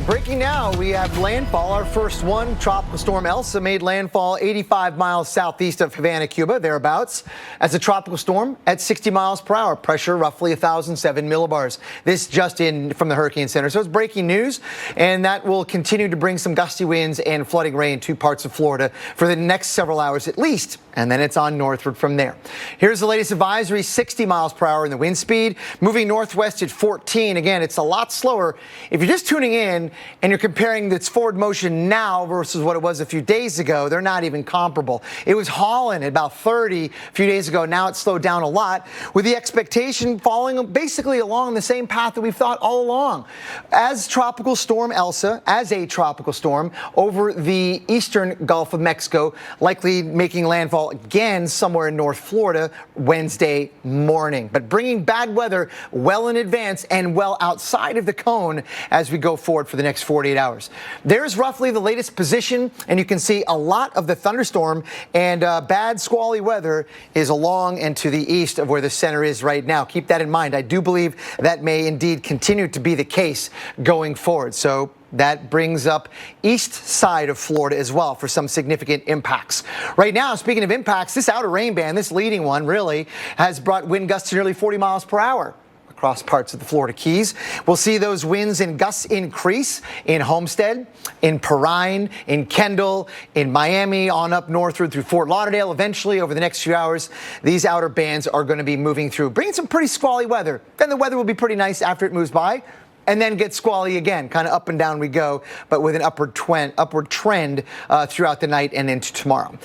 Breaking now, we have landfall. Our first one, Tropical Storm Elsa, made landfall 85 miles southeast of Havana, Cuba, thereabouts, as a tropical storm at 60 miles per hour. Pressure roughly 1,007 millibars. This just in from the Hurricane Center. So it's breaking news, and that will continue to bring some gusty winds and flooding rain to parts of Florida for the next several hours at least. And then it's on northward from there. Here's the latest advisory, 60 miles per hour in the wind speed, moving northwest at 14. Again, it's a lot slower. If you're just tuning in and you're comparing its forward motion now versus what it was a few days ago, they're not even comparable. It was hauling at about 30 a few days ago. Now it's slowed down a lot, with the expectation following basically along the same path that we've thought all along. As Tropical Storm Elsa, as a tropical storm over the eastern Gulf of Mexico, likely making landfall again somewhere in North Florida Wednesday morning, but bringing bad weather well in advance and well outside of the cone as we go forward for the next 48 hours. There's roughly the latest position, and you can see a lot of the thunderstorm and bad squally weather is along and to the east of where the center is right now. Keep that in mind. I do believe that may indeed continue to be the case going forward. So that brings up east side of Florida as well for some significant impacts. Right now, speaking of impacts, this outer rain band, this leading one really, has brought wind gusts to nearly 40 miles per hour across parts of the Florida Keys. We'll see those winds and gusts increase in Homestead, in Perrine, in Kendall, in Miami, on up northward through Fort Lauderdale. Eventually, over the next few hours, these outer bands are going to be moving through, bringing some pretty squally weather. Then the weather will be pretty nice after it moves by, and then get squally again, kind of up and down we go, but with an upward trend throughout the night and into tomorrow.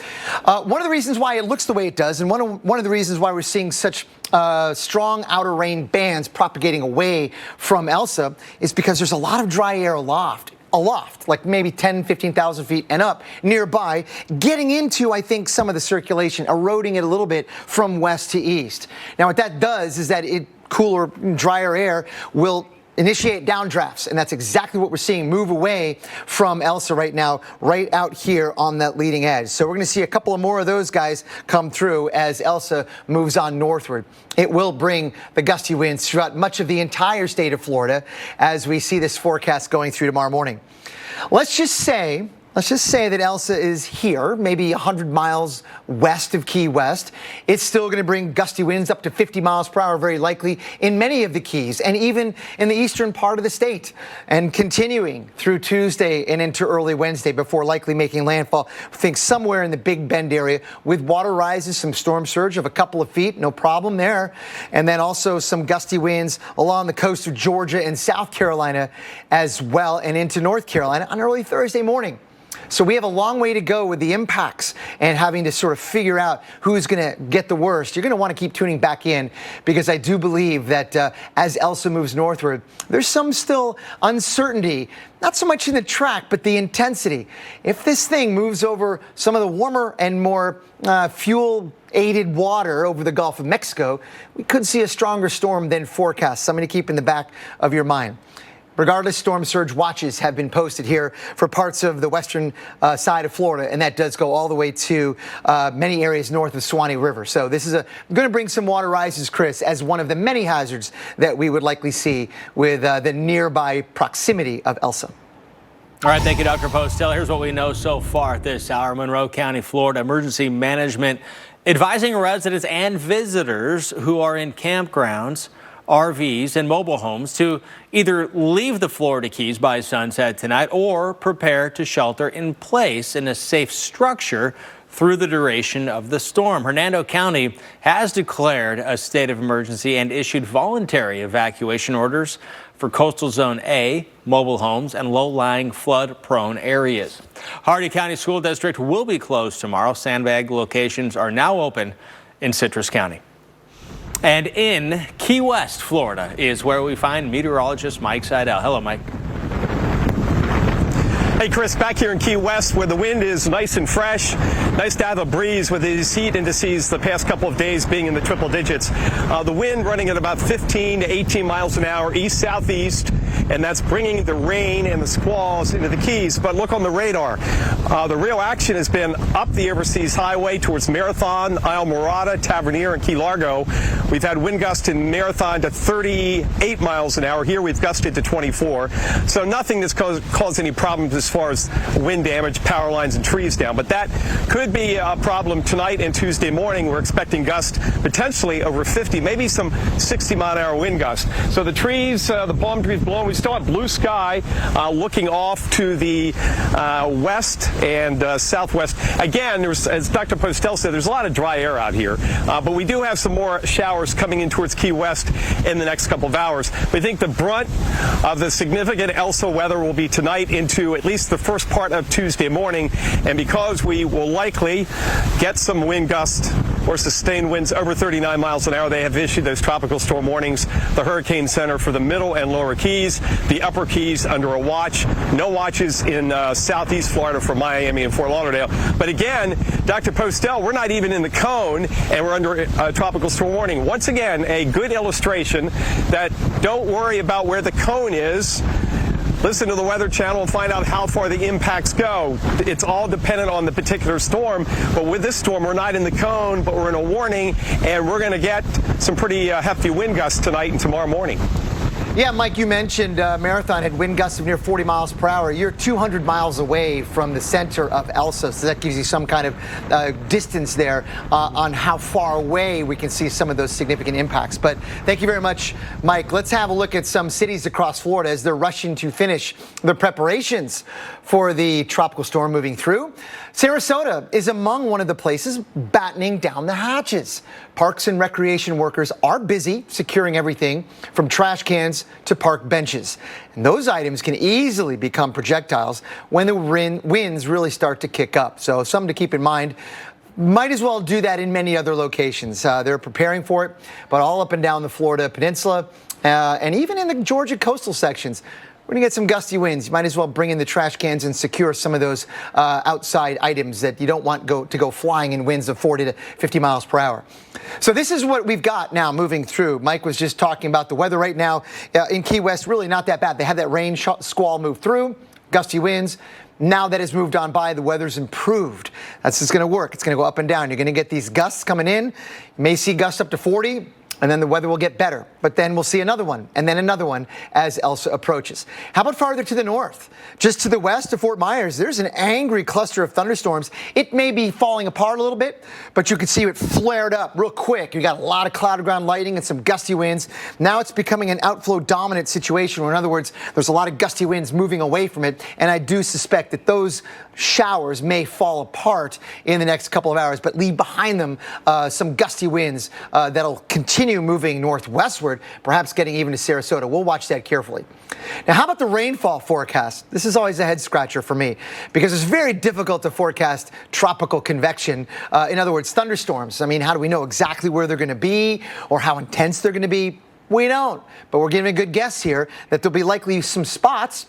One of the reasons why it looks the way it does, and one of the reasons why we're seeing such strong outer rain bands propagating away from Elsa, is because there's a lot of dry air aloft, like maybe 10, 15,000 feet and up nearby, getting into, I think, some of the circulation, eroding it a little bit from west to east. Now, what that does is that cooler, drier air will initiate downdrafts, and that's exactly what we're seeing move away from Elsa right now, right out here on that leading edge. So we're going to see a couple of more of those guys come through as Elsa moves on northward. It will bring the gusty winds throughout much of the entire state of Florida as we see this forecast going through tomorrow morning. Let's just say that Elsa is here, maybe 100 miles west of Key West. It's still going to bring gusty winds up to 50 miles per hour, very likely, in many of the Keys, and even in the eastern part of the state, and continuing through Tuesday and into early Wednesday before likely making landfall. I think somewhere in the Big Bend area with water rises, some storm surge of a couple of feet, no problem there. And then also some gusty winds along the coast of Georgia and South Carolina as well, and into North Carolina on early Thursday morning. So we have a long way to go with the impacts and having to sort of figure out who's going to get the worst. You're going to want to keep tuning back in, because I do believe that as Elsa moves northward, there's some still uncertainty, not so much in the track, but the intensity. If this thing moves over some of the warmer and more fuel-aided water over the Gulf of Mexico, we could see a stronger storm than forecast. Something to keep in the back of your mind. Regardless, storm surge watches have been posted here for parts of the western side of Florida, and that does go all the way to many areas north of Suwannee River. So this is going to bring some water rises, Chris, as one of the many hazards that we would likely see with the nearby proximity of Elsa. All right, thank you, Dr. Postel. Here's what we know so far at this hour. Monroe County, Florida Emergency Management advising residents and visitors who are in campgrounds, RVs, and mobile homes to either leave the Florida Keys by sunset tonight or prepare to shelter in place in a safe structure through the duration of the storm. Hernando County has declared a state of emergency and issued voluntary evacuation orders for Coastal Zone A, mobile homes, and low-lying flood-prone areas. Hardee County School District will be closed tomorrow. Sandbag locations are now open in Citrus County. And in Key West, Florida, is where we find meteorologist Mike Seidel. Hello, Mike. Hey, Chris, back here in Key West where the wind is nice and fresh. Nice to have a breeze with these heat indices the past couple of days being in the triple digits. The wind running at about 15 to 18 miles an hour, east-southeast. and that's bringing the rain and the squalls into the Keys. But look on the radar. The real action has been up the Overseas Highway towards Marathon, Isle Morada, Tavernier, and Key Largo. We've had wind gusts in Marathon to 38 miles an hour. Here we've gusted to 24. So nothing that's caused any problems as far as wind damage, power lines, and trees down. But that could be a problem tonight and Tuesday morning. We're expecting gusts potentially over 50, maybe some 60-mile-an-hour wind gusts. So the trees, the palm trees blowing. We still have blue sky looking off to the west and southwest. Again, as Dr. Postel said, there's a lot of dry air out here, but we do have some more showers coming in towards Key West in the next couple of hours. We think the brunt of the significant Elsa weather will be tonight into at least the first part of Tuesday morning, and because we will likely get some wind gusts or sustained winds over 39 miles an hour, they have issued those tropical storm warnings. The Hurricane Center for the Middle and Lower Keys, the Upper Keys under a watch. No watches in southeast Florida for Miami and Fort Lauderdale. But again, Dr. Postel, we're not even in the cone, and we're under a tropical storm warning. Once again, a good illustration that don't worry about where the cone is. Listen to the Weather Channel and find out how far the impacts go. It's all dependent on the particular storm, but with this storm, we're not in the cone, but we're in a warning, and we're going to get some pretty hefty wind gusts tonight and tomorrow morning. Yeah, Mike, you mentioned Marathon had wind gusts of near 40 miles per hour. You're 200 miles away from the center of Elsa, so that gives you some kind of distance there on how far away we can see some of those significant impacts. But thank you very much, Mike. Let's have a look at some cities across Florida as they're rushing to finish the preparations for the tropical storm moving through. Sarasota is among one of the places battening down the hatches. Parks and recreation workers are busy securing everything from trash cans to park benches. And those items can easily become projectiles when the winds really start to kick up. So something to keep in mind. Might as well do that in many other locations. They're preparing for it, but all up and down the Florida peninsula and even in the Georgia coastal sections. We're going to get some gusty winds. You might as well bring in the trash cans and secure some of those outside items that you don't want to go flying in winds of 40 to 50 miles per hour. So this is what we've got now moving through. Mike was just talking about the weather right now in Key West. Really not that bad. They had that rain squall move through, gusty winds. Now that has moved on by, the weather's improved. That's just going to work. It's going to go up and down. You're going to get these gusts coming in. You may see gusts up to 40. And then the weather will get better. But then we'll see another one and then another one as Elsa approaches. How about farther to the north? Just to the west of Fort Myers, there's an angry cluster of thunderstorms. It may be falling apart a little bit, but you can see it flared up real quick. You got a lot of cloud ground lightning and some gusty winds. Now it's becoming an outflow dominant situation, where in other words, there's a lot of gusty winds moving away from it. And I do suspect that those showers may fall apart in the next couple of hours, but leave behind them some gusty winds that'll continue moving northwestward, perhaps getting even to Sarasota. We'll watch that carefully. Now, how about the rainfall forecast? This is always a head scratcher for me because it's very difficult to forecast tropical convection. In other words, thunderstorms. I mean, how do we know exactly where they're going to be or how intense they're going to be? We don't, but we're giving a good guess here that there'll be likely some spots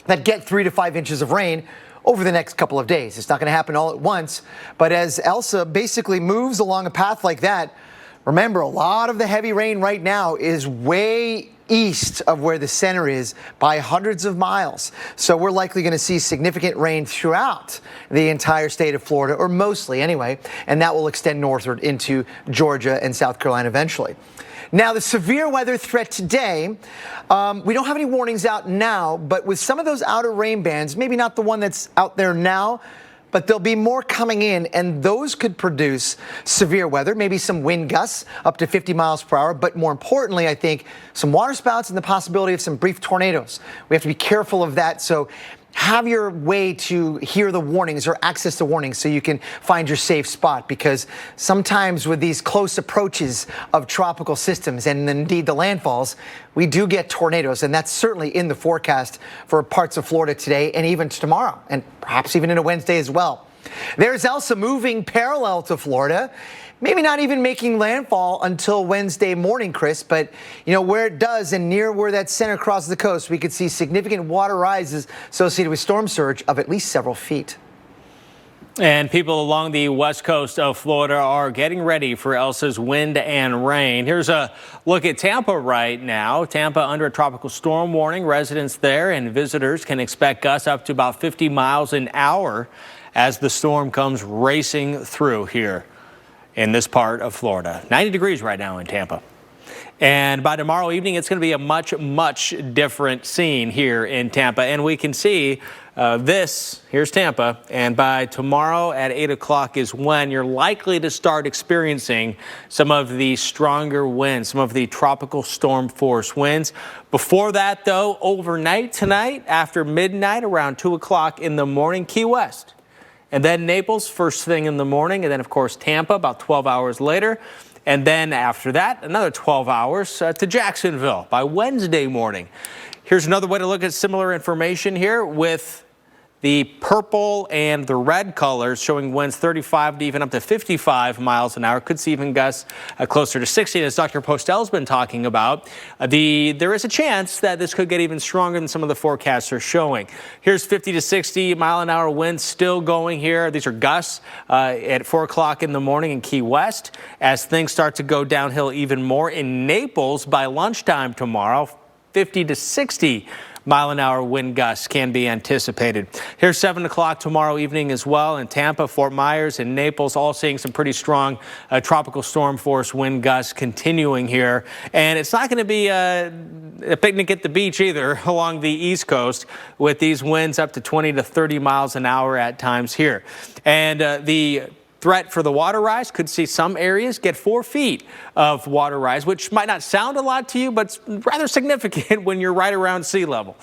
that get 3 to 5 inches of rain over the next couple of days. It's not going to happen all at once, but as Elsa basically moves along a path like that, remember, a lot of the heavy rain right now is way east of where the center is by hundreds of miles. So we're likely going to see significant rain throughout the entire state of Florida, or mostly anyway, and that will extend northward into Georgia and South Carolina eventually. Now, the severe weather threat today, we don't have any warnings out now, but with some of those outer rain bands, maybe not the one that's out there now, but there'll be more coming in, and those could produce severe weather, maybe some wind gusts up to 50 miles per hour, but more importantly, I think, some water spouts and the possibility of some brief tornadoes. We have to be careful of that, so have your way to hear the warnings or access the warnings so you can find your safe spot, because sometimes with these close approaches of tropical systems and indeed the landfalls, we do get tornadoes, and that's certainly in the forecast for parts of Florida today and even tomorrow, and perhaps even into Wednesday as well. There's Elsa moving parallel to Florida. Maybe not even making landfall until Wednesday morning, Chris, but you know where it does and near where that center crosses the coast, we could see significant water rises associated with storm surge of at least several feet. And people along the west coast of Florida are getting ready for Elsa's wind and rain. Here's a look at Tampa right now. Tampa under a tropical storm warning. Residents there and visitors can expect gusts up to about 50 miles an hour as the storm comes racing through here in this part of Florida. 90 degrees right now in Tampa. And by tomorrow evening, it's going to be a much different scene here in Tampa. And we can see here's Tampa. And by tomorrow at 8 o'clock is when you're likely to start experiencing some of the stronger winds, some of the tropical storm force winds. Before that, though, overnight tonight, after midnight, around 2 o'clock in the morning, Key West. And then Naples first thing in the morning. And then, of course, Tampa about 12 hours later. And then after that, another 12 hours to Jacksonville by Wednesday morning. Here's another way to look at similar information here with the purple and the red colors showing winds 35 to even up to 55 miles an hour. Could see even gusts closer to 60. As Dr. Postel's been talking about, there is a chance that this could get even stronger than some of the forecasts are showing. Here's 50 to 60 mile an hour winds still going here. These are gusts at 4 o'clock in the morning in Key West as things start to go downhill even more in Naples by lunchtime tomorrow. 50 to 60 mile an hour wind gusts can be anticipated. Here's 7 o'clock tomorrow evening as well in Tampa, Fort Myers, and Naples, all seeing some pretty strong tropical storm force wind gusts continuing here. And it's not going to be a picnic at the beach either along the East Coast with these winds up to 20 to 30 miles an hour at times here. And the threat for the water rise could see some areas get 4 feet of water rise, which might not sound a lot to you, but it's rather significant when you're right around sea level.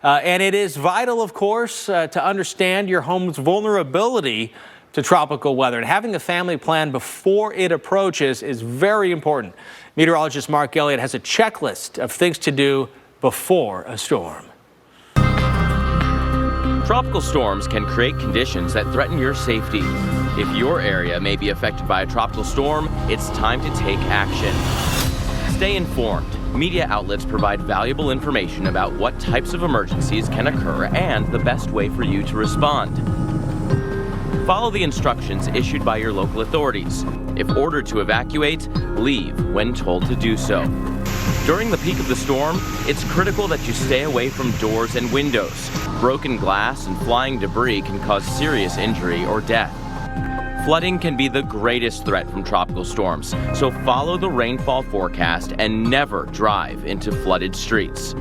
And it is vital, of course, to understand your home's vulnerability to tropical weather. And having a family plan before it approaches is very important. Meteorologist Mark Elliott has a checklist of things to do before a storm. Tropical storms can create conditions that threaten your safety. If your area may be affected by a tropical storm, it's time to take action. Stay informed. Media outlets provide valuable information about what types of emergencies can occur and the best way for you to respond. Follow the instructions issued by your local authorities. If ordered to evacuate, leave when told to do so. During the peak of the storm, it's critical that you stay away from doors and windows. Broken glass and flying debris can cause serious injury or death. Flooding can be the greatest threat from tropical storms, so follow the rainfall forecast and never drive into flooded streets.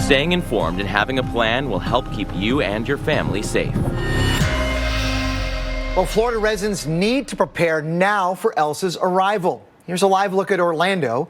Staying informed and having a plan will help keep you and your family safe. Well, Florida residents need to prepare now for Elsa's arrival. Here's a live look at Orlando.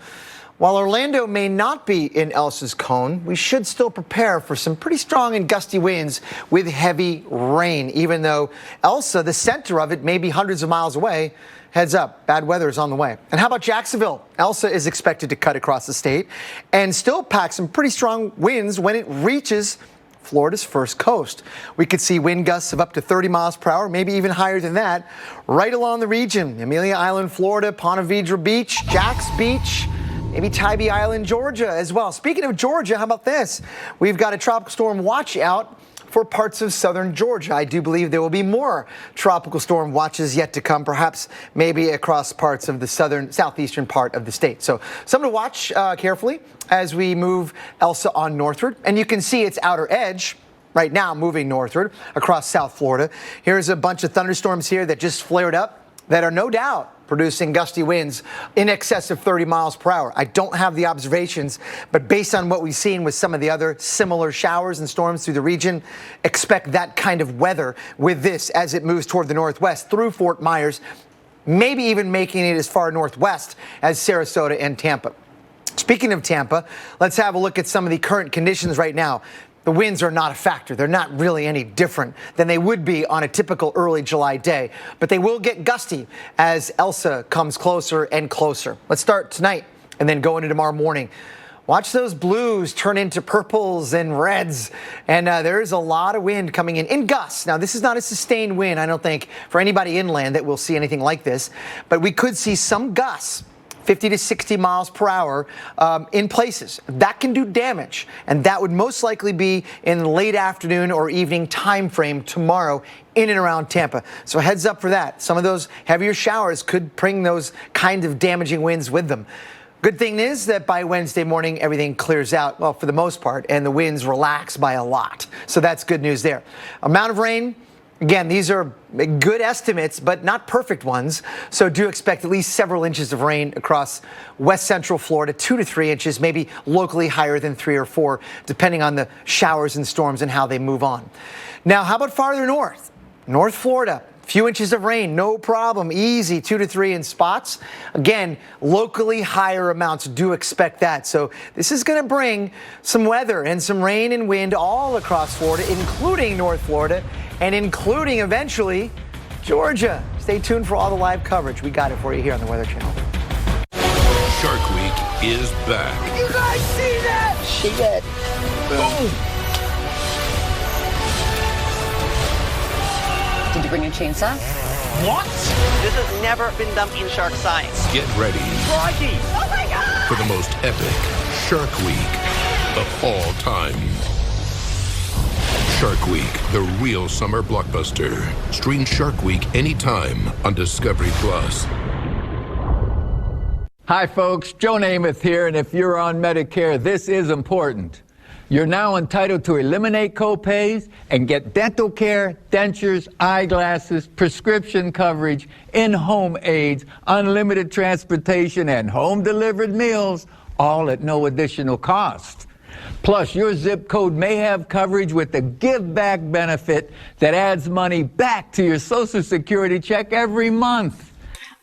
While Orlando may not be in Elsa's cone, we should still prepare for some pretty strong and gusty winds with heavy rain, even though Elsa, the center of it, may be hundreds of miles away. Heads up, bad weather is on the way. And how about Jacksonville? Elsa is expected to cut across the state and still pack some pretty strong winds when it reaches Florida's first coast. We could see wind gusts of up to 30 miles per hour, maybe even higher than that, right along the region. Amelia Island, Florida, Ponte Vedra Beach, Jax Beach, maybe Tybee Island, Georgia as well. Speaking of Georgia, how about this? We've got a tropical storm watch out for parts of southern Georgia. I do believe there will be more tropical storm watches yet to come, perhaps maybe across parts of the southeastern part of the state. So something to watch carefully as we move Elsa on northward. And you can see its outer edge right now moving northward across South Florida. Here's a bunch of thunderstorms here that just flared up that are no doubt producing gusty winds in excess of 30 miles per hour. I don't have the observations, but based on what we've seen with some of the other similar showers and storms through the region, expect that kind of weather with this as it moves toward the northwest through Fort Myers, maybe even making it as far northwest as Sarasota and Tampa. Speaking of Tampa, let's have a look at some of the current conditions right now. The winds are not a factor. They're not really any different than they would be on a typical early July day, but they will get gusty as Elsa comes closer and closer. Let's start tonight and then go into tomorrow morning. Watch those blues turn into purples and reds, and there is a lot of wind coming in gusts. Now, this is not a sustained wind, I don't think, for anybody inland that will see anything like this, but we could see some gusts 50 to 60 miles per hour in places. That can do damage, and that would most likely be in the late afternoon or evening time frame tomorrow in and around Tampa. So heads up for that. Some of those heavier showers could bring those kind of damaging winds with them. Good thing is that by Wednesday morning, everything clears out, well, for the most part, and the winds relax by a lot. So that's good news there. Amount of rain, again, these are good estimates, but not perfect ones. So do expect at least several inches of rain across west central Florida, 2 to 3 inches, maybe locally higher than 3 or 4, depending on the showers and storms and how they move on. Now, how about farther north? North Florida. Few inches of rain, no problem, easy, 2 to 3 in spots. Again, locally higher amounts, do expect that. So this is going to bring some weather and some rain and wind all across Florida, including North Florida and including eventually Georgia. Stay tuned for all the live coverage. We got it for you here on the Weather Channel. Shark Week is back. You guys see that? She did. Boom. Did you bring your chainsaw? What? This has never been done in shark science. Get ready Froggy! Oh my God! for the most epic Shark Week of all time. Shark Week, the real summer blockbuster. Stream Shark Week anytime on Discovery Plus. Hi, folks. Joe Namath here, and if you're on Medicare, this is important. You're now entitled to eliminate copays and get dental care, dentures, eyeglasses, prescription coverage, in-home aids, unlimited transportation, and home-delivered meals, all at no additional cost. Plus, your zip code may have coverage with the Give Back benefit that adds money back to your Social Security check every month.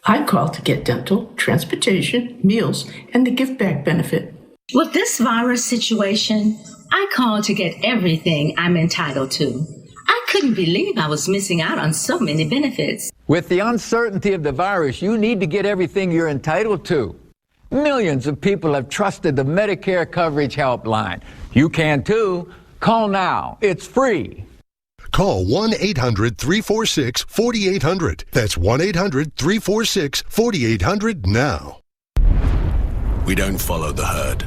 I call to get dental, transportation, meals, and the Give Back benefit. With this virus situation, I called to get everything I'm entitled to. I couldn't believe I was missing out on so many benefits. With the uncertainty of the virus, you need to get everything you're entitled to. Millions of people have trusted the Medicare Coverage Helpline. You can too. Call now. It's free. Call 1-800-346-4800. That's 1-800-346-4800 now. We don't follow the herd.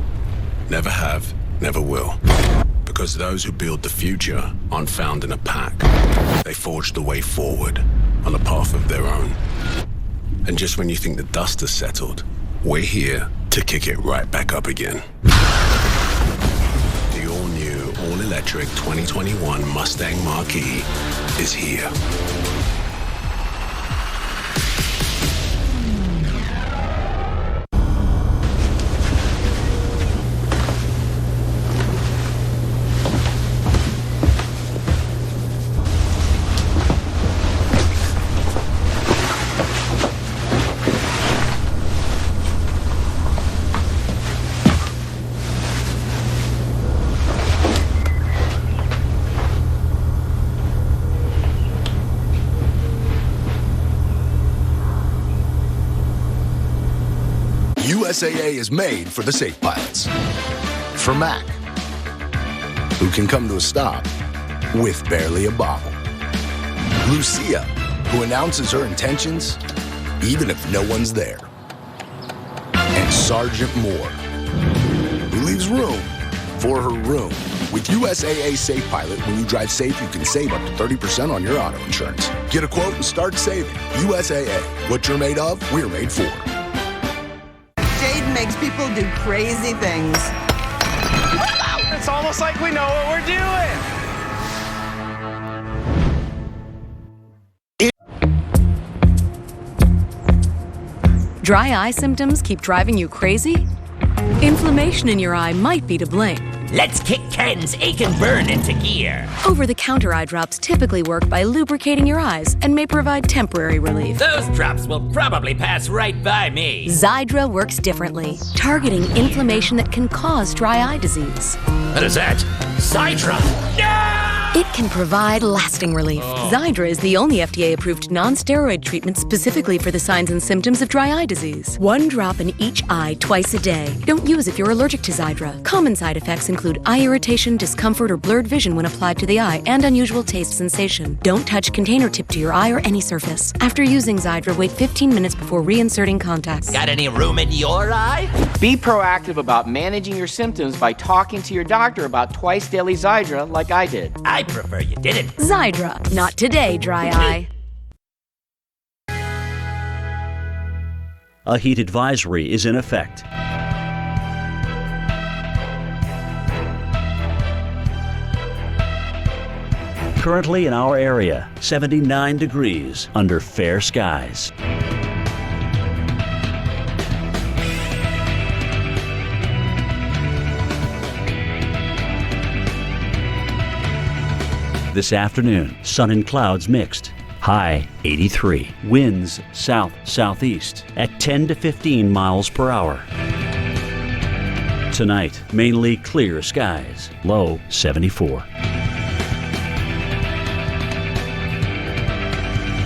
Never have, never will. Because those who build the future aren't found in a pack. They forge the way forward on a path of their own. And just when you think the dust has settled, we're here to kick it right back up again. The all-new, all-electric 2021 Mustang Mach-E is here. USAA is made for the safe pilots. For Mac, who can come to a stop with barely a bobble. Lucia, who announces her intentions even if no one's there. And Sergeant Moore, who leaves room for her room. With USAA Safe Pilot, when you drive safe, you can save up to 30% on your auto insurance. Get a quote and start saving. USAA, what you're made of, we're made for. Makes people do crazy things. It's almost like we know what we're doing. Dry eye symptoms keep driving you crazy? Inflammation in your eye might be to blame. Let's kick Ken's ache and burn into gear. Over-the-counter eye drops typically work by lubricating your eyes and may provide temporary relief. Those drops will probably pass right by me. Xiidra works differently, targeting inflammation that can cause dry eye disease. What is that? Xiidra! No! It can provide lasting relief. Xiidra is the only FDA-approved non-steroid treatment specifically for the signs and symptoms of dry eye disease. 1 drop in each eye twice a day. Don't use if you're allergic to Xiidra. Common side effects include eye irritation, discomfort, or blurred vision when applied to the eye, and unusual taste sensation. Don't touch container tip to your eye or any surface. After using Xiidra, wait 15 minutes before reinserting contacts. Got any room in your eye? Be proactive about managing your symptoms by talking to your doctor about twice daily Xiidra like I did. I prefer you didn't. Xiidra. Not today, dry eye. A heat advisory is in effect. Currently in our area, 79 degrees under fair skies. This afternoon, sun and clouds mixed. High 83. Winds south-southeast at 10 to 15 miles per hour. Tonight, mainly clear skies. Low 74.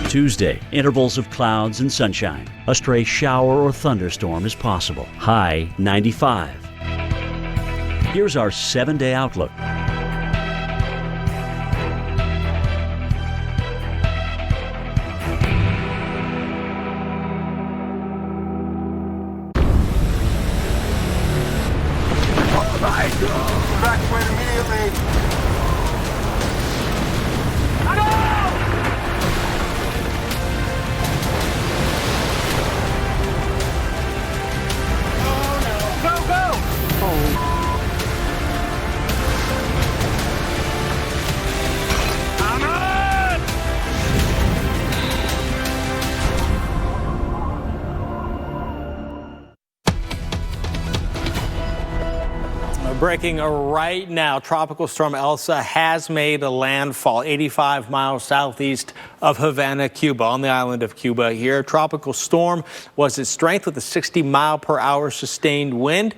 Tuesday, intervals of clouds and sunshine. A stray shower or thunderstorm is possible. High 95. Here's our 7-day outlook. Evacuate immediately. Breaking right now, Tropical Storm Elsa has made a landfall 85 miles southeast of Havana, Cuba, on the island of Cuba here. Tropical storm was its strength with a 60-mile-per-hour sustained wind.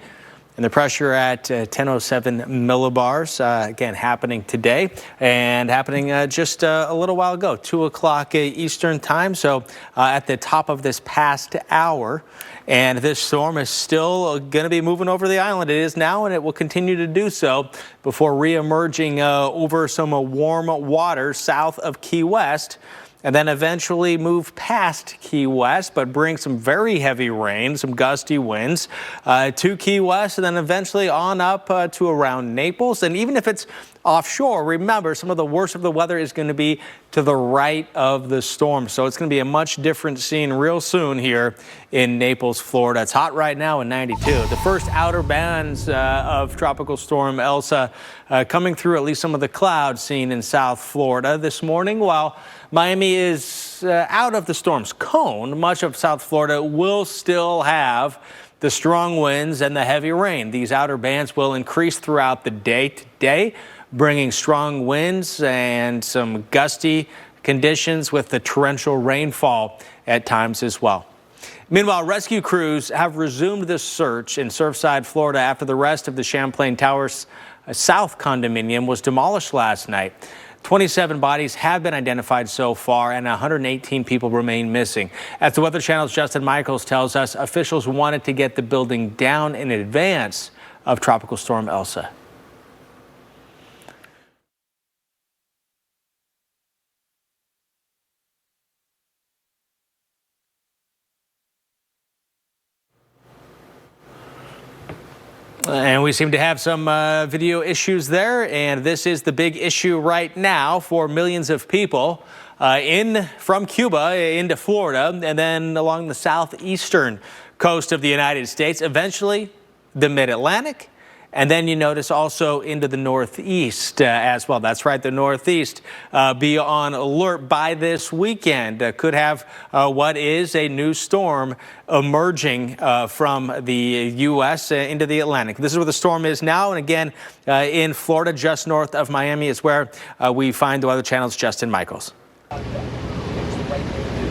And the pressure at 1007 millibars, again, happening today and happening just a little while ago, 2 o'clock Eastern time. So at the top of this past hour. And this storm is still going to be moving over the island. It is now, and it will continue to do so before re-emerging over some warm water south of Key West, and then eventually move past Key West, but bring some very heavy rain, some gusty winds to Key West, and then eventually on up to around Naples. And even if it's offshore, remember, some of the worst of the weather is going to be to the right of the storm. So it's going to be a much different scene real soon here in Naples, Florida. It's hot right now in 92. The first outer bands of Tropical Storm Elsa coming through at least some of the clouds seen in South Florida this morning. While Miami is out of the storm's cone, much of South Florida will still have the strong winds and the heavy rain. These outer bands will increase throughout the day today, bringing strong winds and some gusty conditions with the torrential rainfall at times as well. Meanwhile, rescue crews have resumed the search in Surfside, Florida, after the rest of the Champlain Towers South condominium was demolished last night. 27 bodies have been identified so far, and 118 people remain missing. As the Weather Channel's Justin Michaels tells us, officials wanted to get the building down in advance of Tropical Storm Elsa. And we seem to have some video issues there, and this is the big issue right now for millions of people from Cuba into Florida and then along the southeastern coast of the United States, eventually the mid-Atlantic. And then you notice also into the Northeast as well. That's right, the Northeast. Be on alert by this weekend. Could have what is a new storm emerging from the U.S. Into the Atlantic. This is where the storm is now. And again, in Florida, just north of Miami, is where we find the Weather Channel's Justin Michaels.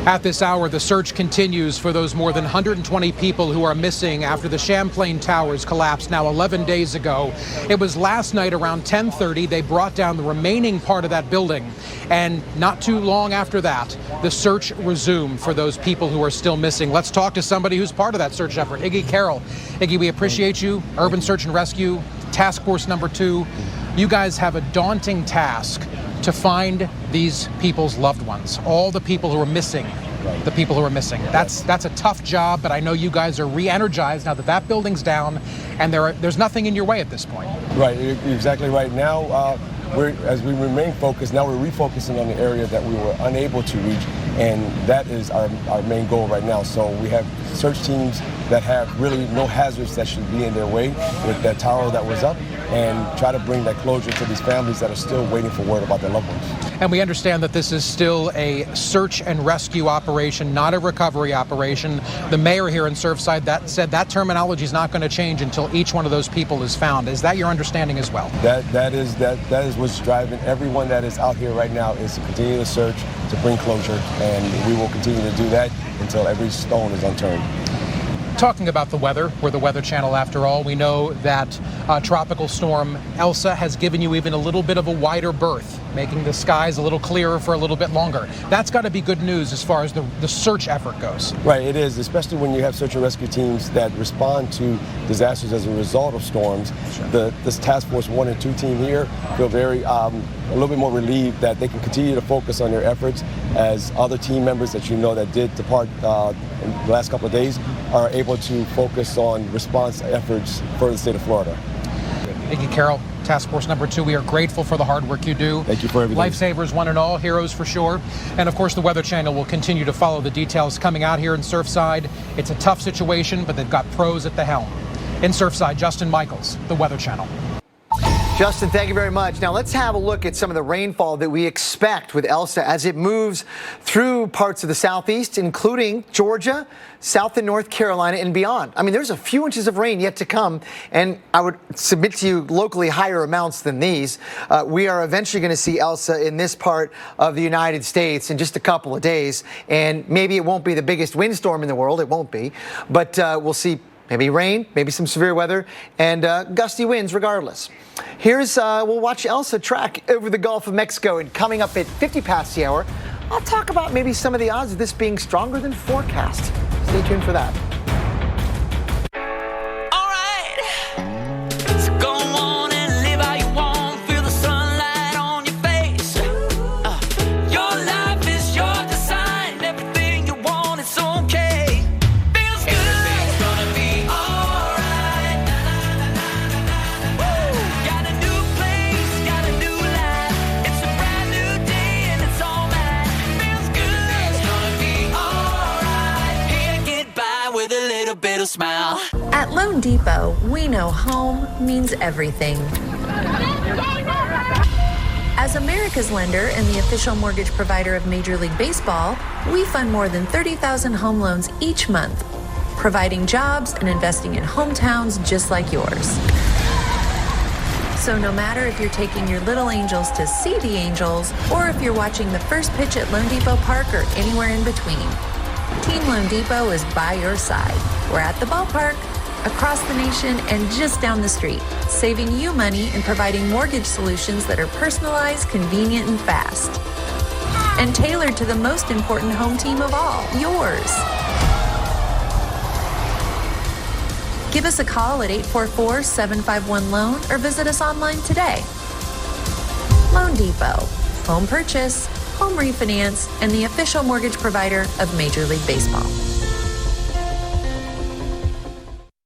At this hour, the search continues for those more than 120 people who are missing after the Champlain Towers collapsed now 11 days ago. It was last night around 10:30 they brought down the remaining part of that building. And not too long after that, the search resumed for those people who are still missing. Let's talk to somebody who's part of that search effort. Iggy Carroll. Iggy, we appreciate you. Urban Search and Rescue, Task Force number 2. You guys have a daunting task to find these people's loved ones, all the people who are missing, the people who are missing. That's a tough job, but I know you guys are re-energized now that that building's down, and there's nothing in your way at this point. Right, you're exactly right. Now, as we remain focused, now we're refocusing on the area that we were unable to reach, and that is our main goal right now. So we have search teams that have really no hazards that should be in their way with that tower that was up, and try to bring that closure to these families that are still waiting for word about their loved ones. And we understand that this is still a search and rescue operation, not a recovery operation. The mayor here in Surfside said that terminology is not going to change until each one of those people is found. Is that your understanding as well? That is what's driving everyone that is out here right now, is to continue to search, to bring closure, and we will continue to do that until every stone is unturned. Talking about the weather, we're the Weather Channel after all. We know that Tropical Storm Elsa has given you even a little bit of a wider berth, making the skies a little clearer for a little bit longer. That's got to be good news as far as the search effort goes. Right, it is, especially when you have search and rescue teams that respond to disasters as a result of storms. Sure. This Task Force 1 and 2 team here feel very a little bit more relieved that they can continue to focus on their efforts, as other team members that you know that did depart in the last couple of days are able to focus on response efforts for the state of Florida. Iggy Carroll, Task Force number 2, we are grateful for the hard work you do. Thank you for everything. Lifesavers, one and all, heroes for sure. And of course, the Weather Channel will continue to follow the details coming out here in Surfside. It's a tough situation, but they've got pros at the helm. In Surfside, Justin Michaels, the Weather Channel. Justin, thank you very much. Now let's have a look at some of the rainfall that we expect with Elsa as it moves through parts of the southeast, including Georgia, South and North Carolina, and beyond. I mean, there's a few inches of rain yet to come, and I would submit to you locally higher amounts than these. We are eventually going to see Elsa in this part of the United States in just a couple of days, and maybe it won't be the biggest windstorm in the world. It won't be, but we'll see maybe rain, maybe some severe weather, and gusty winds regardless. Here's, we'll watch Elsa track over the Gulf of Mexico, and coming up at 50 past the hour, I'll talk about maybe some of the odds of this being stronger than forecast. Stay tuned for that. Smile. At Loan Depot, we know home means everything. As America's lender and the official mortgage provider of Major League Baseball, we fund more than 30,000 home loans each month, providing jobs and investing in hometowns just like yours. So no matter if you're taking your little angels to see the Angels, or if you're watching the first pitch at Loan Depot Park or anywhere in between, Team Loan Depot is by your side. We're at the ballpark, across the nation, and just down the street, saving you money and providing mortgage solutions that are personalized, convenient, and fast. And tailored to the most important home team of all, yours. Give us a call at 844-751-LOAN or visit us online today. Loan Depot. Home purchase, home refinance, and the official mortgage provider of Major League Baseball.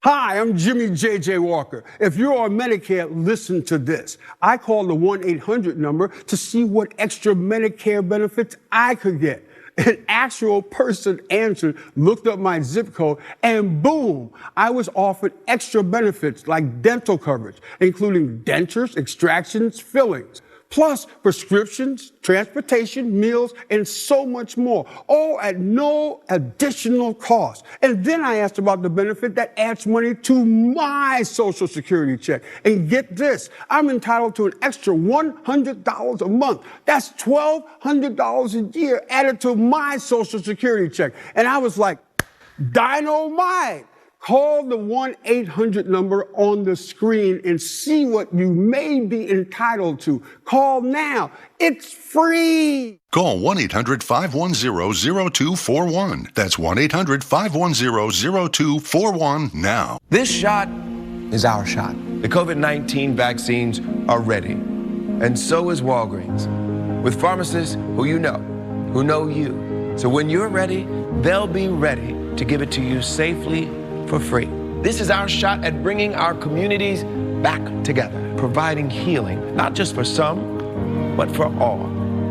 Hi, I'm Jimmy J.J. Walker. If you're on Medicare, listen to this. I called the 1-800 number to see what extra Medicare benefits I could get. An actual person answered, looked up my zip code, and boom, I was offered extra benefits like dental coverage, including dentures, extractions, fillings. plus prescriptions, transportation, meals, and so much more, all at no additional cost. And then I asked about the benefit that adds money to my Social Security check. And get this, I'm entitled to an extra $100 a month. That's $1,200 a year added to my Social Security check. And I was like, dynamite! Call the 1-800 number on the screen and see what you may be entitled to. Call now. It's free. Call 1-800-510-0241. That's 1-800-510-0241 now. This shot is our shot. The COVID-19 vaccines are ready. And so is Walgreens. With pharmacists who you know you. So when you're ready, they'll be ready to give it to you safely for free. This is our shot at bringing our communities back together, providing healing, not just for some, but for all.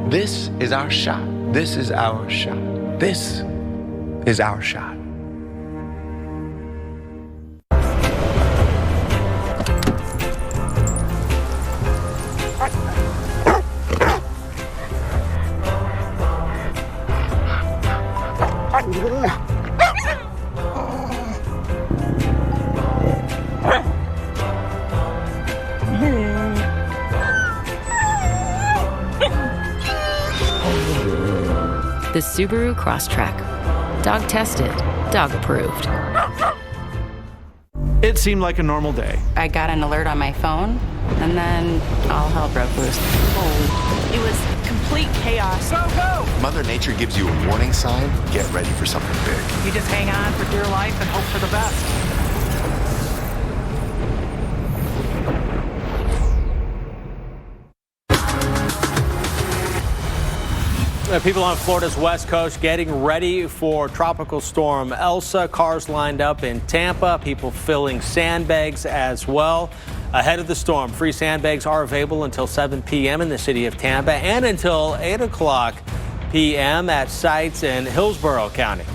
This is our shot. This is our shot. This is our shot. The Subaru Crosstrek. Dog tested, dog approved. It seemed like a normal day. I got an alert on my phone, and then all hell broke loose. It was complete chaos. Go, go! Mother Nature gives you a warning sign. Get ready for something big. You just hang on for dear life and hope for the best. People on Florida's west coast getting ready for Tropical Storm Elsa. Cars lined up in Tampa, people filling sandbags as well. Ahead of the storm, free sandbags are available until 7 p.m. in the city of Tampa and until 8 o'clock p.m. at sites in Hillsborough County.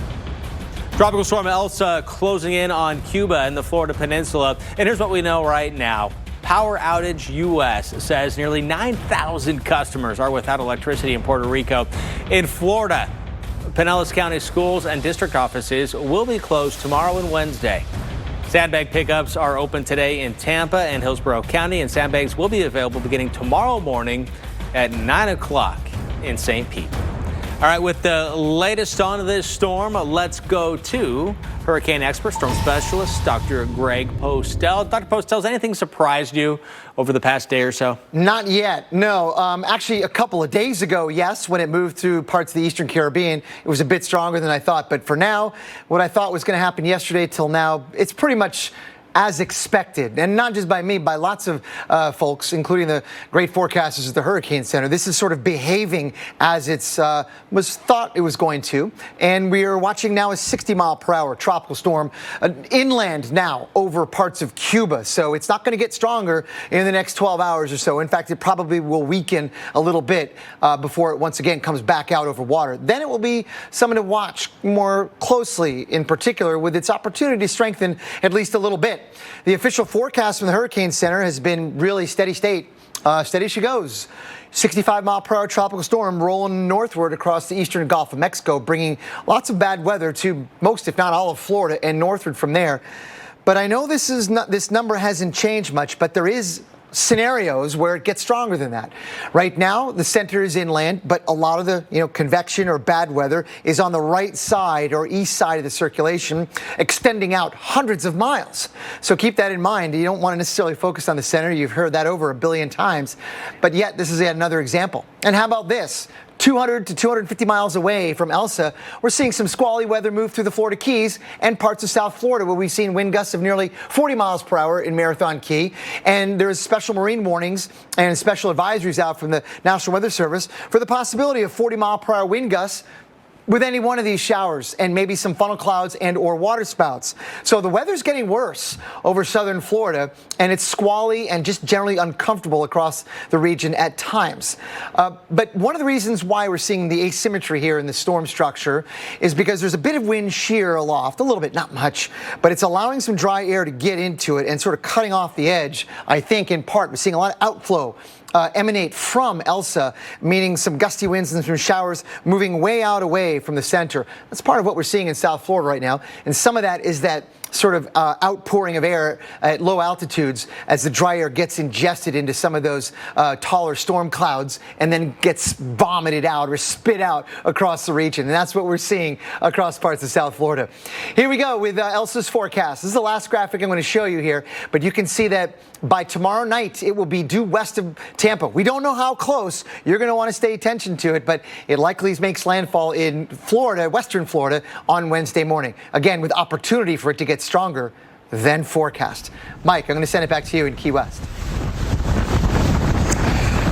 Tropical Storm Elsa closing in on Cuba and the Florida Peninsula. And here's what we know right now. Power Outage US says nearly 9,000 customers are without electricity in Puerto Rico. In Florida, Pinellas County schools and district offices will be closed tomorrow and Wednesday. Sandbag pickups are open today in Tampa and Hillsborough County, and sandbags will be available beginning tomorrow morning at 9 o'clock in St. Pete. All right, with the latest on this storm, let's go to hurricane expert, storm specialist, Dr. Greg Postel. Dr. Postel, has anything surprised you over the past day or so? Not yet, no. Actually, a couple of days ago, yes, when it moved through parts of the Eastern Caribbean, it was a bit stronger than I thought. But for now, what I thought was going to happen yesterday till now, it's pretty much as expected, and not just by me, by lots of folks, including the great forecasters at the Hurricane Center. This is sort of behaving as it's was thought it was going to, and we are watching now a 60-mile-per-hour tropical storm inland now over parts of Cuba. So it's not going to get stronger in the next 12 hours or so. In fact, it probably will weaken a little bit before it once again comes back out over water. Then it will be someone to watch more closely, in particular, with its opportunity to strengthen at least a little bit. The official forecast from the Hurricane Center has been really steady state. Steady she goes. 65-mile-per-hour tropical storm rolling northward across the eastern Gulf of Mexico, bringing lots of bad weather to most, if not all, of Florida and northward from there. But I know this number hasn't changed much, but there is scenarios where it gets stronger than that. Right now, the center is inland, but a lot of the convection or bad weather is on the right side or east side of the circulation, extending out hundreds of miles. So keep that in mind. You don't want to necessarily focus on the center. You've heard that over 1 billion times, but yet this is yet another example. And how about this? 200 to 250 miles away from Elsa, we're seeing some squally weather move through the Florida Keys and parts of South Florida, where we've seen wind gusts of nearly 40 miles per hour in Marathon Key. And there's special marine warnings and special advisories out from the National Weather Service for the possibility of 40-mile-per-hour wind gusts with any one of these showers and maybe some funnel clouds and or water spouts. So the weather's getting worse over southern Florida, and it's squally and just generally uncomfortable across the region at times. But one of the reasons why we're seeing the asymmetry here in the storm structure is because there's a bit of wind shear aloft, a little bit, not much, but it's allowing some dry air to get into it and sort of cutting off the edge. I think in part we're seeing a lot of outflow emanate from Elsa, meaning some gusty winds and some showers moving way out away from the center. That's part of what we're seeing in South Florida right now. And some of that is that sort of outpouring of air at low altitudes as the dry air gets ingested into some of those taller storm clouds and then gets vomited out or spit out across the region. And that's what we're seeing across parts of South Florida. Here we go with Elsa's forecast. This is the last graphic I'm going to show you here, but you can see that by tomorrow night, it will be due west of Tampa. We don't know how close. You're going to want to stay attention to it, but it likely makes landfall in Florida, western Florida, on Wednesday morning. Again, with opportunity for it to get stronger than forecast. Mike, I'm going to send it back to you in Key West.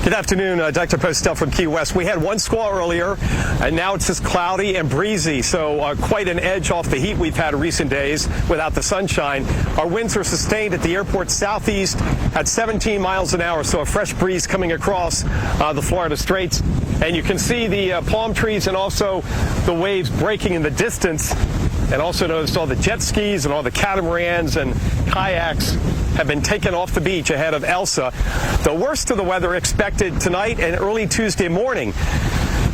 Good afternoon, Dr. Postel from Key West. We had one squall earlier, and now it's just cloudy and breezy, so quite an edge off the heat we've had in recent days without the sunshine. Our winds are sustained at the airport southeast at 17 miles an hour, so a fresh breeze coming across the Florida Straits. And you can see the palm trees and also the waves breaking in the distance. And also notice all the jet skis and all the catamarans and kayaks have been taken off the beach ahead of Elsa. The worst of the weather expected tonight and early Tuesday morning.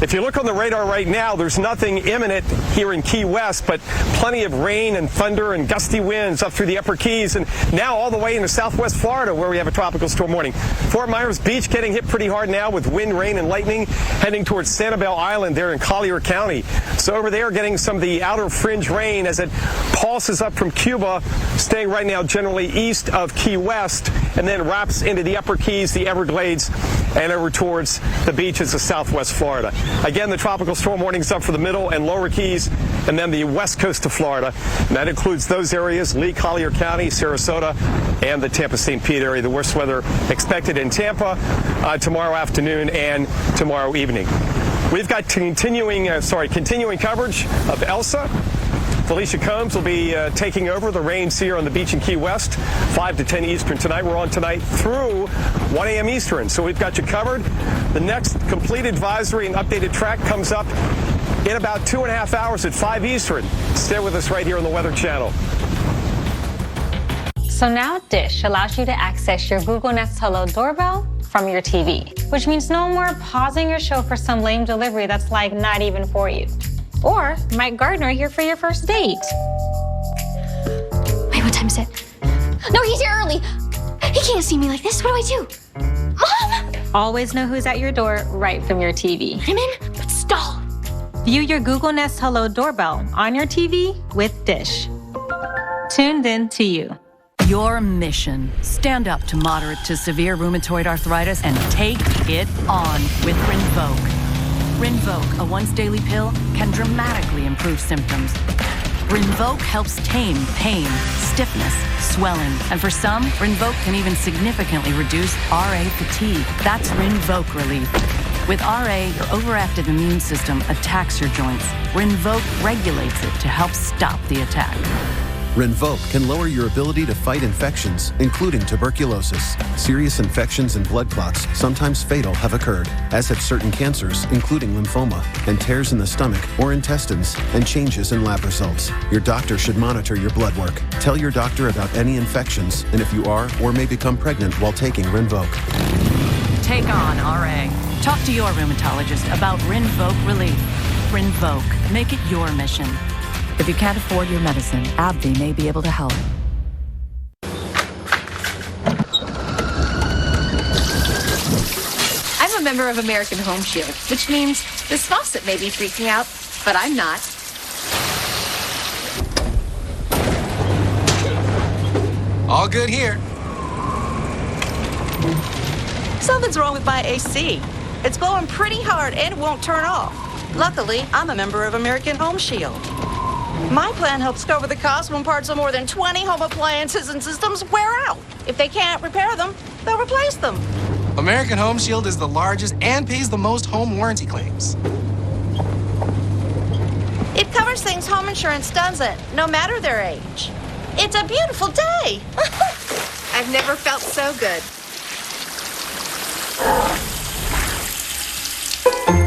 If you look on the radar right now, there's nothing imminent here in Key West, but plenty of rain and thunder and gusty winds up through the upper Keys and now all the way into southwest Florida where we have a tropical storm warning. Fort Myers Beach getting hit pretty hard now with wind, rain, and lightning heading towards Sanibel Island there in Collier County. So over there getting some of the outer fringe rain as it pulses up from Cuba, staying right now generally east of Key West and then wraps into the upper Keys, the Everglades, and over towards the beaches of southwest Florida. Again, the tropical storm warnings up for the middle and lower Keys and then the west coast of Florida. And that includes those areas, Lee, Collier County, Sarasota, and the Tampa-St. Pete area. The worst weather expected in Tampa tomorrow afternoon and tomorrow evening. We've got continuing coverage of Elsa. Felicia Combs will be taking over the reins here on the beach in Key West, 5 to 10 Eastern tonight. We're on tonight through 1 a.m. Eastern, so we've got you covered. The next complete advisory and updated track comes up in about 2.5 hours at 5 Eastern. Stay with us right here on the Weather Channel. So now Dish allows you to access your Google Nest Hello doorbell from your TV, which means no more pausing your show for some lame delivery that's like not even for you. Or Mike Gardner here for your first date. Wait, what time is it? No, he's here early. He can't see me like this. What do I do? Mom! Always know who's at your door right from your TV. I'm in, but stall. View your Google Nest Hello doorbell on your TV with Dish. Tuned in to you. Your mission. Stand up to moderate to severe rheumatoid arthritis and take it on with Rinvoq. Rinvoq, a once-daily pill, can dramatically improve symptoms. Rinvoq helps tame pain, stiffness, swelling, and for some, Rinvoq can even significantly reduce RA fatigue. That's Rinvoq relief. With RA, your overactive immune system attacks your joints. Rinvoq regulates it to help stop the attack. Rinvoq can lower your ability to fight infections, including tuberculosis. Serious infections and blood clots, sometimes fatal, have occurred, as have certain cancers, including lymphoma, and tears in the stomach or intestines, and changes in lab results. Your doctor should monitor your blood work. Tell your doctor about any infections, and if you are or may become pregnant while taking Rinvoq. Take on RA. Talk to your rheumatologist about Rinvoq relief. Rinvoq. Make it your mission. If you can't afford your medicine, AbbVie may be able to help. I'm a member of American Home Shield, which means this faucet may be freaking out, but I'm not. All good here. Something's wrong with my AC. It's blowing pretty hard and it won't turn off. Luckily, I'm a member of American Home Shield. My plan helps cover the cost when parts of more than 20 home appliances and systems wear out. If they can't repair them, they'll replace them. American Home Shield is the largest and pays the most home warranty claims. It covers things home insurance doesn't, no matter their age. It's a beautiful day. I've never felt so good.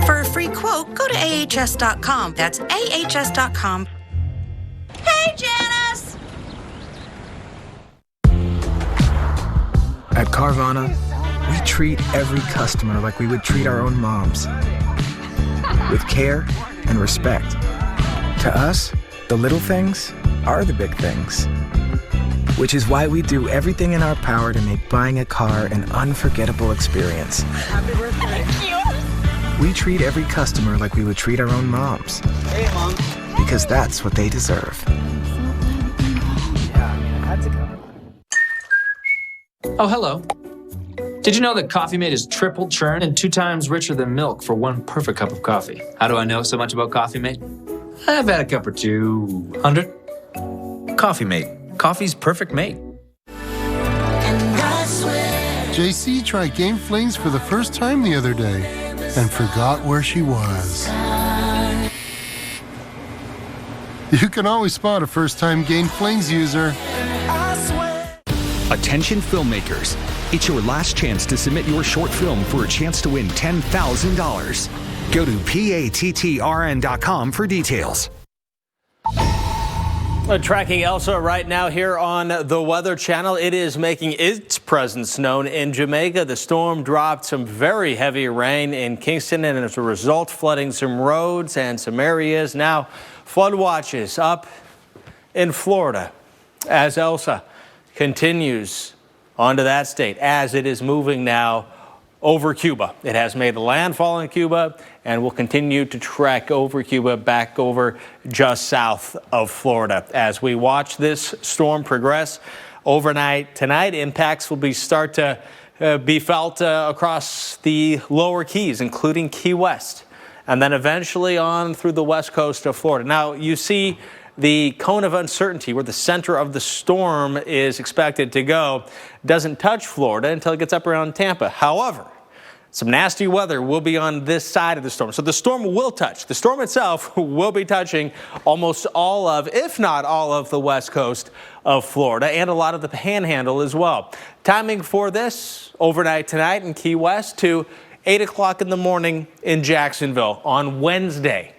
For a free quote, go to ahs.com. That's ahs.com. Hey, Janice! At Carvana, we treat every customer like we would treat our own moms, with care and respect. To us, the little things are the big things. Which is why we do everything in our power to make buying a car an unforgettable experience. Happy birthday. Thank you. We treat every customer like we would treat our own moms. Hey, Mom. Because that's what they deserve. Oh, hello. Did you know that Coffee Mate is triple churn and 2 times richer than milk for one perfect cup of coffee? How do I know so much about Coffee Mate? I've had a cup or 200. Coffee Mate. Coffee's perfect mate. JC tried Game Flings for the first time the other day and forgot where she was. You can always spot a first-time Game Flings user. Attention filmmakers, it's your last chance to submit your short film for a chance to win $10,000. Go to pattrn.com for details. Tracking Elsa right now here on the Weather Channel. It is making its presence known in Jamaica. The storm dropped some very heavy rain in Kingston, and as a result, flooding some roads and some areas. Now, flood watches up in Florida as Elsa continues onto that state as it is moving now over Cuba. It has made landfall in Cuba and will continue to trek over Cuba back over just south of Florida. As we watch this storm progress overnight tonight, impacts will start to be felt across the lower Keys, including Key West, and then eventually on through the west coast of Florida. Now, you see the cone of uncertainty where the center of the storm is expected to go doesn't touch Florida until it gets up around Tampa. However, some nasty weather will be on this side of the storm. So the storm will touch. The storm itself will be touching almost all of, if not all of, the west coast of Florida and a lot of the panhandle as well. Timing for this overnight tonight in Key West to 8 o'clock in the morning in Jacksonville on Wednesday.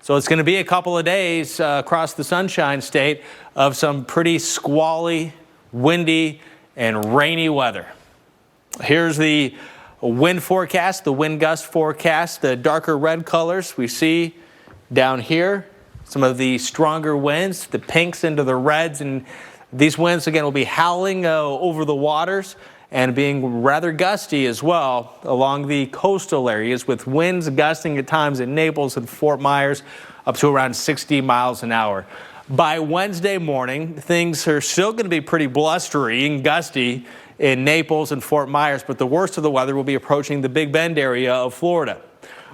So it's going to be a couple of days across the Sunshine State of some pretty squally, windy, and rainy weather. Here's the wind forecast, the wind gust forecast, the darker red colors we see down here. Some of the stronger winds, the pinks into the reds, and these winds again will be howling over the waters and being rather gusty as well along the coastal areas, with winds gusting at times in Naples and Fort Myers up to around 60 miles an hour. By Wednesday morning, things are still going to be pretty blustery and gusty in Naples and Fort Myers, but the worst of the weather will be approaching the Big Bend area of Florida,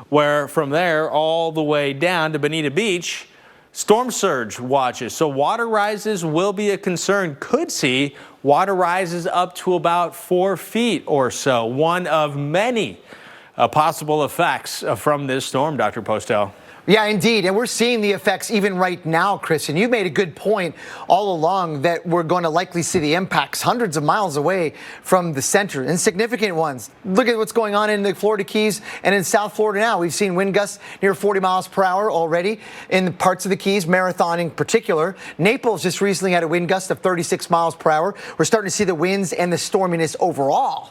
where from there all the way down to Bonita Beach, storm surge watches. So water rises will be a concern. Could see water rises up to about 4 feet or so. One of many possible effects from this storm, Dr. Postel. Yeah, indeed. And we're seeing the effects even right now, Chris. And you made a good point all along that we're going to likely see the impacts hundreds of miles away from the center, and significant ones. Look at what's going on in the Florida Keys and in South Florida now. We've seen wind gusts near 40 miles per hour already in parts of the Keys, Marathon in particular. Naples just recently had a wind gust of 36 miles per hour. We're starting to see the winds and the storminess overall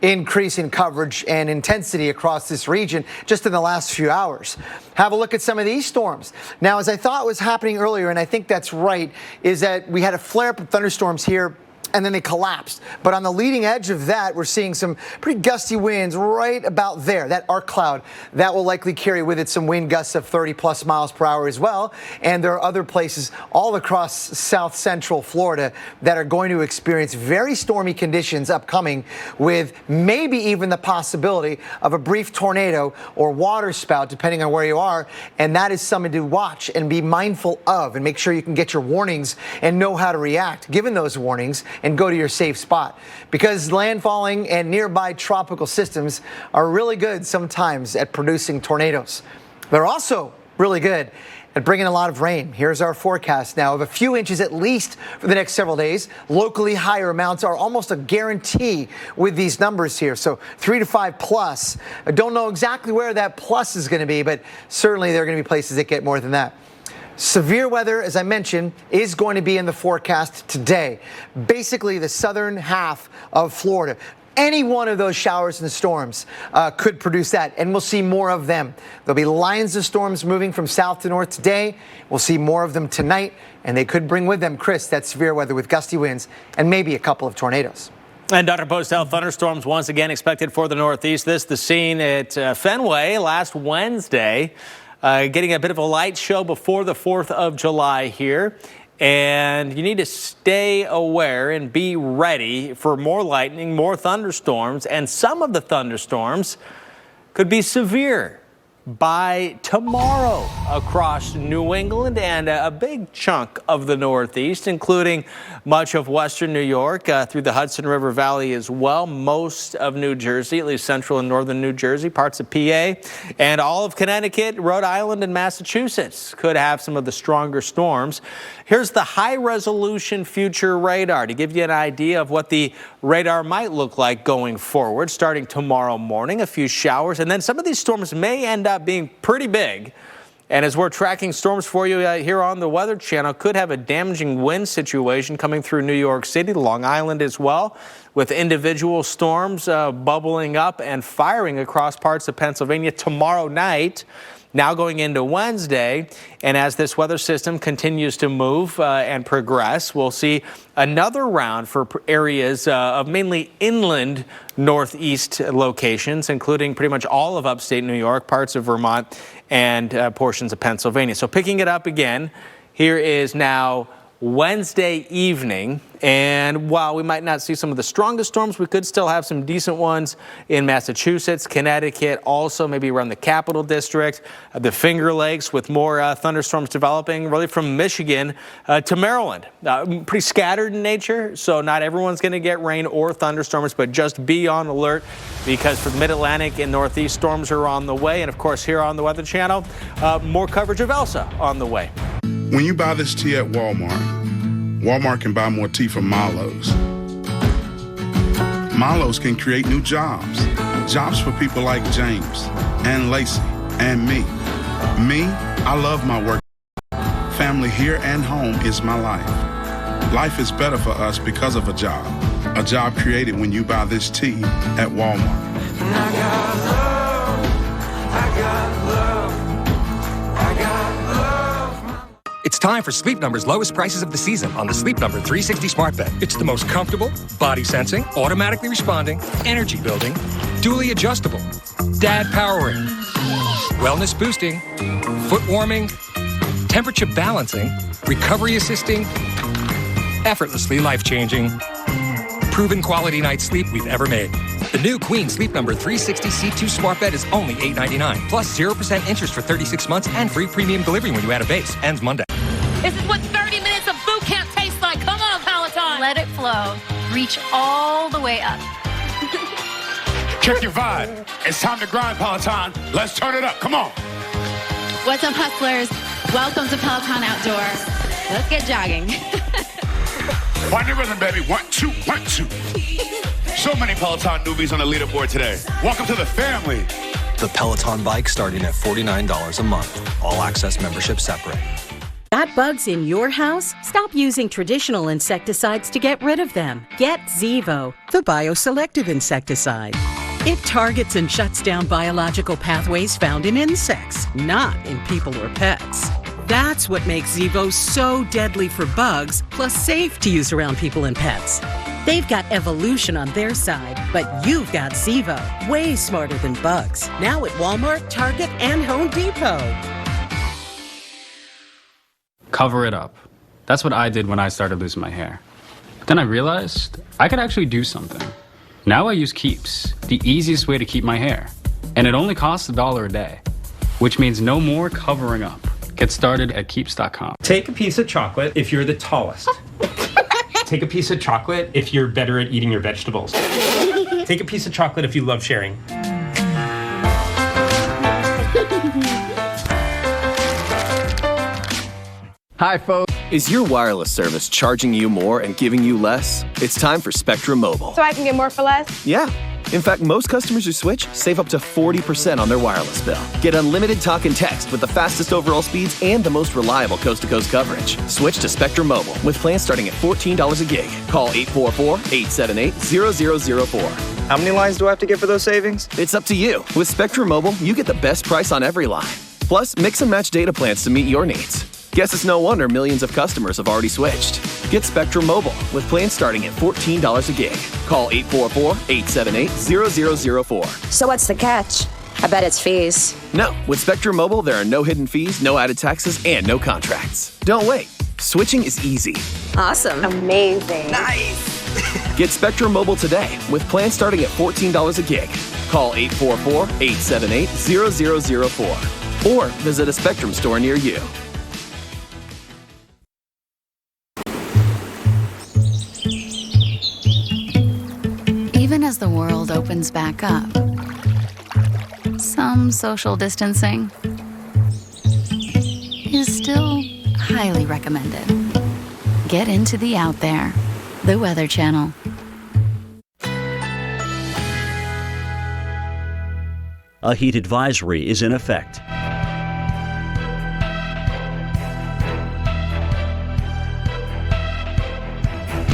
increase in coverage and intensity across this region just in the last few hours. Have a look at some of these storms. Now, as I thought was happening earlier, and I think that's right, is that we had a flare-up of thunderstorms here and then they collapsed. But on the leading edge of that, we're seeing some pretty gusty winds right about there. That arc cloud, that will likely carry with it some wind gusts of 30-plus miles per hour as well. And there are other places all across south central Florida that are going to experience very stormy conditions upcoming, with maybe even the possibility of a brief tornado or water spout, depending on where you are. And that is something to watch and be mindful of, and make sure you can get your warnings and know how to react given those warnings, and go to your safe spot, because landfalling and nearby tropical systems are really good sometimes at producing tornadoes. They're also really good at bringing a lot of rain. Here's our forecast now of a few inches at least for the next several days. Locally higher amounts are almost a guarantee with these numbers here. So 3 to 5 plus. I don't know exactly where that plus is going to be, but certainly there are going to be places that get more than that. Severe weather, as I mentioned, is going to be in the forecast today. Basically, the southern half of Florida. Any one of those showers and storms could produce that, and we'll see more of them. There'll be lines of storms moving from south to north today. We'll see more of them tonight, and they could bring with them, Chris, that severe weather with gusty winds and maybe a couple of tornadoes. And Dr. Postel, thunderstorms once again expected for the Northeast. This the scene at Fenway last Wednesday, getting a bit of a light show before the 4th of July here. And you need to stay aware and be ready for more lightning, more thunderstorms, and some of the thunderstorms could be severe by tomorrow across New England and a big chunk of the Northeast, including much of western New York through the Hudson River Valley as well, most of New Jersey, at least central and northern New Jersey, parts of PA, and all of Connecticut, Rhode Island, and Massachusetts could have some of the stronger storms. Here's the high-resolution future radar to give you an idea of what the radar might look like going forward. Starting tomorrow morning, a few showers, and then some of these storms may end up being pretty big. And as we're tracking storms for you here on the Weather Channel, could have a damaging wind situation coming through New York City, Long Island as well, with individual storms bubbling up and firing across parts of Pennsylvania tomorrow night. Now going into Wednesday, and as this weather system continues to move and progress, we'll see another round for areas of mainly inland northeast locations, including pretty much all of upstate New York, parts of Vermont, and portions of Pennsylvania. So picking it up again, here is now Wednesday evening, and while we might not see some of the strongest storms, we could still have some decent ones in Massachusetts, Connecticut, also maybe around the Capital District, the Finger Lakes, with more thunderstorms developing really from Michigan to Maryland. Pretty scattered in nature, so not everyone's going to get rain or thunderstorms, but just be on alert because for the Mid-Atlantic and Northeast, storms are on the way. And of course, here on the Weather Channel, more coverage of Elsa on the way. When you buy this tea at Walmart can buy more tea from Milo's. Milo's can create new jobs. Jobs for people like James and Lacey and me. Me, I love my work. Family here and home is my life. Life is better for us because of a job. A job created when you buy this tea at Walmart. I got love. I got love. I got love. It's time for Sleep Number's lowest prices of the season on the Sleep Number 360 smart bed. It's the most comfortable, body sensing, automatically responding, energy building, dually adjustable, dad powering, wellness boosting, foot warming, temperature balancing, recovery assisting, effortlessly life-changing, proven quality night's sleep we've ever made. The new Queen Sleep Number 360 C2 smart bed is only $8.99, plus 0% interest for 36 months and free premium delivery when you add a base. Ends Monday. This is what 30 minutes of boot camp tastes like. Come on, Peloton. Let it flow. Reach all the way up. Check your vibe. It's time to grind, Peloton. Let's turn it up. Come on. What's up, hustlers? Welcome to Peloton Outdoor. Let's get jogging. Find your rhythm, baby. 1, 2, 1, 2. So many Peloton newbies on the leaderboard today. Welcome to the family. The Peloton bike starting at $49 a month. All access membership separate. Got bugs in your house? Stop using traditional insecticides to get rid of them. Get Zevo, the bioselective insecticide. It targets and shuts down biological pathways found in insects, not in people or pets. That's what makes Zevo so deadly for bugs, plus safe to use around people and pets. They've got evolution on their side, but you've got Zevo, way smarter than bugs. Now at Walmart, Target, and Home Depot. Cover it up. That's what I did when I started losing my hair. But then I realized I could actually do something. Now I use Keeps, the easiest way to keep my hair. And it only costs $1 a day, which means no more covering up. Get started at Keeps.com. Take a piece of chocolate if you're the tallest. Take a piece of chocolate if you're better at eating your vegetables. Take a piece of chocolate if you love sharing. Hi, folks. Is your wireless service charging you more and giving you less? It's time for Spectrum Mobile. So I can get more for less? Yeah. In fact, most customers who switch save up to 40% on their wireless bill. Get unlimited talk and text with the fastest overall speeds and the most reliable coast-to-coast coverage. Switch to Spectrum Mobile with plans starting at $14 a gig. Call 844-878-0004. How many lines do I have to get for those savings? It's up to you. With Spectrum Mobile, you get the best price on every line. Plus, mix and match data plans to meet your needs. Guess it's no wonder millions of customers have already switched. Get Spectrum Mobile with plans starting at $14 a gig. Call 844-878-0004. So what's the catch? I bet it's fees. No, with Spectrum Mobile, there are no hidden fees, no added taxes, and no contracts. Don't wait. Switching is easy. Awesome. Amazing. Nice. Get Spectrum Mobile today with plans starting at $14 a gig. Call 844-878-0004 or visit a Spectrum store near you. Even as the world opens back up, some social distancing is still highly recommended. Get into the out there. The Weather Channel. A heat advisory is in effect.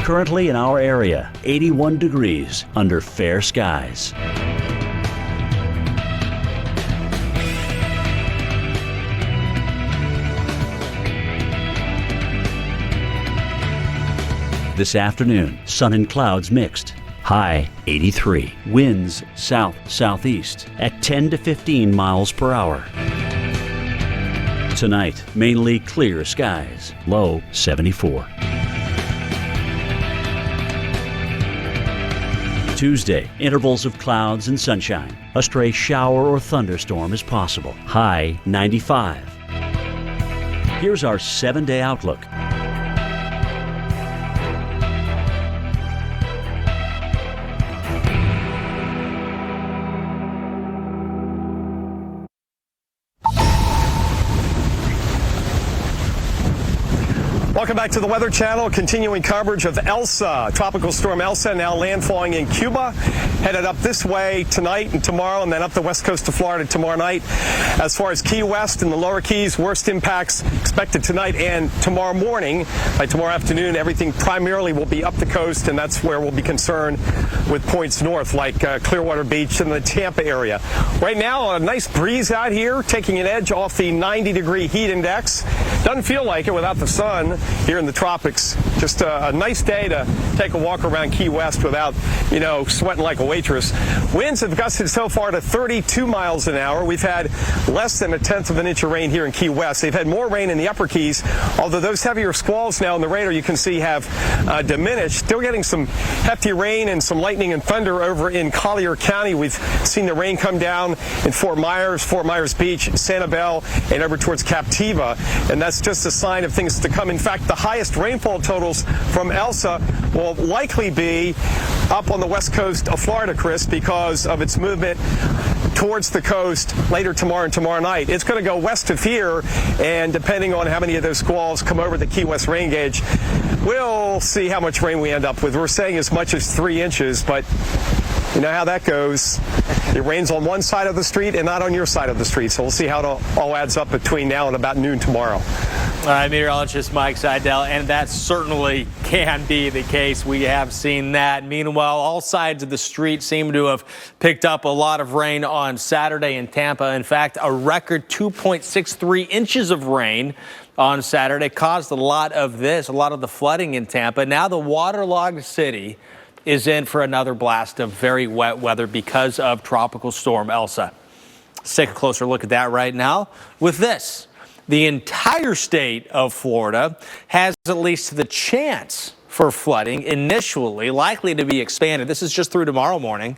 Currently in our area, 81 degrees under fair skies. This afternoon, sun and clouds mixed. High 83. Winds south-southeast at 10 to 15 miles per hour. Tonight, mainly clear skies. Low 74. Tuesday, intervals of clouds and sunshine. A stray shower or thunderstorm is possible. High 95. Here's our 7-day outlook. Welcome back to the Weather Channel. Continuing coverage of Elsa. Tropical storm Elsa now landfalling in Cuba. Headed up this way tonight and tomorrow, and then up the west coast of Florida tomorrow night. As far as Key West and the lower Keys, worst impacts expected tonight and tomorrow morning. By tomorrow afternoon, everything primarily will be up the coast, and that's where we'll be concerned with points north, like Clearwater Beach and the Tampa area. Right now, a nice breeze out here, taking an edge off the 90-degree heat index. Doesn't feel like it without the sun here in the tropics. Just a nice day to take a walk around Key West without, sweating like a waitress. Winds have gusted so far to 32 miles an hour. We've had less than 1/10 of an inch of rain here in Key West. They've had more rain in the upper Keys, although those heavier squalls now in the radar you can see have diminished. Still getting some hefty rain and some lightning and thunder over in Collier County. We've seen the rain come down in Fort Myers Beach, Sanibel, and over towards Captiva, and that's just a sign of things to come. In fact, the highest rainfall totals from Elsa will likely be up on the west coast of Florida, Chris, because of its movement towards the coast later tomorrow and tomorrow night. It's going to go west of here, and depending on how many of those squalls come over the Key West rain gauge, we'll see how much rain we end up with. We're saying as much as 3 inches, but you know how that goes. It rains on one side of the street and not on your side of the street, so we'll see how it all adds up between now and about noon tomorrow. All right, meteorologist Mike Seidel, and that certainly can be the case. We have seen that. Meanwhile, all sides of the street seem to have picked up a lot of rain on Saturday in Tampa. In fact, a record 2.63 inches of rain on Saturday caused a lot of the flooding in Tampa. Now the waterlogged city is in for another blast of very wet weather because of Tropical Storm Elsa. Let's take a closer look at that right now with this. The entire state of Florida has at least the chance for flooding initially, likely to be expanded. This is just through tomorrow morning,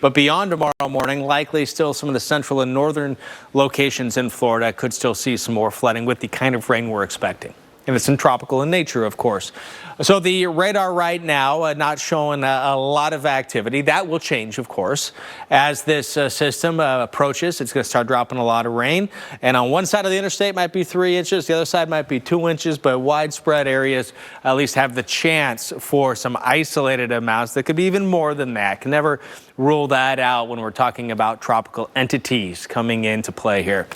but beyond tomorrow morning, likely still some of the central and northern locations in Florida could still see some more flooding with the kind of rain we're expecting. And it's tropical in nature, of course. So the radar right now not showing a lot of activity. That will change, of course, as this system approaches. It's going to start dropping a lot of rain. And on one side of the interstate might be 3 inches. The other side might be 2 inches. But widespread areas at least have the chance for some isolated amounts that could be even more than that. Can never rule that out when we're talking about tropical entities coming into play here.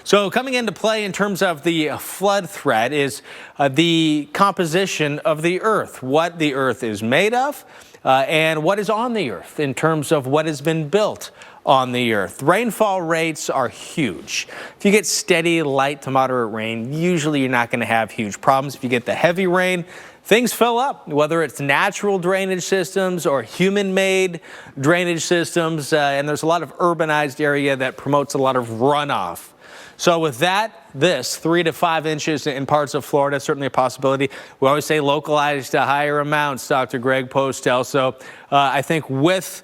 So coming into play in terms of the flood threat is the composition of the earth, what the earth is made of and what is on the earth in terms of what has been built on the earth. Rainfall rates are huge. If you get steady, light to moderate rain, usually you're not going to have huge problems. If you get the heavy rain, things fill up, whether it's natural drainage systems or human-made drainage systems, and there's a lot of urbanized area that promotes a lot of runoff. So with that, this 3 to 5 inches in parts of Florida, certainly a possibility. We always say localized to higher amounts, Dr. Greg Postel. So I think with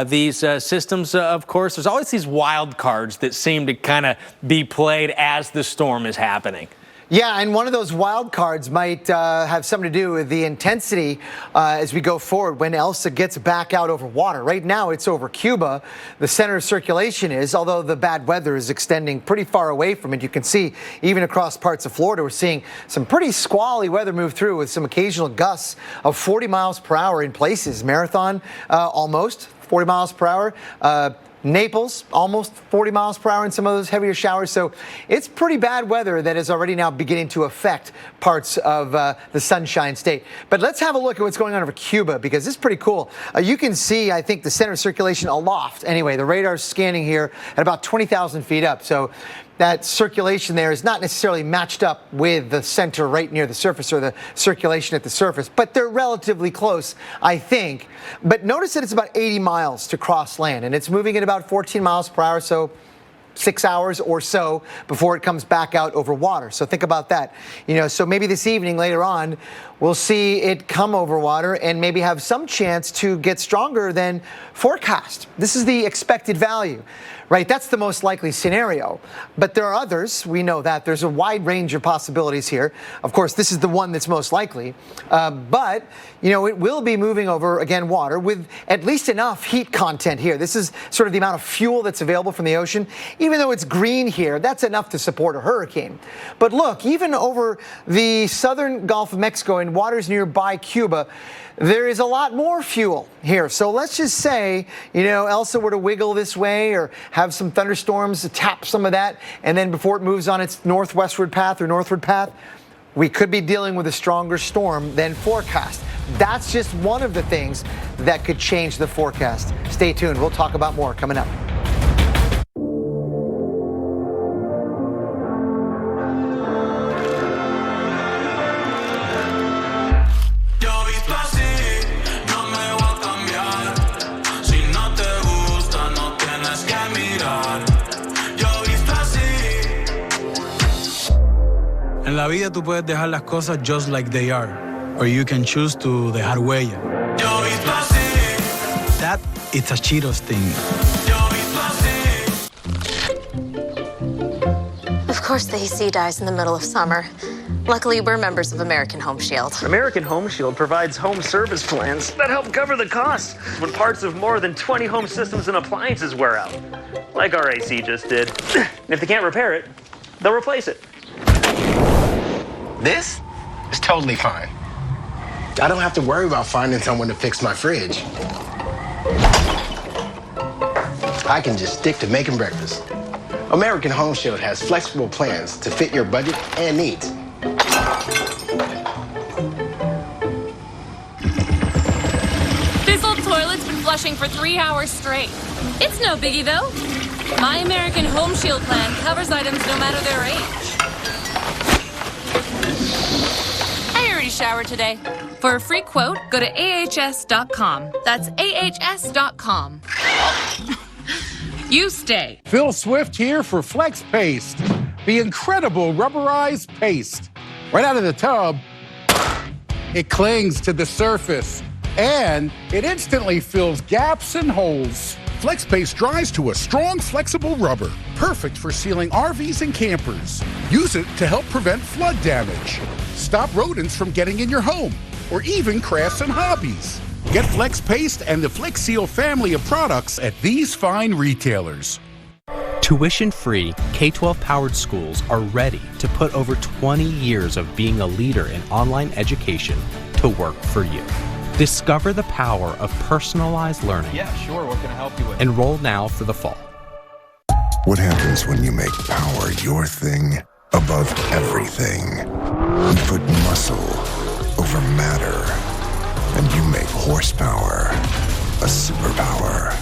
these systems, of course, there's always these wild cards that seem to kind of be played as the storm is happening. Yeah, and one of those wild cards might have something to do with the intensity as we go forward when Elsa gets back out over water. Right now, it's over Cuba. The center of circulation is, although the bad weather is extending pretty far away from it. You can see even across parts of Florida, we're seeing some pretty squally weather move through with some occasional gusts of 40 miles per hour in places. Marathon, almost 40 miles per hour. Naples, almost 40 miles per hour in some of those heavier showers. So it's pretty bad weather that is already now beginning to affect parts of the Sunshine State. But let's have a look at what's going on over Cuba, because it's pretty cool. You can see, I think, the center of circulation aloft. Anyway, the radar's scanning here at about 20,000 feet up. So that circulation there is not necessarily matched up with the center right near the surface or the circulation at the surface, but they're relatively close, I think. But notice that it's about 80 miles to cross land, and it's moving at about 14 miles per hour, so 6 hours or so before it comes back out over water. So think about that. So maybe this evening later on, we'll see it come over water and maybe have some chance to get stronger than forecast. This is the expected value, right? That's the most likely scenario. But there are others. We know that. There's a wide range of possibilities here. Of course, this is the one that's most likely. But it will be moving over, again, water with at least enough heat content here. This is sort of the amount of fuel that's available from the ocean. Even though it's green here, that's enough to support a hurricane. But look, even over the southern Gulf of Mexico and waters nearby Cuba, there is a lot more fuel here. So let's just say, Elsa were to wiggle this way or have some thunderstorms to tap some of that, and then before it moves on its northwestward path or northward path, we could be dealing with a stronger storm than forecast. That's just one of the things that could change the forecast. Stay tuned. We'll talk about more coming up. En la vida tú puedes dejar las cosas just like they are, or you can choose to dejar huella. That it's a Cheetos thing. Of course the AC dies in the middle of summer. Luckily, we're members of American Home Shield. American Home Shield provides home service plans that help cover the costs when parts of more than 20 home systems and appliances wear out, like our AC just did. And if they can't repair it, they'll replace it. This is totally fine. I don't have to worry about finding someone to fix my fridge. I can just stick to making breakfast. American Home Shield has flexible plans to fit your budget and needs. This old toilet's been flushing for 3 hours straight. It's no biggie, though. My American Home Shield plan covers items no matter their age. I already showered today. For a free quote, go to ahs.com. That's ahs.com. You stay. Phil Swift here for Flex Paste, the incredible rubberized paste. Right out of the tub, it clings to the surface, and it instantly fills gaps and holes. FlexPaste dries to a strong, flexible rubber, perfect for sealing RVs and campers. Use it to help prevent flood damage, stop rodents from getting in your home, or even crafts and hobbies. Get FlexPaste and the FlexSeal family of products at these fine retailers. Tuition-free, K-12 powered schools are ready to put over 20 years of being a leader in online education to work for you. Discover the power of personalized learning. Yeah, sure. What can I help you with? Enroll now for the fall. What happens when you make power your thing above everything? You put muscle over matter, and you make horsepower a superpower.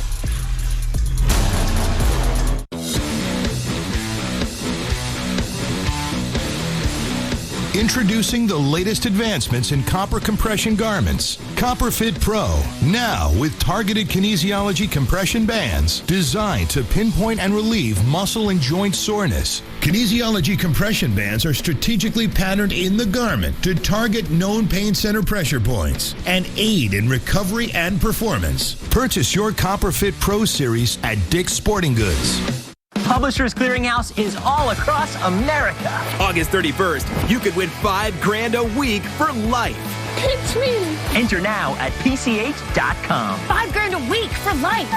Introducing the latest advancements in copper compression garments. CopperFit Pro, now with targeted kinesiology compression bands designed to pinpoint and relieve muscle and joint soreness. Kinesiology compression bands are strategically patterned in the garment to target known pain center pressure points and aid in recovery and performance. Purchase your CopperFit Pro series at Dick's Sporting Goods. Publishers Clearinghouse is all across America. August 31st, you could win $5 grand a week for life. It's me. Enter now at PCH.com. $5 grand a week for life.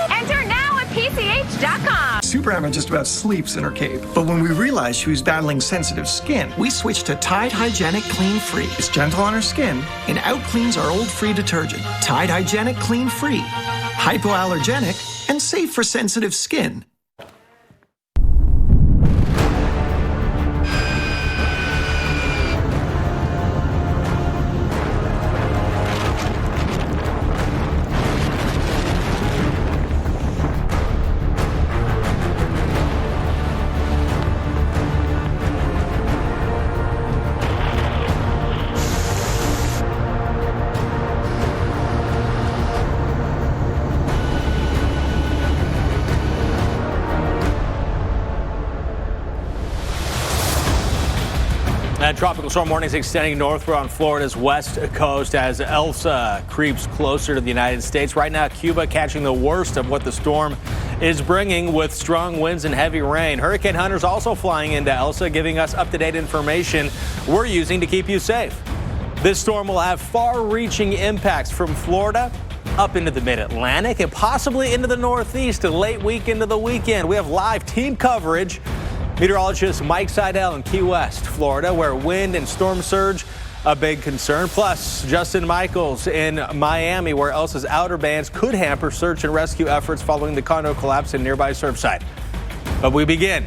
Enter now at PCH.com. Superhammer just about sleeps in her cape. But when we realized she was battling sensitive skin, we switched to Tide Hygienic Clean Free. It's gentle on her skin and out-cleans our old free detergent. Tide Hygienic Clean Free. Hypoallergenic and safe for sensitive skin. Tropical storm warnings extending northward on Florida's west coast as Elsa creeps closer to the United States. Right now, Cuba catching the worst of what the storm is bringing with strong winds and heavy rain. Hurricane hunters also flying into Elsa, giving us up-to-date information we're using to keep you safe. This storm will have far-reaching impacts from Florida up into the mid-Atlantic and possibly into the Northeast and late week into the weekend. We have live team coverage. Meteorologist Mike Seidel in Key West, Florida, where wind and storm surge a big concern. Plus, Justin Michaels in Miami, where Elsa's outer bands could hamper search and rescue efforts following the condo collapse in nearby Surfside. But we begin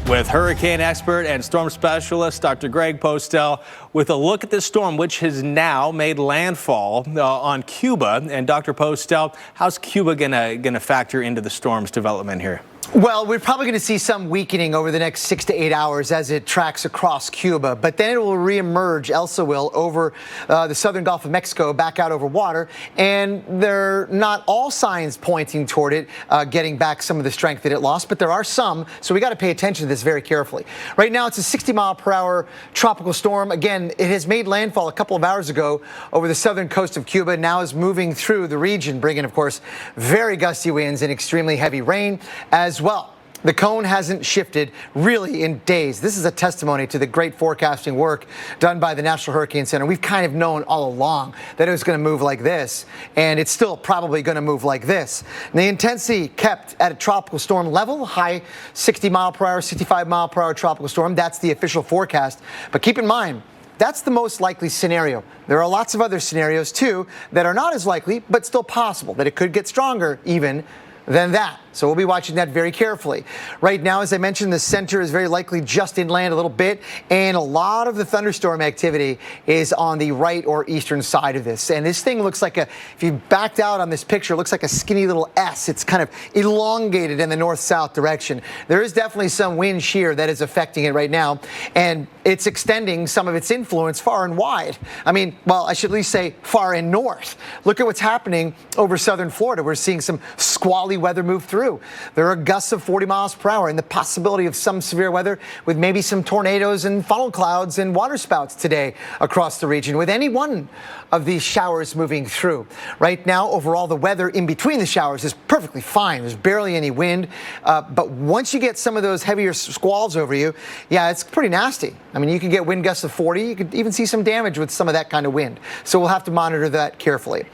with hurricane expert and storm specialist Dr. Greg Postel with a look at this storm, which has now made landfall on Cuba. And Dr. Postel, how's Cuba gonna factor into the storm's development here? Well, we're probably going to see some weakening over the next 6 to 8 hours as it tracks across Cuba, but then it will reemerge, Elsa will, over the southern Gulf of Mexico, back out over water, and they're not all signs pointing toward it getting back some of the strength that it lost, but there are some, so we got to pay attention to this very carefully. Right now, it's a 60-mile-per-hour tropical storm. Again, it has made landfall a couple of hours ago over the southern coast of Cuba, now is moving through the region, bringing, of course, very gusty winds and extremely heavy rain as well. The cone hasn't shifted really in days. This is a testimony to the great forecasting work done by the National Hurricane Center. We've kind of known all along that it was going to move like this, and it's still probably going to move like this. And the intensity kept at a tropical storm level, high 60-mile-per-hour, 65-mile-per-hour tropical storm. That's the official forecast. But keep in mind, that's the most likely scenario. There are lots of other scenarios, too, that are not as likely, but still possible, that it could get stronger even than that. So we'll be watching that very carefully. Right now, as I mentioned, the center is very likely just inland a little bit, and a lot of the thunderstorm activity is on the right or eastern side of this. And this thing looks like if you backed out on this picture, it looks like a skinny little S. It's kind of elongated in the north-south direction. There is definitely some wind shear that is affecting it right now, and it's extending some of its influence far and wide. I mean, well, I should at least say far and north. Look at what's happening over southern Florida. We're seeing some squally weather move through. through. There are gusts of 40 miles per hour and the possibility of some severe weather with maybe some tornadoes and funnel clouds and waterspouts today across the region, with any one of these showers moving through. Right now, overall, the weather in between the showers is perfectly fine. There's barely any wind. But once you get some of those heavier squalls over you, yeah, it's pretty nasty. I mean, you can get wind gusts of 40. You could even see some damage with some of that kind of wind. So we'll have to monitor that carefully.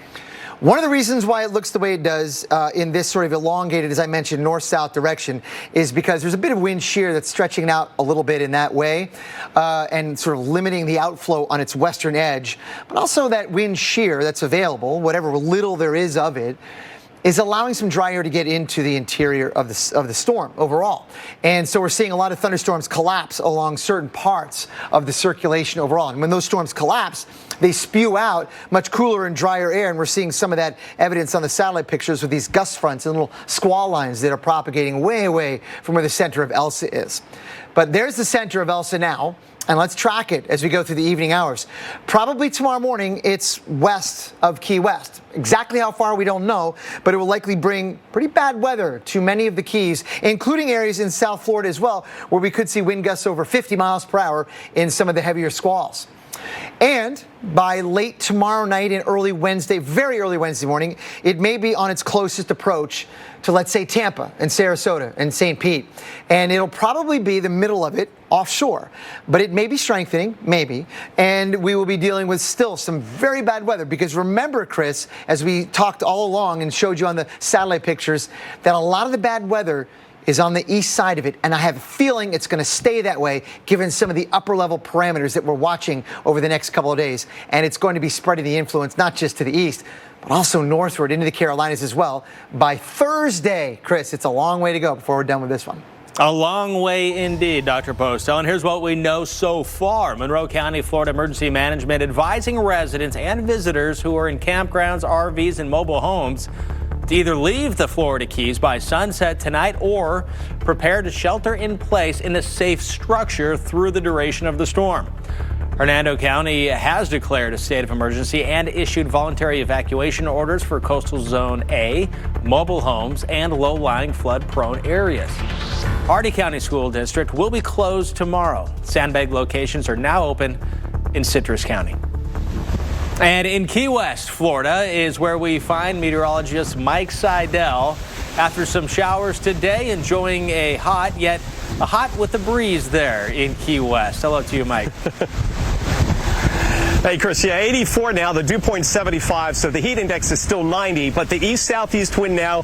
One of the reasons why it looks the way it does in this sort of elongated, as I mentioned, north-south direction is because there's a bit of wind shear that's stretching out a little bit in that way and sort of limiting the outflow on its western edge. But also that wind shear that's available, whatever little there is of it, is allowing some dry air to get into the interior of the storm overall. And so we're seeing a lot of thunderstorms collapse along certain parts of the circulation overall. And when those storms collapse, they spew out much cooler and drier air, and we're seeing some of that evidence on the satellite pictures with these gust fronts and little squall lines that are propagating way away from where the center of Elsa is. But there's the center of Elsa now. And let's track it as we go through the evening hours. Probably tomorrow morning, it's west of Key West. Exactly how far, we don't know, but it will likely bring pretty bad weather to many of the Keys, including areas in South Florida as well, where we could see wind gusts over 50 miles per hour in some of the heavier squalls. And by late tomorrow night and early Wednesday, very early Wednesday morning, it may be on its closest approach to, let's say, Tampa and Sarasota and St. Pete. And it'll probably be the middle of it offshore. But it may be strengthening, maybe, and we will be dealing with still some very bad weather. Because remember, Chris, as we talked all along and showed you on the satellite pictures, that a lot of the bad weather is on the east side of it, and I have a feeling it's going to stay that way given some of the upper level parameters that we're watching over the next couple of days. And it's going to be spreading the influence not just to the east, but also northward into the Carolinas as well. By Thursday, Chris, it's a long way to go before we're done with this one. A long way indeed, Dr. Postel. And here's what we know so far. Monroe County, Florida Emergency Management advising residents and visitors who are in campgrounds, RVs, and mobile homes to either leave the Florida Keys by sunset tonight or prepare to shelter in place in a safe structure through the duration of the storm. Hernando County has declared a state of emergency and issued voluntary evacuation orders for Coastal Zone A, mobile homes, and low-lying flood-prone areas. Hardy County School District will be closed tomorrow. Sandbag locations are now open in Citrus County. And in Key West, Florida, is where we find meteorologist Mike Seidel. After some showers today, enjoying a hot with a breeze there in Key West. Hello to you, Mike. Hey, Chris, yeah, 84 now, the dew point 75, so the heat index is still 90, but the east-southeast wind now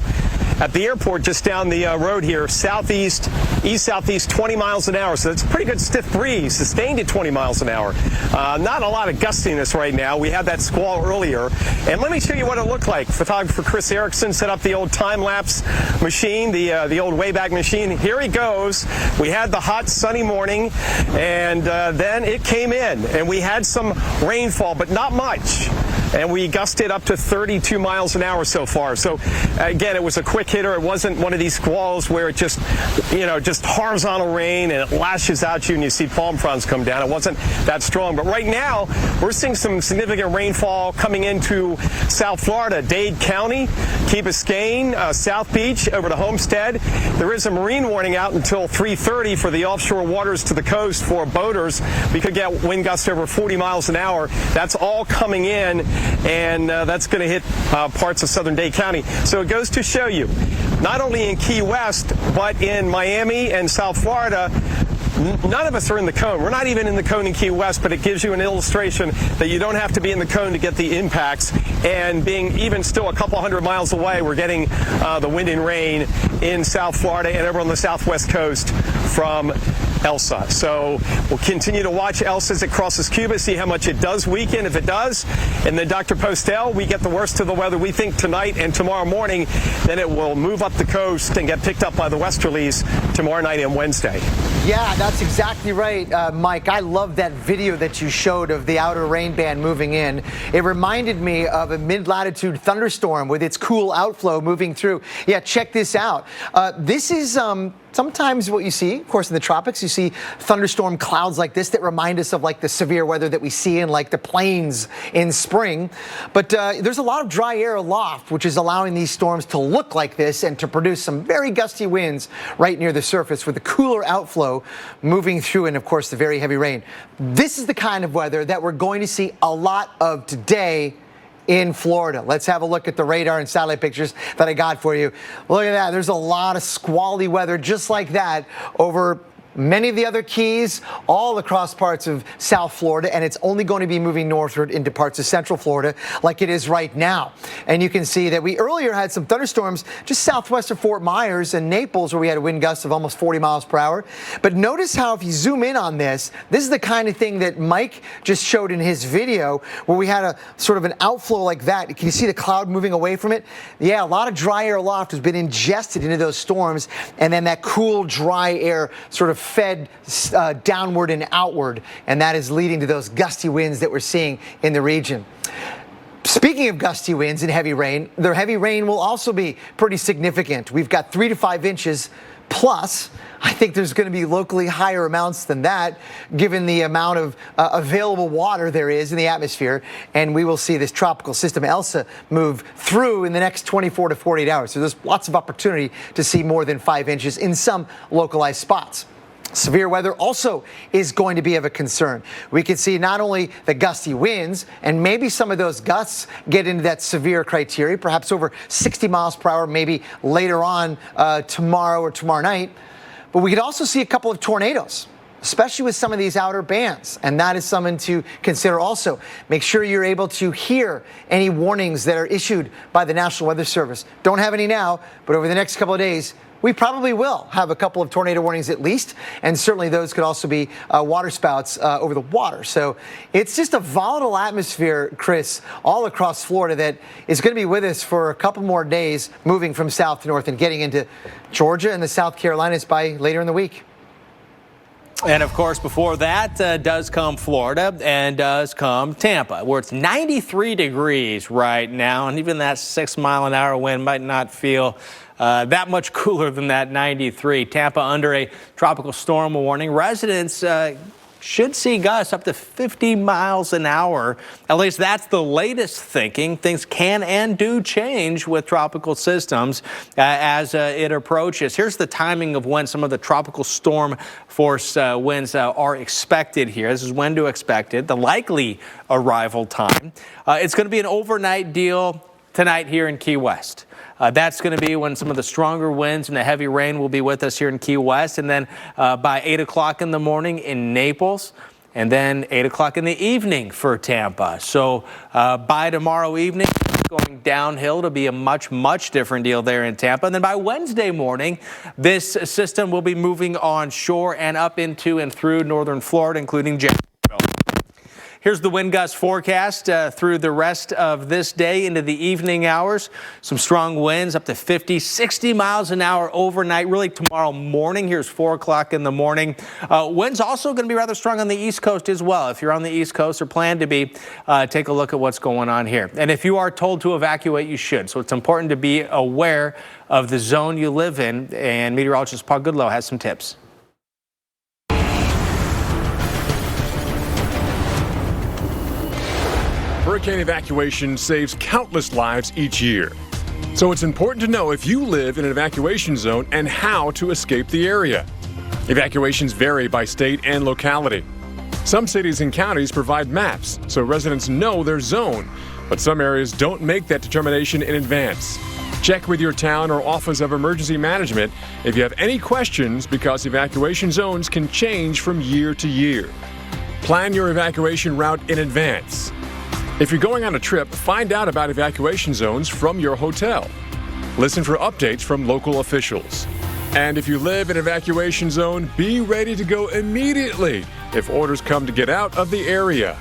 at the airport just down the road here, southeast, east-southeast, 20 miles an hour. So it's a pretty good stiff breeze, sustained at 20 miles an hour. Not a lot of gustiness right now. We had that squall earlier. And let me show you what it looked like. Photographer Chris Erickson set up the old time-lapse machine, the old Wayback Machine. Here he goes. We had the hot, sunny morning, and then it came in. And we had some rainfall, but not much. And we gusted up to 32 miles an hour so far. So, again, it was a quick hitter. It wasn't one of these squalls where it just horizontal rain and it lashes out you and you see palm fronds come down. It wasn't that strong. But right now, we're seeing some significant rainfall coming into South Florida, Dade County, Key Biscayne, South Beach, over to Homestead. There is a marine warning out until 3:30 for the offshore waters to the coast for boaters. We could get wind gusts over 40 miles an hour. That's all coming in. And that's going to hit parts of southern Dade County. So it goes to show you, not only in Key West, but in Miami and South Florida, none of us are in the cone. We're not even in the cone in Key West, but it gives you an illustration that you don't have to be in the cone to get the impacts. And being even still a couple hundred miles away, we're getting the wind and rain in South Florida and over on the southwest coast from Elsa. So we'll continue to watch Elsa as it crosses Cuba, see how much it does weaken, if it does. And then Dr. Postel, we get the worst of the weather, we think, tonight and tomorrow morning. Then it will move up the coast and get picked up by the westerlies tomorrow night and Wednesday. Yeah, that's exactly right, Mike. I love that video that you showed of the outer rain band moving in. It reminded me of a mid-latitude thunderstorm with its cool outflow moving through. Yeah, check this out. This is sometimes what you see, of course, in the tropics, you see thunderstorm clouds like this that remind us of like the severe weather that we see in like the plains in spring. But there's a lot of dry air aloft, which is allowing these storms to look like this and to produce some very gusty winds right near the surface with the cooler outflow moving through and, of course, the very heavy rain. This is the kind of weather that we're going to see a lot of today in Florida. Let's have a look at the radar and satellite pictures that I got for you. Look at that. There's a lot of squally weather just like that over many of the other keys all across parts of South Florida, and it's only going to be moving northward into parts of Central Florida like it is right now. And you can see that we earlier had some thunderstorms just southwest of Fort Myers and Naples where we had a wind gust of almost 40 miles per hour. But notice how if you zoom in on this is the kind of thing that Mike just showed in his video where we had a sort of an outflow like that. Can you see the cloud moving away from it? Yeah, a lot of dry air aloft has been ingested into those storms, and then that cool dry air sort of fed downward and outward, and that is leading to those gusty winds that we're seeing in the region. Speaking of gusty winds and heavy rain, the heavy rain will also be pretty significant. We've got 3 to 5 inches plus. I think there's going to be locally higher amounts than that, given the amount of available water there is in the atmosphere. And we will see this tropical system, Elsa, move through in the next 24 to 48 hours. So there's lots of opportunity to see more than 5 inches in some localized spots. Severe weather also is going to be of a concern. We can see not only the gusty winds, and maybe some of those gusts get into that severe criteria, perhaps over 60 miles per hour, maybe later on tomorrow or tomorrow night, but we could also see a couple of tornadoes, especially with some of these outer bands. And that is something to consider also. Make sure you're able to hear any warnings that are issued by the National Weather Service. Don't have any now, but over the next couple of days, we probably will have a couple of tornado warnings at least, and certainly those could also be water spouts over the water. So it's just a volatile atmosphere, Chris, all across Florida that is going to be with us for a couple more days, moving from south to north and getting into Georgia and the South Carolinas by later in the week. And, of course, before that does come Florida and does come Tampa, where it's 93 degrees right now, and even that 6-mile-an-hour wind might not feel that much cooler than that 93. Tampa under a tropical storm warning. Residents should see gusts up to 50 miles an hour. At least that's the latest thinking. Things can and do change with tropical systems as it approaches. Here's the timing of when some of the tropical storm force winds are expected here. This is when to expect it. The likely arrival time. It's going to be an overnight deal tonight here in Key West. That's going to be when some of the stronger winds and the heavy rain will be with us here in Key West. And then by 8 o'clock in the morning in Naples, and then 8 o'clock in the evening for Tampa. So by tomorrow evening, going downhill to be a much, much different deal there in Tampa. And then by Wednesday morning, this system will be moving on shore and up into and through northern Florida, including Jacksonville. Here's the wind gust forecast through the rest of this day into the evening hours. Some strong winds up to 50, 60 miles an hour overnight, really tomorrow morning. Here's 4 o'clock in the morning. Winds also going to be rather strong on the East Coast as well. If you're on the East Coast or plan to be, take a look at what's going on here. And if you are told to evacuate, you should. So it's important to be aware of the zone you live in. And meteorologist Paul Goodlow has some tips. Hurricane evacuation saves countless lives each year. So it's important to know if you live in an evacuation zone and how to escape the area. Evacuations vary by state and locality. Some cities and counties provide maps so residents know their zone, but some areas don't make that determination in advance. Check with your town or Office of Emergency Management if you have any questions because evacuation zones can change from year to year. Plan your evacuation route in advance. If you're going on a trip, find out about evacuation zones from your hotel. Listen for updates from local officials. And if you live in an evacuation zone, be ready to go immediately if orders come to get out of the area.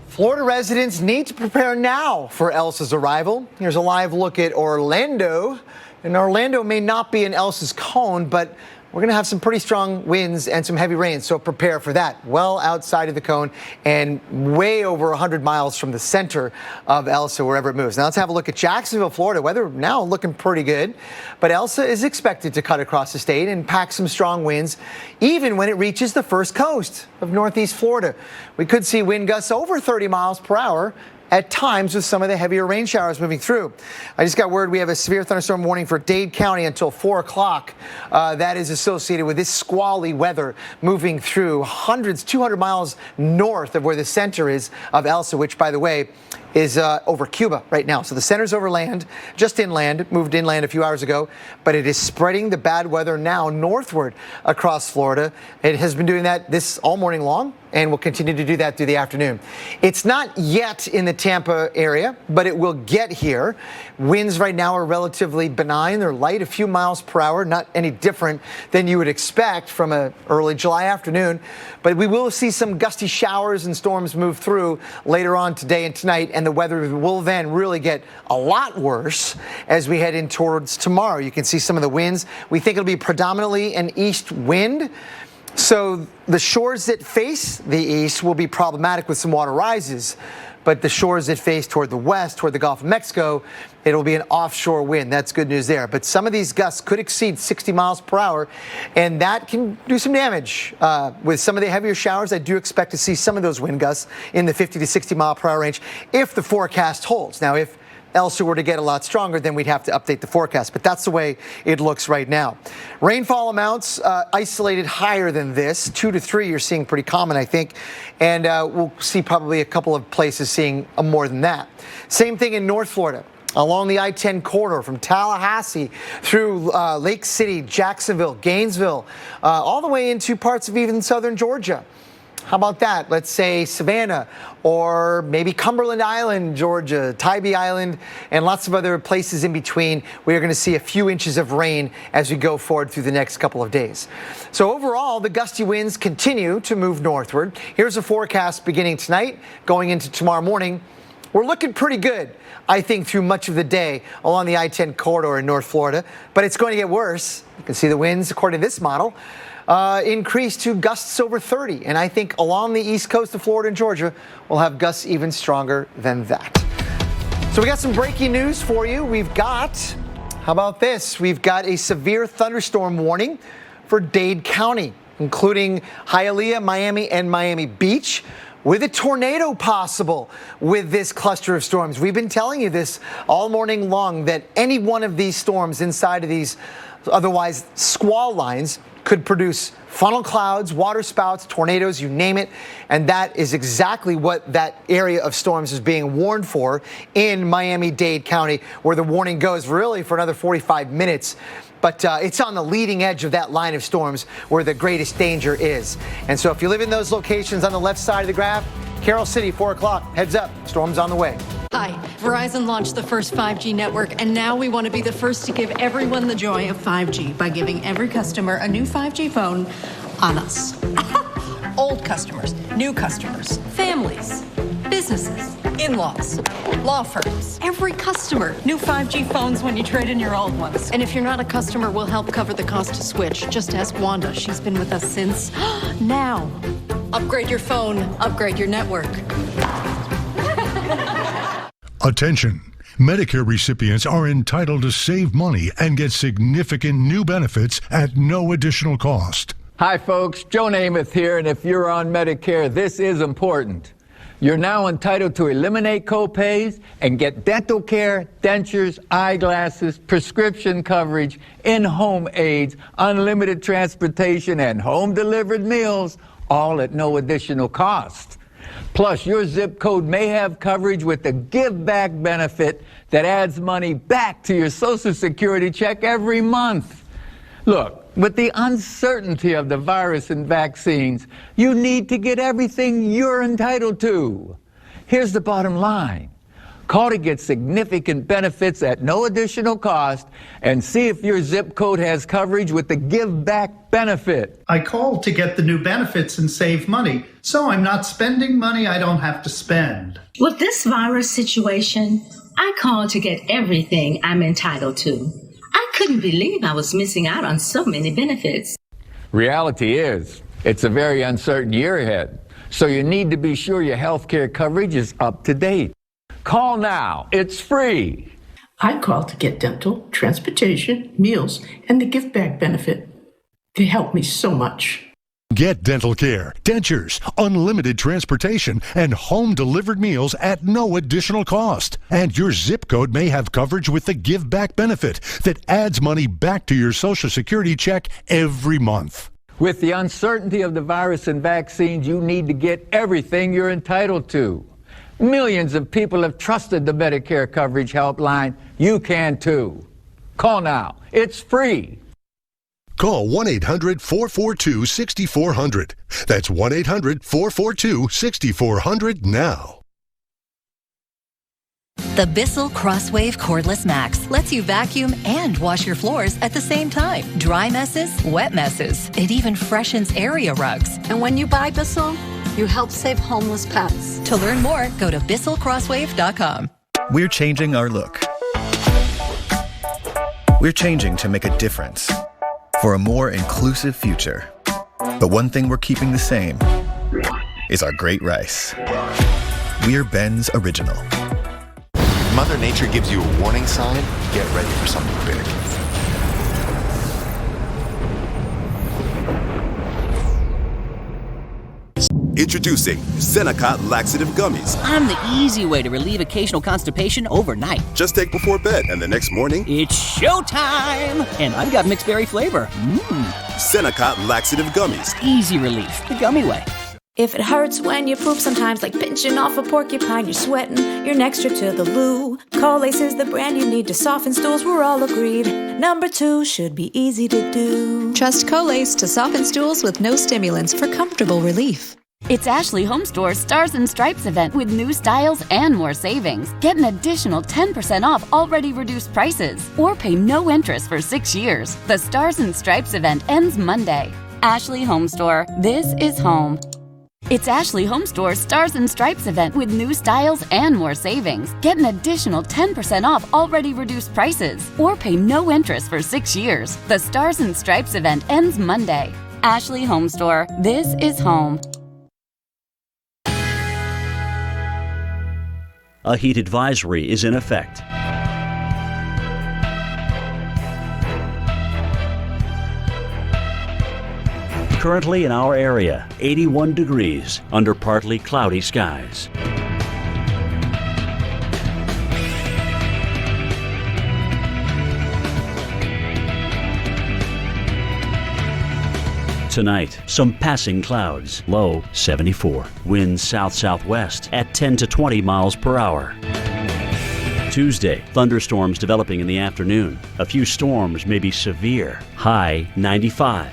Florida residents need to prepare now for Elsa's arrival. Here's a live look at Orlando. And Orlando may not be in Elsa's cone, but we're going to have some pretty strong winds and some heavy rain, so prepare for that. Well outside of the cone and way over 100 miles from the center of Elsa, wherever it moves. Now let's have a look at Jacksonville, Florida. Weather now looking pretty good, but Elsa is expected to cut across the state and pack some strong winds, even when it reaches the first coast of northeast Florida. We could see wind gusts over 30 miles per hour at times with some of the heavier rain showers moving through. I just got word we have a severe thunderstorm warning for Dade County until 4 o'clock. That is associated with this squally weather moving through 200 miles north of where the center is of Elsa, which, by the way, is over Cuba right now. So the center's over land, just inland, moved inland a few hours ago, but it is spreading the bad weather now northward across Florida. It has been doing that this all morning long and will continue to do that through the afternoon. It's not yet in the Tampa area, but it will get here. Winds right now are relatively benign. They're light, a few miles per hour, not any different than you would expect from an early July afternoon. But we will see some gusty showers and storms move through later on today and tonight, and the weather will then really get a lot worse as we head in towards tomorrow. You can see some of the winds. We think it'll be predominantly an east wind. So the shores that face the east will be problematic with some water rises, but the shores that face toward the west, toward the Gulf of Mexico, it'll be an offshore wind. That's good news there. But some of these gusts could exceed 60 miles per hour, and that can do some damage. With some of the heavier showers, I do expect to see some of those wind gusts in the 50 to 60 mile per hour range if the forecast holds. Now, if Elsa were to get a lot stronger, then we'd have to update the forecast. But that's the way it looks right now. Rainfall amounts isolated higher than this. 2 to 3 you're seeing pretty common, I think. And we'll see probably a couple of places seeing more than that. Same thing in North Florida. Along the I-10 corridor from Tallahassee through Lake City, Jacksonville, Gainesville, all the way into parts of even southern Georgia. How about that? Let's say Savannah or maybe Cumberland Island, Georgia, Tybee Island, and lots of other places in between. We are going to see a few inches of rain as we go forward through the next couple of days. So overall, the gusty winds continue to move northward. Here's a forecast beginning tonight, going into tomorrow morning. We're looking pretty good, I think, through much of the day along the I-10 corridor in North Florida, but it's going to get worse. You can see the winds, according to this model, increase to gusts over 30. And I think along the east coast of Florida and Georgia, we'll have gusts even stronger than that. So we got some breaking news for you. We've got, how about this? We've got a severe thunderstorm warning for Dade County, including Hialeah, Miami, and Miami Beach, with a tornado possible with this cluster of storms. We've been telling you this all morning long, that any one of these storms inside of these otherwise squall lines could produce funnel clouds, water spouts, tornadoes, you name it. And that is exactly what that area of storms is being warned for in Miami-Dade County, where the warning goes really for another 45 minutes. But it's on the leading edge of that line of storms where the greatest danger is. And so if you live in those locations on the left side of the graph, Carroll City, 4 o'clock, heads up, storm's on the way. Hi, Verizon launched the first 5G network, and now we want to be the first to give everyone the joy of 5G by giving every customer a new 5G phone on us. Old customers, new customers, families, businesses, in-laws, law firms. Every customer, new 5G phones when you trade in your old ones. And if you're not a customer, we'll help cover the cost to switch. Just ask Wanda. She's been with us since now. Upgrade your phone, upgrade your network. Attention. Medicare recipients are entitled to save money and get significant new benefits at no additional cost. Hi, folks. Joe Namath here, and if you're on Medicare, this is important. You're now entitled to eliminate copays and get dental care, dentures, eyeglasses, prescription coverage, in-home aids, unlimited transportation, and home-delivered meals, all at no additional cost. Plus, your zip code may have coverage with the Give Back benefit that adds money back to your Social Security check every month. Look, with the uncertainty of the virus and vaccines, you need to get everything you're entitled to. Here's the bottom line. Call to get significant benefits at no additional cost and see if your zip code has coverage with the Give Back benefit. I called to get the new benefits and save money, so I'm not spending money I don't have to spend. With this virus situation, I called to get everything I'm entitled to. I couldn't believe I was missing out on so many benefits. Reality is, it's a very uncertain year ahead, so you need to be sure your health care coverage is up to date. Call now. It's free. I called to get dental, transportation, meals, and the gift bag benefit. They helped me so much. Get dental care, dentures, unlimited transportation, and home-delivered meals at no additional cost. And your zip code may have coverage with the Give Back benefit that adds money back to your Social Security check every month. With the uncertainty of the virus and vaccines, you need to get everything you're entitled to. Millions of people have trusted the Medicare coverage helpline. You can too. Call now. It's free. Call 1-800-442-6400. That's 1-800-442-6400 now. The Bissell Crosswave Cordless Max lets you vacuum and wash your floors at the same time. Dry messes, wet messes. It even freshens area rugs. And when you buy Bissell, you help save homeless pets. To learn more, go to BissellCrosswave.com. We're changing our look. We're changing to make a difference for a more inclusive future. But one thing we're keeping the same is our great rice. We're Ben's Original. Mother Nature gives you a warning sign, get ready for something big. Introducing Senokot Laxative Gummies. I'm the easy way to relieve occasional constipation overnight. Just take before bed, and the next morning, it's showtime! And I've got mixed berry flavor. Senokot Laxative Gummies. Easy relief, the gummy way. If it hurts when you poop sometimes, like pinching off a porcupine, you're sweating, you're next to the loo. Colace is the brand you need to soften stools, we're all agreed. Number 2 should be easy to do. Trust Colace to soften stools with no stimulants for comfortable relief. It's Ashley Home Store's Stars and Stripes event with new styles and more savings. Get an additional 10% off already reduced prices or pay no interest for 6 years. The Stars and Stripes event ends Monday. Ashley Home Store. This is home. It's Ashley Home Store's Stars and Stripes event with new styles and more savings. Get an additional 10% off already reduced prices or pay no interest for 6 years. The Stars and Stripes event ends Monday. Ashley Home Store. This is home. A heat advisory is in effect. Currently in our area, 81 degrees under partly cloudy skies. Tonight, some passing clouds, low 74. Winds south-southwest at 10 to 20 miles per hour. Tuesday, thunderstorms developing in the afternoon. A few storms may be severe, high 95.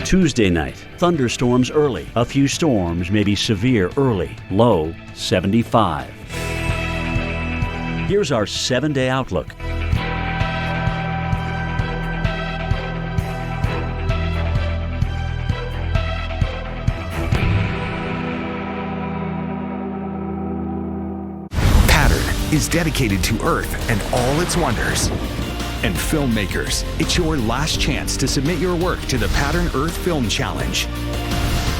Tuesday night, thunderstorms early. A few storms may be severe early, low 75. Here's our 7-day outlook. Is dedicated to Earth and all its wonders. And filmmakers, it's your last chance to submit your work to the Pattern Earth Film Challenge.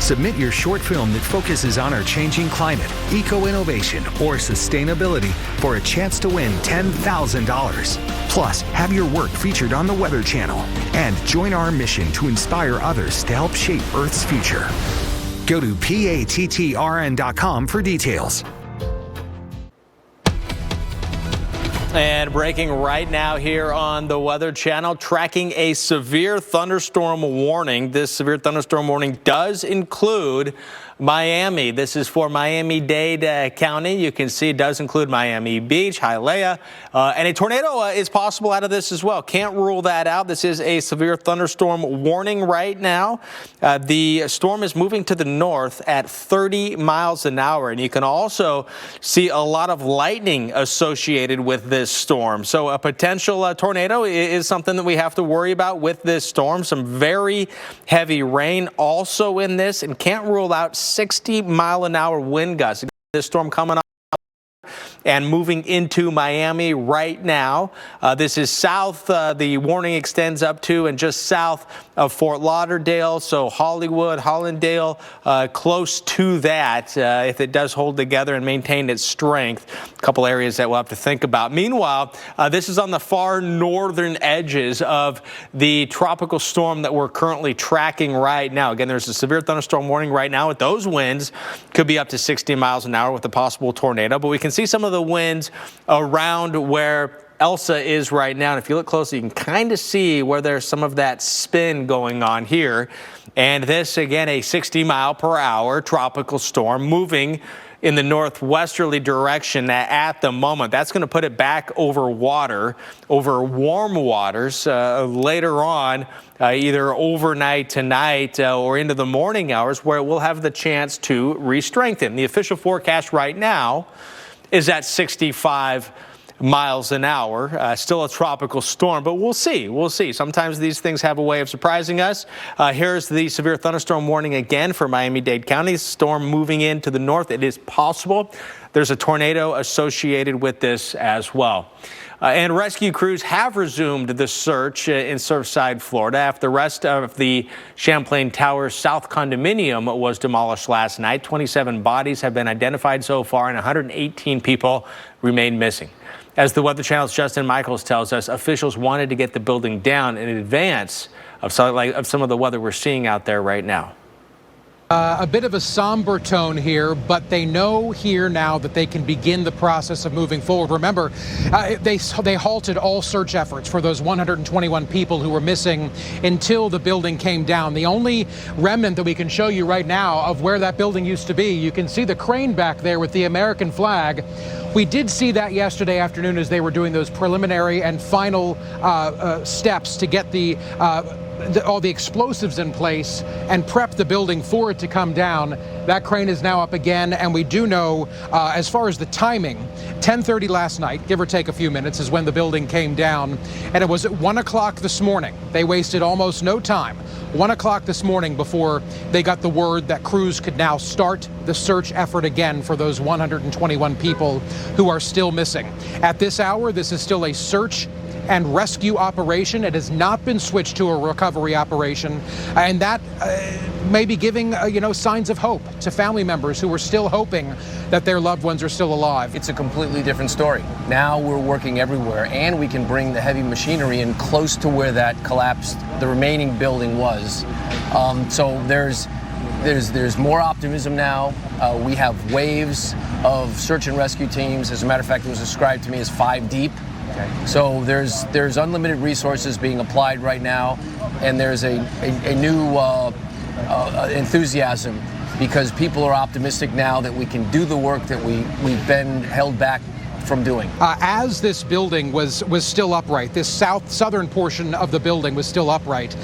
Submit your short film that focuses on our changing climate, eco-innovation, or sustainability for a chance to win $10,000. Plus, have your work featured on the Weather Channel and join our mission to inspire others to help shape Earth's future. Go to pattrn.com for details. And breaking right now here on the Weather Channel, tracking a severe thunderstorm warning. This severe thunderstorm warning does include Miami. This is for Miami-Dade County. You can see it does include Miami Beach, Hialeah, and a tornado is possible out of this as well. Can't rule that out. This is a severe thunderstorm warning right now. The storm is moving to the north at 30 miles an hour, and you can also see a lot of lightning associated with this storm. So a potential tornado is something that we have to worry about with this storm. Some very heavy rain also in this, and can't rule out 60-mile-an-hour wind gusts. This storm coming up and moving into Miami right now. This is south. The warning extends up to and just south of Fort Lauderdale, so Hollywood, Hollandale, close to that if it does hold together and maintain its strength. A couple areas that we'll have to think about. Meanwhile, this is on the far northern edges of the tropical storm that we're currently tracking right now. Again, there's a severe thunderstorm warning right now with those winds. Could be up to 60 miles an hour with a possible tornado, but we can see some of the winds around where Elsa is right now. And if you look closely, you can kind of see where there's some of that spin going on here. And this, again, a 60-mile-per-hour tropical storm moving in the northwesterly direction at the moment. That's going to put it back over water, over warm waters later on, either overnight tonight or into the morning hours, where it will have the chance to re-strengthen. The official forecast right now is at 65 miles an hour. Still a tropical storm, but we'll see. We'll see. Sometimes these things have a way of surprising us. Here's the severe thunderstorm warning again for Miami-Dade County. Storm moving into the north. It is possible there's a tornado associated with this as well. And rescue crews have resumed the search in Surfside, Florida, after the rest of the Champlain Towers South condominium was demolished last night. 27 bodies have been identified so far, and 118 people remain missing. As the Weather Channel's Justin Michaels tells us, officials wanted to get the building down in advance of some of the weather we're seeing out there right now. A bit of a somber tone here, but they know here now that they can begin the process of moving forward. Remember, they halted all search efforts for those 121 people who were missing until the building came down. The only remnant that we can show you right now of where that building used to be, you can see the crane back there with the American flag. We did see that yesterday afternoon as they were doing those preliminary and final steps to get all the explosives in place and prep the building for it to come down. That crane is now up again, and we do know, as far as the timing, 10:30 last night, give or take a few minutes, is when the building came down, and it was at 1 o'clock this morning. They wasted almost no time. 1 o'clock this morning before they got the word that crews could now start the search effort again for those 121 people who are still missing. At this hour, this is still a search and rescue operation. It has not been switched to a recovery operation, and that may be giving signs of hope to family members who are still hoping that their loved ones are still alive. It's a completely different story. Now we're working everywhere, and we can bring the heavy machinery in close to where that collapsed, the remaining building was. So there's more optimism now. We have waves of search and rescue teams. As a matter of fact, it was described to me as 5 deep. So there's unlimited resources being applied right now, and there's a new enthusiasm because people are optimistic now that we can do the work that we've been held back from doing. As this building was still upright, this southern portion of the building was still upright,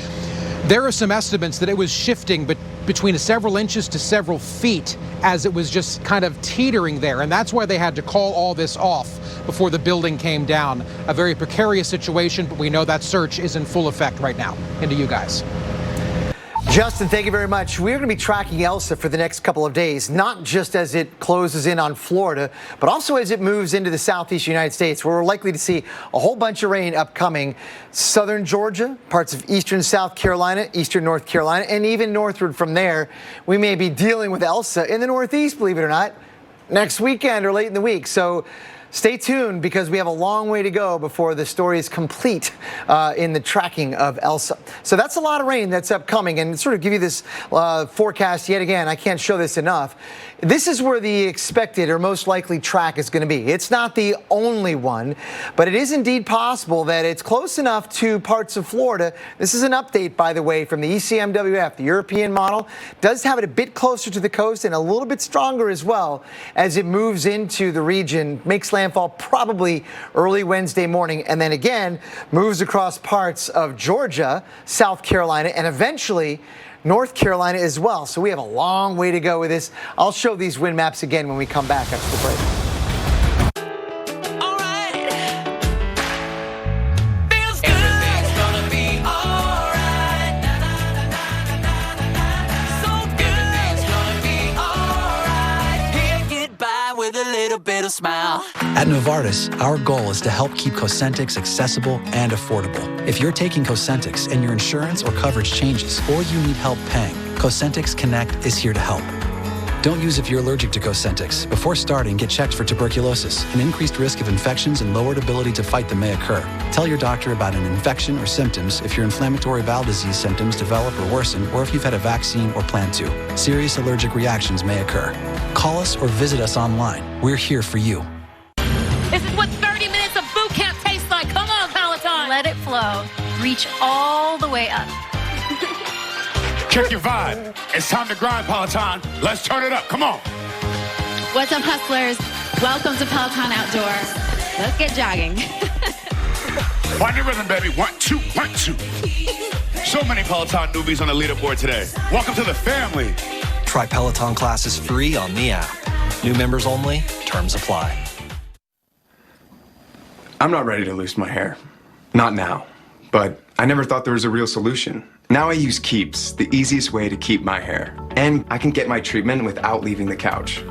there are some estimates that it was shifting between several inches to several feet as it was just kind of teetering there, and that's why they had to call all this off before the building came down. A very precarious situation, but we know that search is in full effect right now. Into you guys. Justin, thank you very much. We're going to be tracking Elsa for the next couple of days, not just as it closes in on Florida, but also as it moves into the southeast United States, where we're likely to see a whole bunch of rain upcoming. Southern Georgia, parts of eastern South Carolina, eastern North Carolina, and even northward from there. We may be dealing with Elsa in the northeast, believe it or not, next weekend or late in the week. So stay tuned, because we have a long way to go before the story is complete in the tracking of Elsa. So that's a lot of rain that's upcoming, and sort of give you this forecast yet again. I can't show this enough. This is where the expected or most likely track is going to be. It's not the only one, but it is indeed possible that it's close enough to parts of Florida. This is an update, by the way, from the ECMWF. The European model does have it a bit closer to the coast and a little bit stronger as well as it moves into the region, makes landfall probably early Wednesday morning, and then again moves across parts of Georgia, South Carolina, and eventually North Carolina as well. So we have a long way to go with this. I'll show these wind maps again when we come back after the break. With a little bit little smile. At Novartis, our goal is to help keep Cosentyx accessible and affordable. If you're taking Cosentyx and your insurance or coverage changes, or you need help paying, Cosentyx Connect is here to help. Don't use if you're allergic to Cosentyx. Before starting, get checked for tuberculosis. An increased risk of infections and lowered ability to fight them may occur. Tell your doctor about an infection or symptoms if your inflammatory bowel disease symptoms develop or worsen, or if you've had a vaccine or plan to. Serious allergic reactions may occur. Call us or visit us online. We're here for you. This is what 30 minutes of boot camp tastes like. Come on, Peloton. Let it flow. Reach all the way up. Check your vibe. It's time to grind, Peloton. Let's turn it up. Come on. What's up, hustlers? Welcome to Peloton Outdoors. Let's get jogging. Find your rhythm, baby. 1, 2, 1, 2. So many Peloton newbies on the leaderboard today. Welcome to the family. Try Peloton classes free on the app. New members only. Terms apply. I'm not ready to lose my hair. Not now. But I never thought there was a real solution. Now I use Keeps, the easiest way to keep my hair. And I can get my treatment without leaving the couch.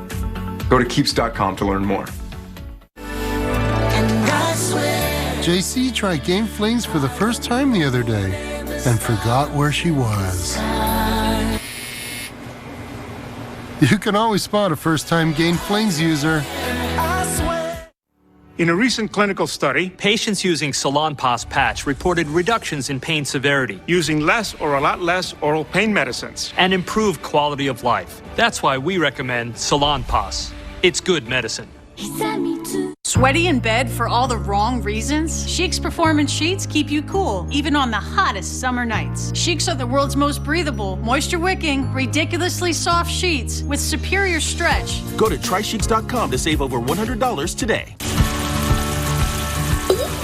Go to Keeps.com to learn more. JC tried Game Flings for the first time the other day and forgot where she was. You can always spot a first-time Game Flings user. In a recent clinical study, patients using Salonpas patch reported reductions in pain severity, using less or a lot less oral pain medicines, and improved quality of life. That's why we recommend Salonpas. It's good medicine. Sweaty in bed for all the wrong reasons? Chic's Performance Sheets keep you cool, even on the hottest summer nights. Chic's are the world's most breathable, moisture-wicking, ridiculously soft sheets with superior stretch. Go to trycheeks.com to save over $100 today.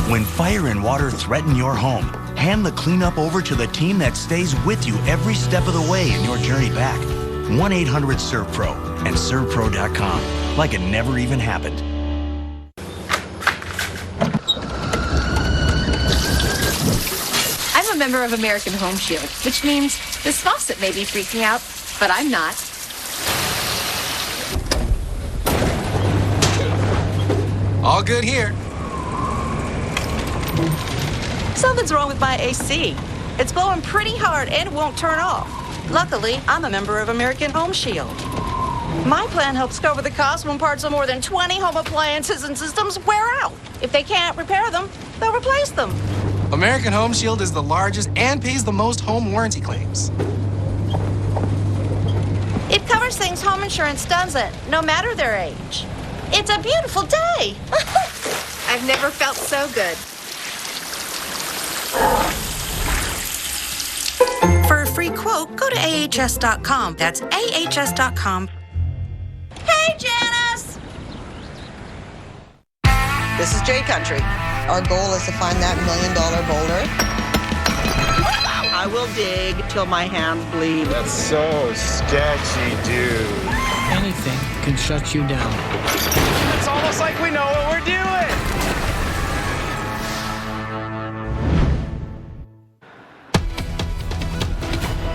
When fire and water threaten your home, hand the cleanup over to the team that stays with you every step of the way in your journey back. 1-800-SERVPRO and ServPro.com, like it never even happened. I'm a member of American Home Shield, which means this faucet may be freaking out, but I'm not. All good here. Something's wrong with my AC. It's blowing pretty hard and it won't turn off. Luckily, I'm a member of American Home Shield. My plan helps cover the cost when parts of more than 20 home appliances and systems wear out. If they can't repair them, they'll replace them. American Home Shield is the largest and pays the most home warranty claims. It covers things home insurance doesn't, no matter their age. It's a beautiful day. I've never felt so good. For a free quote, go to ahs.com. That's ahs.com. Hey, Janice! This is J Country. Our goal is to find that $1 million boulder. I will dig till my hands bleed. That's so sketchy, dude. Anything can shut you down. It's almost like we know what we're doing.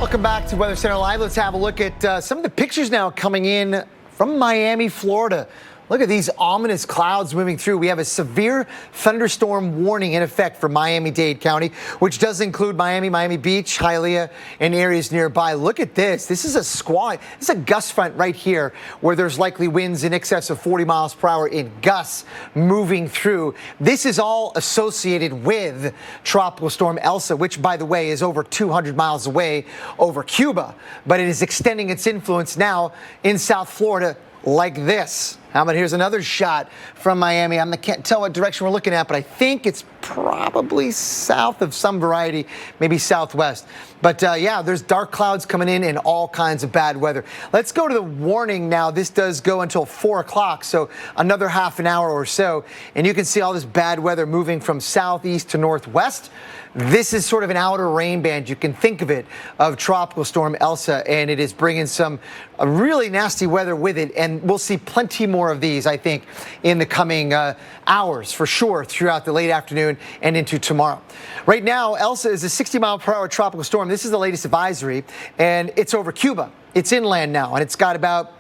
Welcome back to Weather Center Live. Let's have a look at some of the pictures now coming in from Miami, Florida. Look at these ominous clouds moving through. We have a severe thunderstorm warning in effect for Miami-Dade County, which does include Miami, Miami Beach, Hialeah, and areas nearby. Look at this. This is a squall. This is a gust front right here where there's likely winds in excess of 40 miles per hour in gusts moving through. This is all associated with Tropical Storm Elsa, which, by the way, is over 200 miles away over Cuba. But it is extending its influence now in South Florida like this. How about here's another shot from Miami. I can't tell what direction we're looking at, but I think it's probably south of some variety, maybe southwest. But yeah, there's dark clouds coming in and all kinds of bad weather. Let's go to the warning now. This does go until 4 o'clock, so another half an hour or so. And you can see all this bad weather moving from southeast to northwest. This is sort of an outer rain band, you can think of it, of Tropical Storm Elsa, and it is bringing some really nasty weather with it, and we'll see plenty more of these, I think, in the coming hours, for sure, throughout the late afternoon and into tomorrow. Right now, Elsa is a 60-mile-per-hour tropical storm. This is the latest advisory, and it's over Cuba. It's inland now, and it's got about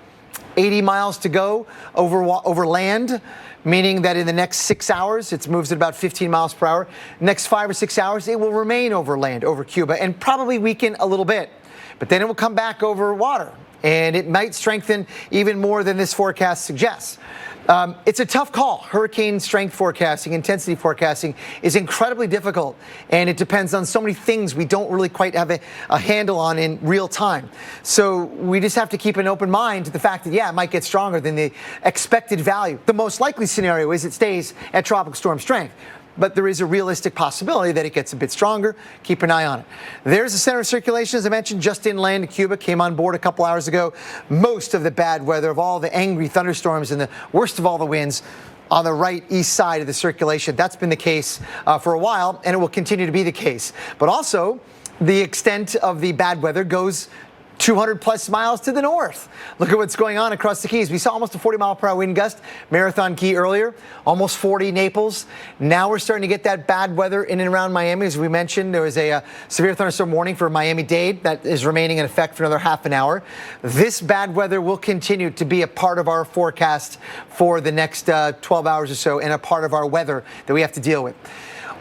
80 miles to go over land, meaning that in the next 6 hours, it moves at about 15 miles per hour. Next 5 or 6 hours, it will remain over land, over Cuba, and probably weaken a little bit. But then it will come back over water, and it might strengthen even more than this forecast suggests. It's a tough call. Hurricane strength forecasting, intensity forecasting is incredibly difficult, and it depends on so many things we don't really quite have a handle on in real time. So we just have to keep an open mind to the fact that, yeah, it might get stronger than the expected value. The most likely scenario is it stays at tropical storm strength. But there is a realistic possibility that it gets a bit stronger. Keep an eye on it. There's the center of circulation, as I mentioned, just inland Cuba, came on board a couple hours ago. Most of the bad weather, of all the angry thunderstorms and the worst of all the winds, on the right east side of the circulation. That's been the case for a while, and it will continue to be the case. But also, the extent of the bad weather goes 200 plus miles to the north. Look at what's going on across the Keys. We saw almost a 40-mile-per-hour wind gust, Marathon Key earlier, almost 40 Naples. Now we're starting to get that bad weather in and around Miami. As we mentioned, there was a severe thunderstorm warning for Miami-Dade that is remaining in effect for another half an hour. This bad weather will continue to be a part of our forecast for the next 12 hours or so, and a part of our weather that we have to deal with.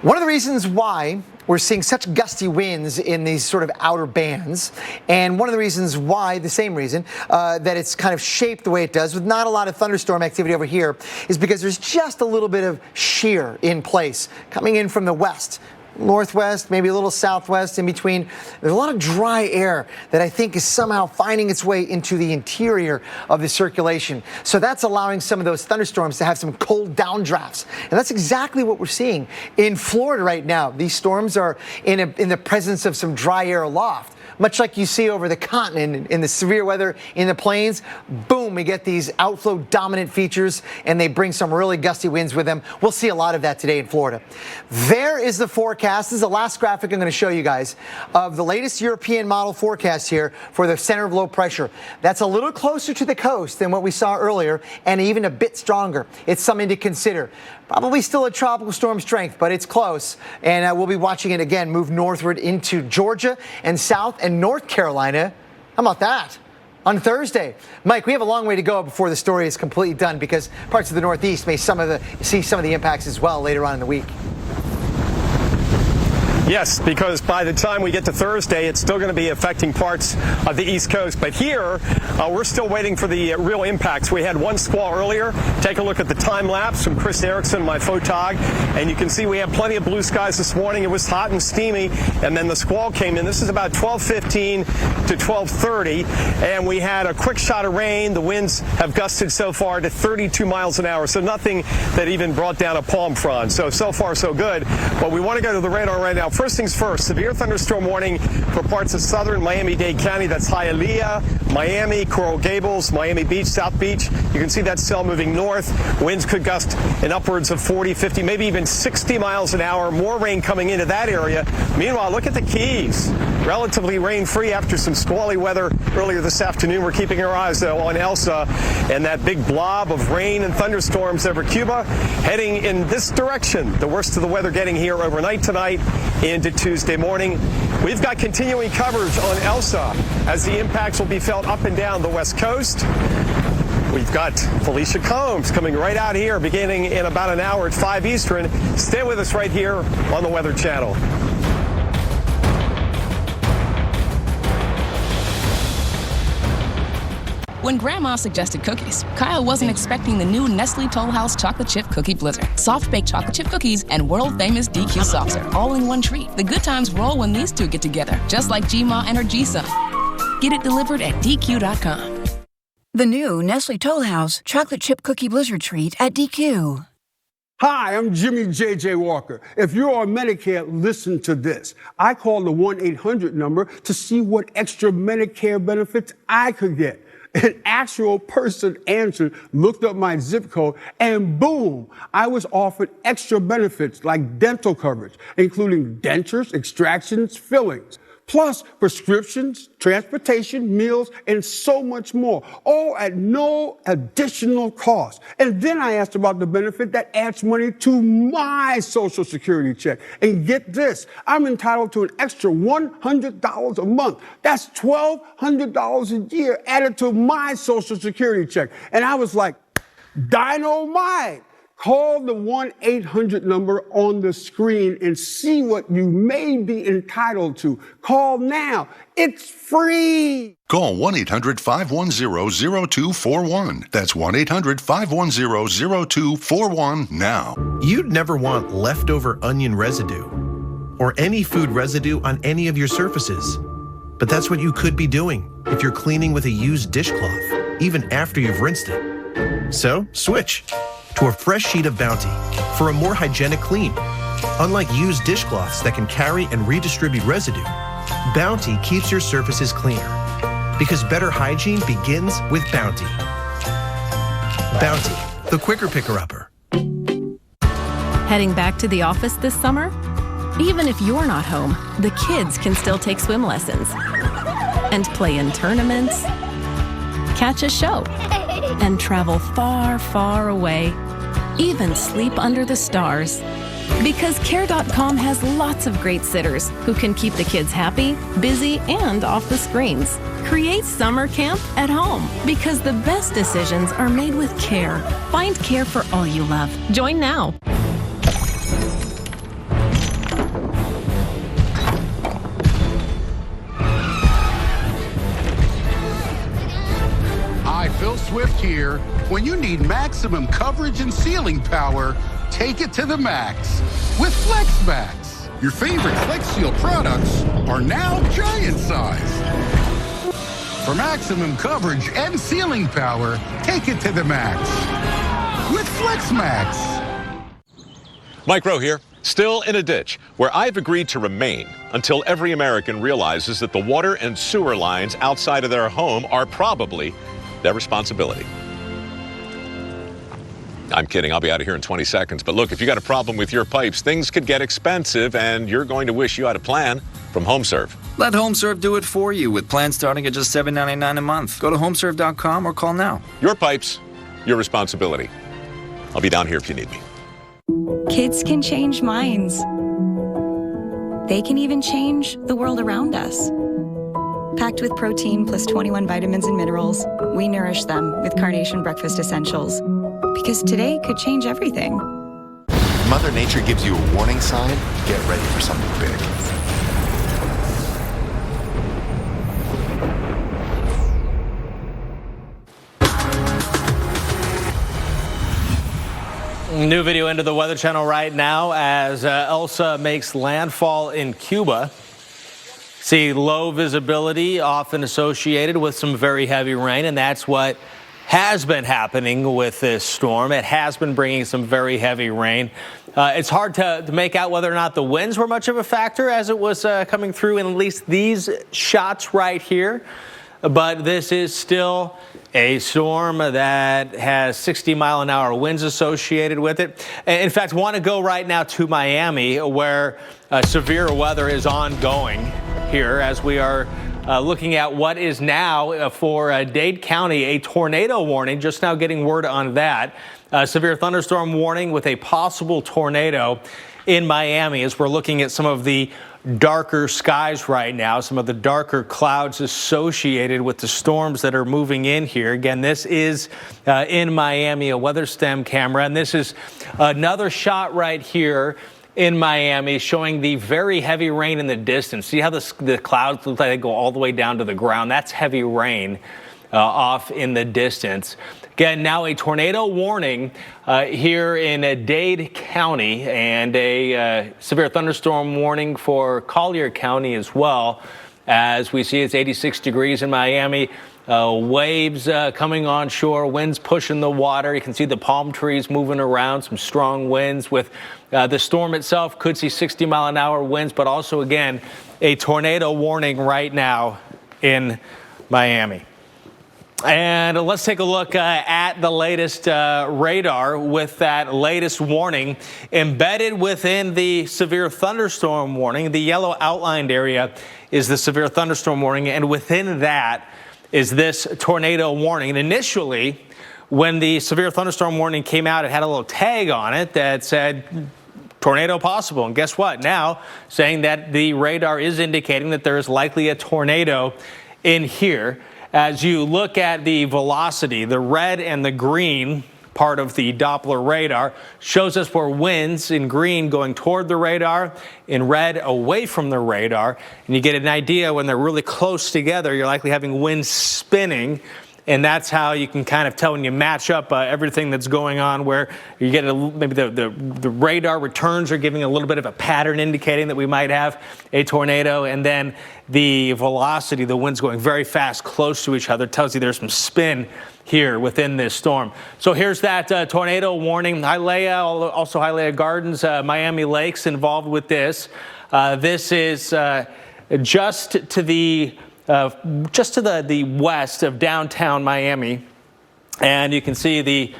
One of the reasons why we're seeing such gusty winds in these sort of outer bands, and one of the reasons why, the same reason, that it's kind of shaped the way it does with not a lot of thunderstorm activity over here, is because there's just a little bit of shear in place coming in from the west. Northwest, maybe a little southwest in between. There's a lot of dry air that I think is somehow finding its way into the interior of the circulation. So that's allowing some of those thunderstorms to have some cold downdrafts. And that's exactly what we're seeing in Florida right now. These storms are in the presence of some dry air aloft. Much like you see over the continent in the severe weather in the plains, boom, we get these outflow dominant features, and they bring some really gusty winds with them. We'll see a lot of that today in Florida. There is the forecast. This is the last graphic I'm going to show you guys of the latest European model forecast here for the center of low pressure. That's a little closer to the coast than what we saw earlier, and even a bit stronger. It's something to consider. Probably still a tropical storm strength, but it's close. And we'll be watching it again move northward into Georgia and South and North Carolina. How about that? On Thursday. Mike, we have a long way to go before the story is completely done, because parts of the Northeast may see some of the impacts as well later on in the week. Yes, because by the time we get to Thursday, it's still going to be affecting parts of the East Coast. But here, we're still waiting for the real impacts. We had one squall earlier. Take a look at the time lapse from Chris Erickson, my photog, and you can see we have plenty of blue skies this morning. It was hot and steamy, and then the squall came in. This is about 12:15 to 12:30, and we had a quick shot of rain. The winds have gusted so far to 32 miles an hour, so nothing that even brought down a palm frond. So far, so good. But we want to go to the radar right now. First things first, severe thunderstorm warning for parts of southern Miami-Dade County. That's Hialeah, Miami, Coral Gables, Miami Beach, South Beach. You can see that cell moving north. Winds could gust in upwards of 40, 50, maybe even 60 miles an hour. More rain coming into that area. Meanwhile, look at the Keys. Relatively rain-free after some squally weather earlier this afternoon. We're keeping our eyes, though, on Elsa and that big blob of rain and thunderstorms over Cuba heading in this direction. The worst of the weather getting here overnight tonight into Tuesday morning. We've got continuing coverage on Elsa as the impacts will be felt up and down the West Coast. We've got Felicia Combs coming right out here beginning in about an hour at 5 Eastern. Stay with us right here on the Weather Channel. When Grandma suggested cookies, Kyle wasn't expecting the new Nestle Toll House Chocolate Chip Cookie Blizzard. Soft-baked chocolate chip cookies and world-famous DQ saucer, all in one treat. The good times roll when these two get together, just like G-Ma and her G-Son. Get it delivered at DQ.com. The new Nestle Toll House Chocolate Chip Cookie Blizzard treat at DQ. Hi, I'm Jimmy J.J. Walker. If you're on Medicare, listen to this. I called the 1-800 number to see what extra Medicare benefits I could get. An actual person answered, looked up my zip code, and boom, I was offered extra benefits like dental coverage, including dentures, extractions, fillings. plus prescriptions, transportation, meals, and so much more, all at no additional cost. And then I asked about the benefit that adds money to my Social Security check. And get this, I'm entitled to an extra $100 a month. That's $1,200 a year added to my Social Security check. And I was like, dynamite! Call the 1-800 number on the screen and see what you may be entitled to. Call now. It's free. Call 1-800-510-0241. That's 1-800-510-0241 now. You'd never want leftover onion residue or any food residue on any of your surfaces. But that's what you could be doing if you're cleaning with a used dishcloth, even after you've rinsed it. So, switch to a fresh sheet of Bounty for a more hygienic clean. Unlike used dishcloths that can carry and redistribute residue, Bounty keeps your surfaces cleaner because better hygiene begins with Bounty. Bounty, the quicker picker-upper. Heading back to the office this summer? Even if you're not home, the kids can still take swim lessons and play in tournaments, catch a show, and travel far, far away, even sleep under the stars. Because Care.com has lots of great sitters who can keep the kids happy, busy, and off the screens. Create summer camp at home because the best decisions are made with care. Find care for all you love. Join now. Phil Swift here. When you need maximum coverage and sealing power, take it to the max with FlexMax. Your favorite Flex Seal products are now giant size. For maximum coverage and sealing power, take it to the max with FlexMax. Mike Rowe here, still in a ditch where I've agreed to remain until every American realizes that the water and sewer lines outside of their home are probably their responsibility. I'm kidding. I'll be out of here in 20 seconds. But look, if you got a problem with your pipes, things could get expensive, and you're going to wish you had a plan from HomeServe. Let HomeServe do it for you with plans starting at just $7.99 a month. Go to homeserve.com or call now. Your pipes, your responsibility. I'll be down here if you need me. Kids can change minds. They can even change the world around us. Packed with protein plus 21 vitamins and minerals, we nourish them with Carnation Breakfast Essentials. Because today could change everything. If Mother Nature gives you a warning sign, get ready for something big. New video into the Weather Channel right now as Elsa makes landfall in Cuba. See low visibility often associated with some very heavy rain, and that's what has been happening with this storm. It has been bringing some very heavy rain. It's hard to make out whether or not the winds were much of a factor as it was coming through in at least these shots right here. But this is still a storm that has 60-mile-an-hour winds associated with it. In fact, I want to go right now to Miami, where severe weather is ongoing here as we are looking at what is now for Dade County, a tornado warning. Just now getting word on that. Severe thunderstorm warning with a possible tornado in Miami as we're looking at some of the darker skies right now, some of the darker clouds associated with the storms that are moving in here. Again, this is in Miami, a weather stem camera, and this is another shot right here in Miami showing the very heavy rain in the distance. See how the clouds look like they go all the way down to the ground? That's heavy rain off in the distance. Again, now a tornado warning here in Dade County and a severe thunderstorm warning for Collier County as well. As we see, it's 86 degrees in Miami. Waves coming on shore, winds pushing the water. You can see the palm trees moving around, some strong winds with the storm itself. Could see 60-mile-an-hour winds, but also, again, a tornado warning right now in Miami. And let's take a look at the latest radar with that latest warning embedded within the severe thunderstorm warning. The yellow outlined area is the severe thunderstorm warning, and within that is this tornado warning. And initially, when the severe thunderstorm warning came out, it had a little tag on it that said tornado possible. And guess what? Now, saying that the radar is indicating that there is likely a tornado in here. As you look at the velocity, the red and the green part of the Doppler radar shows us where winds in green going toward the radar, in red away from the radar. And you get an idea when they're really close together, you're likely having winds spinning. And that's how you can kind of tell when you match up everything that's going on, where you get maybe the radar returns are giving a little bit of a pattern indicating that we might have a tornado. And then the velocity, the wind's going very fast close to each other, tells you there's some spin here within this storm. So here's that tornado warning. Hialeah, also Hialeah Gardens, Miami Lakes involved with this. This is just to the west of downtown Miami, and you can see the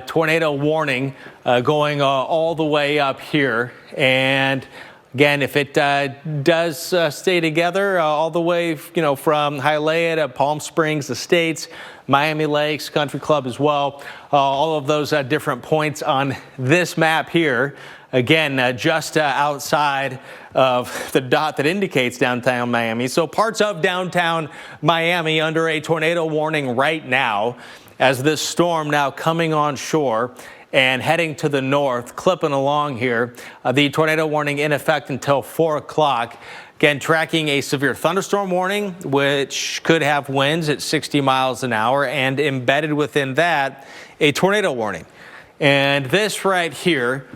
tornado warning going all the way up here. And again, if it does stay together all the way, from Hialeah to Palm Springs Estates, Miami Lakes Country Club as well, all of those different points on this map here. Again, just outside of the dot that indicates downtown Miami. So parts of downtown Miami under a tornado warning right now, as this storm now coming on shore and heading to the north, clipping along here. The tornado warning in effect until 4 o'clock. Again, tracking a severe thunderstorm warning, which could have winds at 60 miles an hour, and embedded within that, a tornado warning. And this right here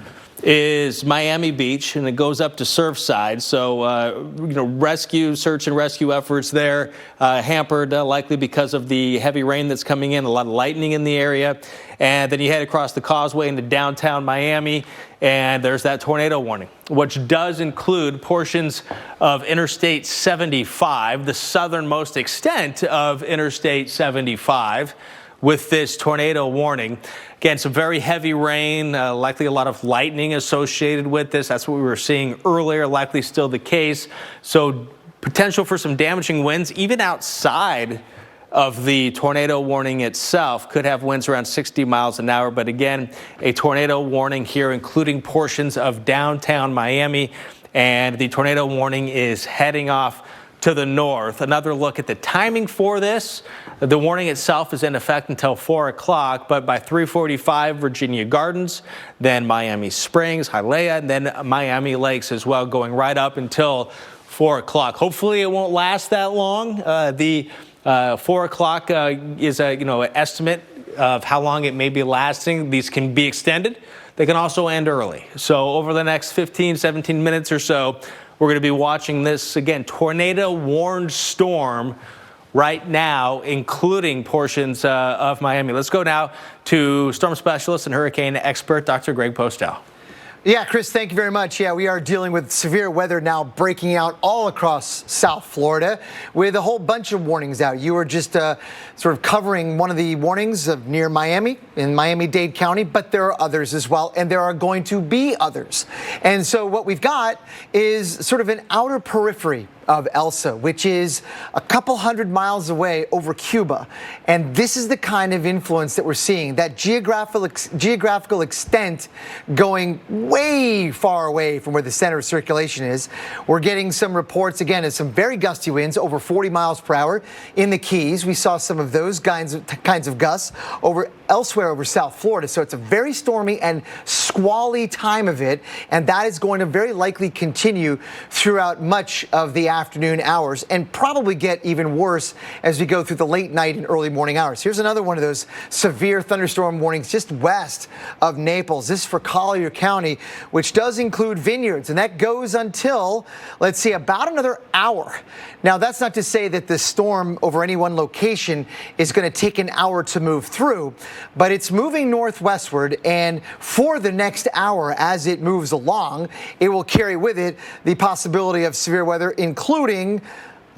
is Miami Beach, and it goes up to Surfside. So, search and rescue efforts there hampered likely because of the heavy rain that's coming in, a lot of lightning in the area. And then you head across the causeway into downtown Miami, and there's that tornado warning, which does include portions of Interstate 75, the southernmost extent of Interstate 75. With this tornado warning. Again, some very heavy rain, likely a lot of lightning associated with this. That's what we were seeing earlier, likely still the case. So potential for some damaging winds, even outside of the tornado warning itself. Could have winds around 60 miles an hour. But again, a tornado warning here, including portions of downtown Miami. And the tornado warning is heading off to the north. Another look at the timing for this. The warning itself is in effect until 4 o'clock, but by 3:45, Virginia Gardens, then Miami Springs, Hialeah, and then Miami Lakes as well, going right up until 4 o'clock. Hopefully it won't last that long. The 4 o'clock is an estimate of how long it may be lasting. These can be extended. They can also end early. So over the next 15, 17 minutes or so, we're going to be watching this, again, tornado-warned storm right now, including portions of Miami. Let's go now to storm specialist and hurricane expert, Dr. Greg Postel. Yeah, Chris, thank you very much. Yeah, we are dealing with severe weather now breaking out all across South Florida with a whole bunch of warnings out. You were just sort of covering one of the warnings of near Miami, in Miami-Dade County, but there are others as well, and there are going to be others. And so what we've got is sort of an outer periphery of Elsa, which is a couple hundred miles away over Cuba. And this is the kind of influence that we're seeing, that geographical extent going way far away from where the center of circulation is. We're getting some reports, again, of some very gusty winds, over 40 miles per hour in the Keys. We saw some of those kinds of gusts elsewhere over South Florida. So it's a very stormy and squally time of it, and that is going to very likely continue throughout much of the afternoon hours and probably get even worse as we go through the late night and early morning hours. Here's another one of those severe thunderstorm warnings just west of Naples. This is for Collier County, which does include vineyards, and that goes until, let's see, about another hour. Now, that's not to say that the storm over any one location is going to take an hour to move through, but it's moving northwestward, and for the next hour as it moves along, it will carry with it the possibility of severe weather, including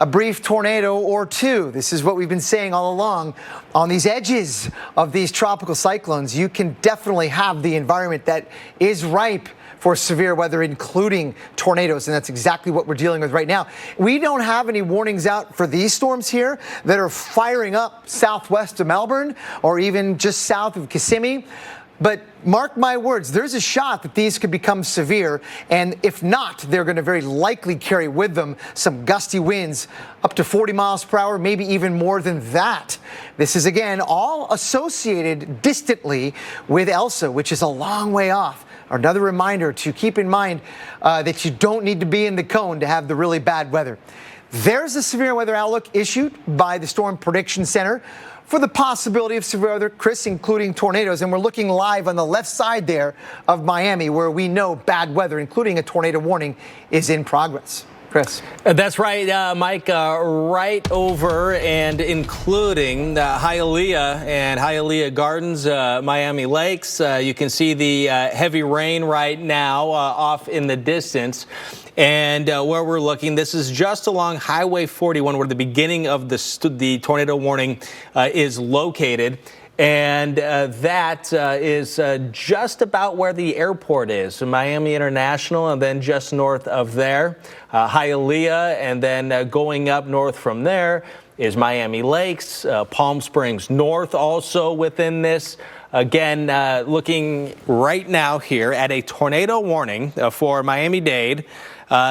a brief tornado or two. This is what we've been saying all along. On these edges of these tropical cyclones, you can definitely have the environment that is ripe for severe weather, including tornadoes, and that's exactly what we're dealing with right now. We don't have any warnings out for these storms here that are firing up southwest of Melbourne or even just south of Kissimmee. But mark my words, there's a shot that these could become severe, and if not, they're going to very likely carry with them some gusty winds up to 40 miles per hour, maybe even more than that. This is, again, all associated distantly with Elsa, which is a long way off. Another reminder to keep in mind that you don't need to be in the cone to have the really bad weather. There's a severe weather outlook issued by the Storm Prediction Center for the possibility of severe weather, Chris, including tornadoes. And we're looking live on the left side there of Miami, where we know bad weather, including a tornado warning, is in progress. Chris. That's right, Mike, right over and including Hialeah and Hialeah Gardens, Miami Lakes. You can see the heavy rain right now off in the distance. And where we're looking, this is just along Highway 41, where the beginning of the tornado warning is located. And that is just about where the airport is, so Miami International, and then just north of there, Hialeah, and then going up north from there is Miami Lakes, Palm Springs North also within this. Again, looking right now here at a tornado warning for Miami-Dade.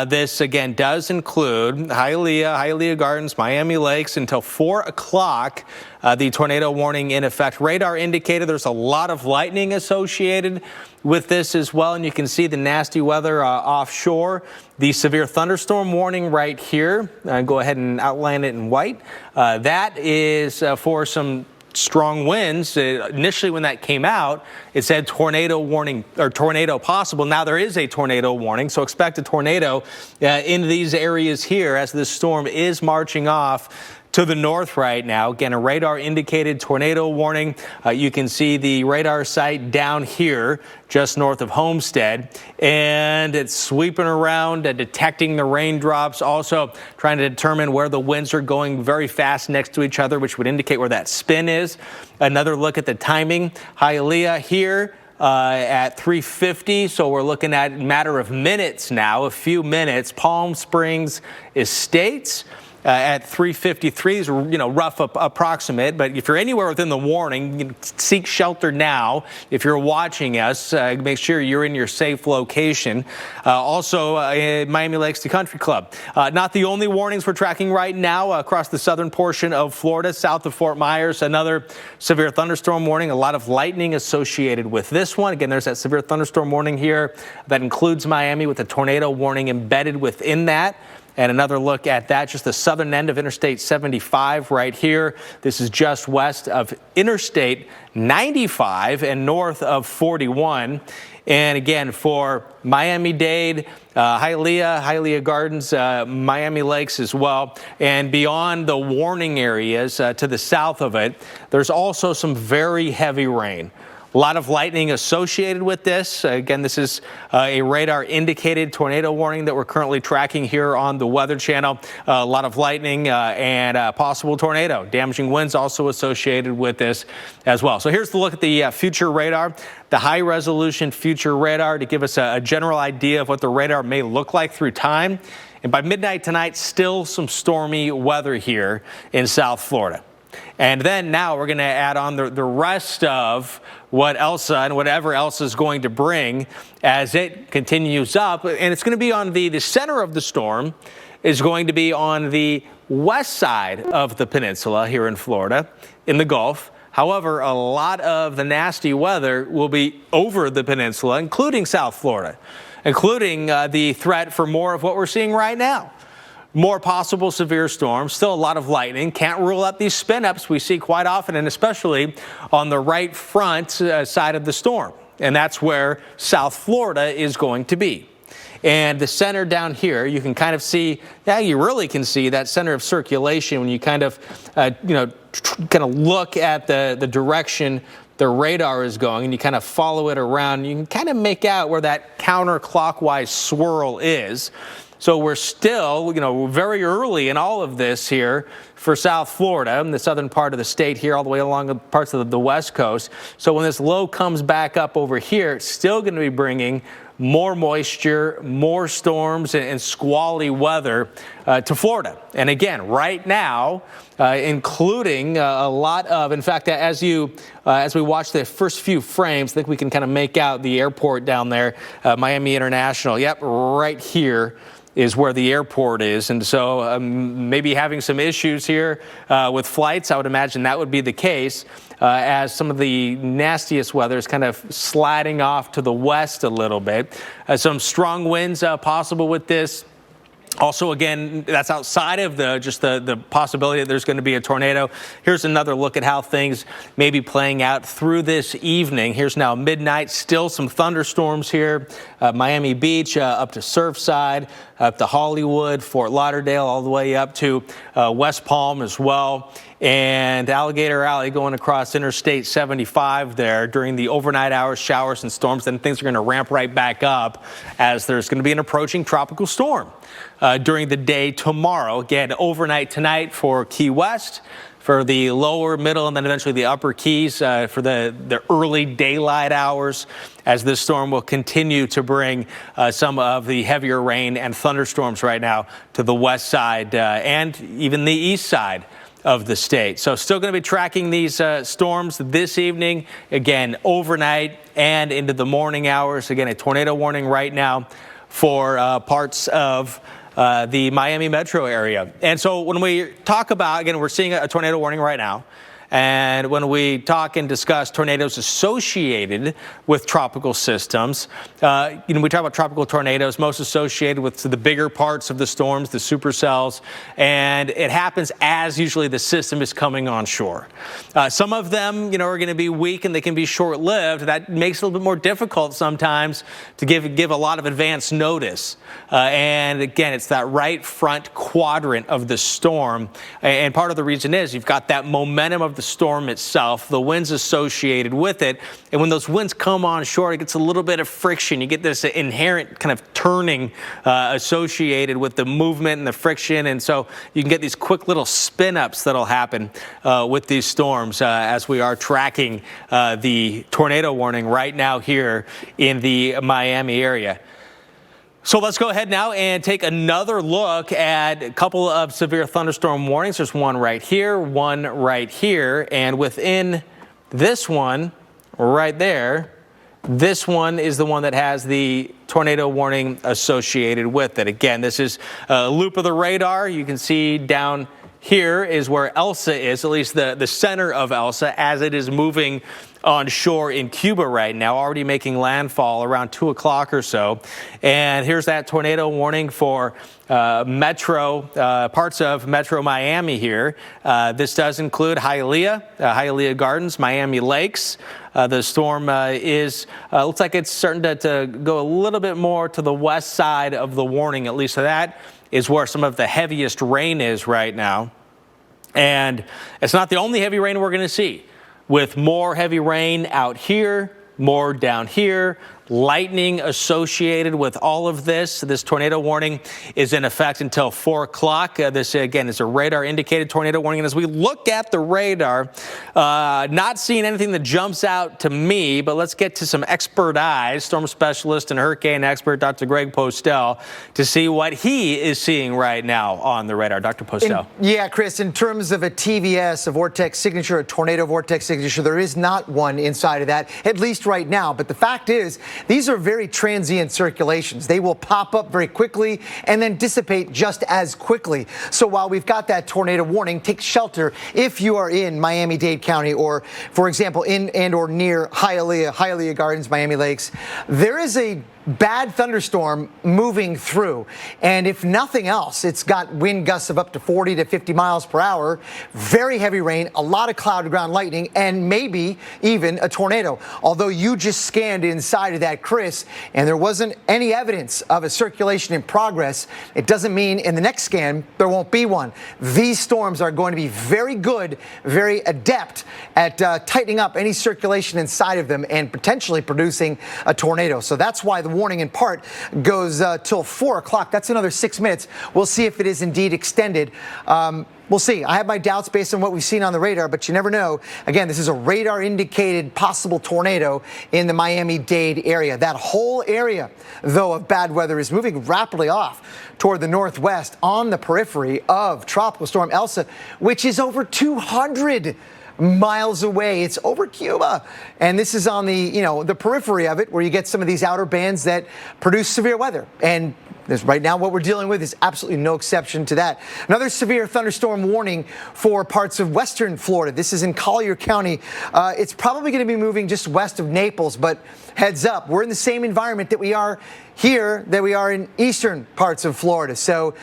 This, again, does include Hialeah Gardens, Miami Lakes until 4 o'clock. The tornado warning in effect. Radar indicated there's a lot of lightning associated with this as well. And you can see the nasty weather offshore. The severe thunderstorm warning right here. Go ahead and outline it in white. That is for some strong winds. Initially, when that came out, it said tornado warning or tornado possible. Now there is a tornado warning, so expect a tornado in these areas here as this storm is marching off to the north right now. Again, a radar indicated tornado warning. You can see the radar site down here just north of Homestead, and it's sweeping around, detecting the raindrops, also trying to determine where the winds are going very fast next to each other, which would indicate where that spin is. Another look at the timing. Hialeah here at 3:50, so we're looking at a matter of minutes now, a few minutes. Palm Springs Estates at 3:53 is, rough approximate, but if you're anywhere within the warning, you can seek shelter now. If you're watching us, make sure you're in your safe location. Also, Miami Lakes to Country Club. Not the only warnings we're tracking right now across the southern portion of Florida, south of Fort Myers. Another severe thunderstorm warning. A lot of lightning associated with this one. Again, there's that severe thunderstorm warning here that includes Miami with a tornado warning embedded within that. And another look at that, just the southern end of Interstate 75 right here. This is just west of Interstate 95 and north of 41. And again, for Miami-Dade, Hialeah Gardens, Miami Lakes as well. And beyond the warning areas to the south of it, there's also some very heavy rain. A lot of lightning associated with this. Again, this is a radar indicated tornado warning that we're currently tracking here on the Weather Channel. A lot of lightning and possible tornado. Damaging winds also associated with this as well. So here's the look at the future radar, the high resolution future radar, to give us a general idea of what the radar may look like through time. And by midnight tonight, still some stormy weather here in South Florida. And then now we're going to add on the rest of what Elsa and whatever Elsa is going to bring as it continues up. And it's going to be on the center of the storm is going to be on the west side of the peninsula here in Florida, in the Gulf. However, a lot of the nasty weather will be over the peninsula, including South Florida, including the threat for more of what we're seeing right now. More possible severe storms, still a lot of lightning. Can't rule out these spin-ups we see quite often, and especially on the right front side of the storm. And that's where South Florida is going to be. And the center down here, you can kind of see, you really can see that center of circulation when you kind of, look at the direction the radar is going, and you kind of follow it around. You can kind of make out where that counterclockwise swirl is. So we're still, very early in all of this here for South Florida and the southern part of the state here, all the way along the parts of the West Coast. So when this low comes back up over here, it's still going to be bringing more moisture, more storms, and squally weather to Florida. And again, right now, including a lot of, in fact, as we watch the first few frames, I think we can kind of make out the airport down there, Miami International. Yep, right here is where the airport is. And so maybe having some issues here with flights. I would imagine that would be the case as some of the nastiest weather is kind of sliding off to the west a little bit. Some strong winds possible with this. Also, again, that's outside of the possibility that there's going to be a tornado. Here's another look at how things may be playing out through this evening. Here's now midnight. Still some thunderstorms here. Miami Beach up to Surfside, up to Hollywood, Fort Lauderdale, all the way up to West Palm as well. And Alligator Alley going across Interstate 75 there during the overnight hours, showers and storms. Then things are going to ramp right back up as there's going to be an approaching tropical storm during the day tomorrow. Again, overnight tonight for Key West, for the lower, middle, and then eventually the upper Keys for the early daylight hours, as this storm will continue to bring some of the heavier rain and thunderstorms right now to the west side and even the east side of the state. So still going to be tracking these storms this evening, again, overnight and into the morning hours. Again, a tornado warning right now for parts of the Miami metro area. And so when we talk about, again, we're seeing a tornado warning right now. And when we talk and discuss tornadoes associated with tropical systems, we talk about tropical tornadoes most associated with the bigger parts of the storms, the supercells, and it happens as usually the system is coming on shore. Some of them, are going to be weak and they can be short-lived. That makes it a little bit more difficult sometimes to give a lot of advance notice. And again, it's that right front quadrant of the storm. And part of the reason is you've got that momentum of the storm itself, the winds associated with it. And when those winds come on shore, it gets a little bit of friction. You get this inherent kind of turning associated with the movement and the friction. And so you can get these quick little spin ups that'll happen with these storms as we are tracking the tornado warning right now here in the Miami area. So let's go ahead now and take another look at a couple of severe thunderstorm warnings. There's one right here, and within this one right there, this one is the one that has the tornado warning associated with it. Again, this is a loop of the radar. You can see down here is where Elsa is, at least the center of Elsa, as it is moving on shore in Cuba right now, already making landfall around 2 o'clock or so. And here's that tornado warning for parts of Metro Miami here. This does include Hialeah Gardens, Miami Lakes. The storm looks like it's starting to go a little bit more to the west side of the warning, at least. So that is where some of the heaviest rain is right now. And it's not the only heavy rain we're going to see. With more heavy rain out here, more down here, lightning associated with all of this. This tornado warning is in effect until 4 o'clock. This, again, is a radar-indicated tornado warning. And as we look at the radar, not seeing anything that jumps out to me, but let's get to some expert eyes, storm specialist and hurricane expert Dr. Greg Postel, to see what he is seeing right now on the radar. Dr. Postel. Yeah, Chris, in terms of a TVS, a vortex signature, a tornado vortex signature, there is not one inside of that, at least right now. But the fact is, these are very transient circulations. They will pop up very quickly and then dissipate just as quickly. So while we've got that tornado warning, take shelter if you are in Miami-Dade County or, for example, in and or near Hialeah Gardens, Miami Lakes. There is a bad thunderstorm moving through. And if nothing else, it's got wind gusts of up to 40 to 50 miles per hour, very heavy rain, a lot of cloud to ground lightning, and maybe even a tornado. Although you just scanned inside of that, Chris, and there wasn't any evidence of a circulation in progress, it doesn't mean in the next scan there won't be one. These storms are going to be very good, very adept at tightening up any circulation inside of them and potentially producing a tornado. So that's why the warning in part goes till 4 o'clock. That's another 6 minutes. We'll see if it is indeed extended. We'll see. I have my doubts based on what we've seen on the radar, but you never know. Again, this is a radar-indicated possible tornado in the Miami-Dade area. That whole area, though, of bad weather is moving rapidly off toward the northwest on the periphery of Tropical Storm Elsa, which is over 200 miles away. It's over Cuba. And this is on the, the periphery of it, where you get some of these outer bands that produce severe weather. And right now, what we're dealing with is absolutely no exception to that. Another severe thunderstorm warning for parts of western Florida. This is in Collier County. It's probably going to be moving just west of Naples, but heads up, we're in the same environment that we are here, that we are in eastern parts of Florida. So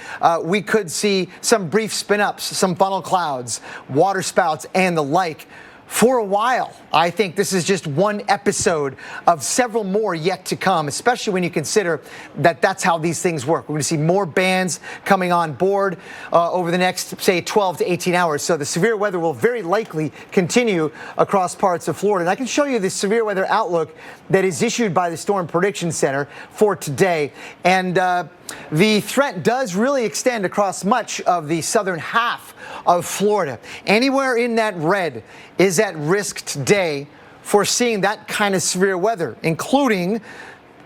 we could see some brief spin-ups, some funnel clouds, water spouts, and the like for a while. I think this is just one episode of several more yet to come, especially when you consider that that's how these things work. We're going to see more bands coming on board over the next, say, 12 to 18 hours. So the severe weather will very likely continue across parts of Florida. And I can show you the severe weather outlook that is issued by the Storm Prediction Center for today. And the threat does really extend across much of the southern half of Florida. Anywhere in that red is at risk today for seeing that kind of severe weather, including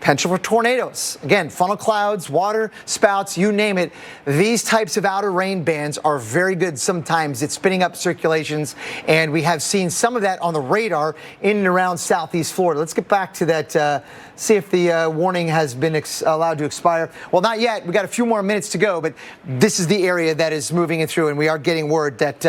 potential for tornadoes. Again, funnel clouds, water spouts, you name it. These types of outer rain bands are very good sometimes at spinning up circulations, and we have seen some of that on the radar in and around southeast Florida. Let's get back to that, see if the warning has been allowed to expire. Well, not yet. We've got a few more minutes to go, but this is the area that is moving it through, and we are getting word that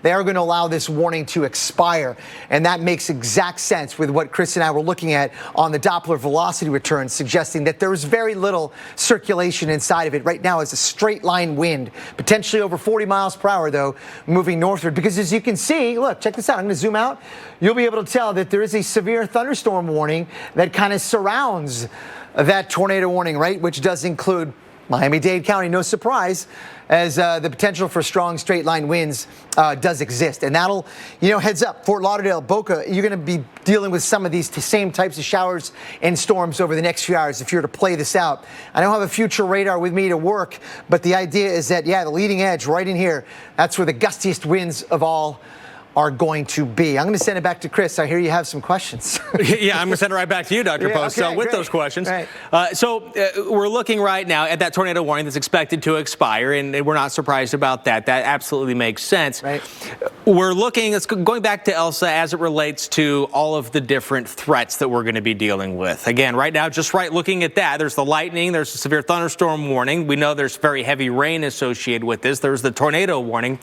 they are going to allow this warning to expire, and that makes exact sense with what Chris and I were looking at on the Doppler velocity return, suggesting that there is very little circulation inside of it. Right now, it's a straight line wind, potentially over 40 miles per hour, though, moving northward. Because as you can see, look, check this out. I'm going to zoom out. You'll be able to tell that there is a severe thunderstorm warning that kind of surrounds that tornado warning, right? Which does include Miami-Dade County, no surprise, as the potential for strong straight line winds does exist. And that'll, heads up, Fort Lauderdale, Boca, you're going to be dealing with some of these same types of showers and storms over the next few hours if you're to play this out. I don't have a future radar with me to work, but the idea is that, the leading edge right in here, that's where the gustiest winds of all are going to be. I'm going to send it back to Chris. I hear you have some questions. Yeah, I'm going to send it right back to you, Dr. Post. Okay, so with great. Those questions. Right. We're looking right now at that tornado warning that's expected to expire, and we're not surprised about that. That absolutely makes sense. Right. We're looking, it's going back to Elsa as it relates to all of the different threats that we're going to be dealing with. Again, right now, looking at that, there's the lightning, there's a severe thunderstorm warning. We know there's very heavy rain associated with this. There's the tornado warning.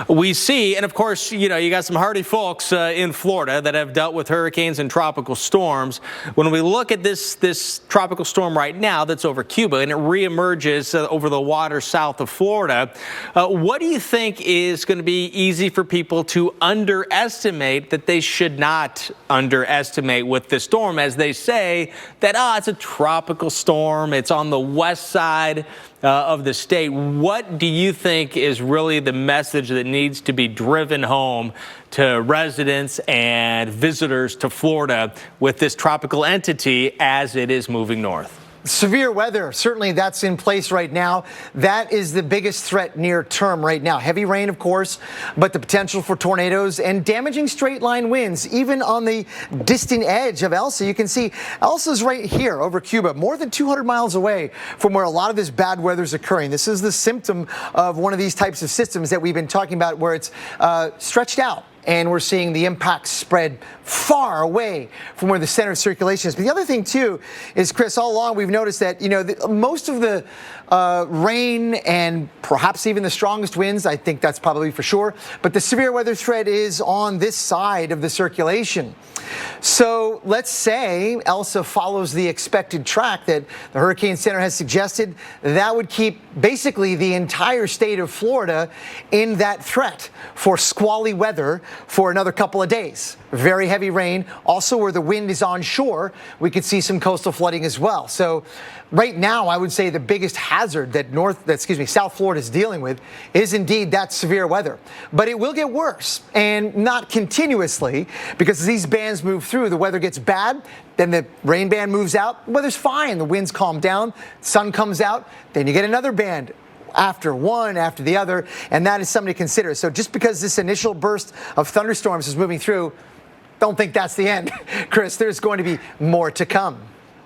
We see, and of course, you got some hardy folks in Florida that have dealt with hurricanes and tropical storms. When we look at this tropical storm right now that's over Cuba and it reemerges over the water south of Florida, what do you think is going to be easy for people to underestimate that they should not underestimate with this storm, as they say that, it's a tropical storm, it's on the west side of the state? What do you think is really the message that needs to be driven home to residents and visitors to Florida with this tropical entity as it is moving north? Severe weather, certainly that's in place right now. That is the biggest threat near term right now. Heavy rain, of course, but the potential for tornadoes and damaging straight line winds, even on the distant edge of Elsa. You can see Elsa's right here over Cuba, more than 200 miles away from where a lot of this bad weather is occurring. This is the symptom of one of these types of systems that we've been talking about, where it's stretched out. And we're seeing the impact spread far away from where the center of circulation is. But the other thing, too, is, Chris, all along we've noticed that, most of the rain and perhaps even the strongest winds, I think that's probably for sure, but the severe weather threat is on this side of the circulation. So let's say Elsa follows the expected track that the Hurricane Center has suggested. That would keep basically the entire state of Florida in that threat for squally weather for another couple of days. Very heavy rain. Also, where the wind is onshore, we could see some coastal flooding as well. So right now, I would say the biggest hazard that South Florida is dealing with is indeed that severe weather. But it will get worse, and not continuously, because as these bands move through, the weather gets bad, then the rain band moves out, the weather's fine, the winds calm down, sun comes out, then you get another band after one, after the other, and that is something to consider. So just because this initial burst of thunderstorms is moving through, don't think that's the end. Chris, there's going to be more to come.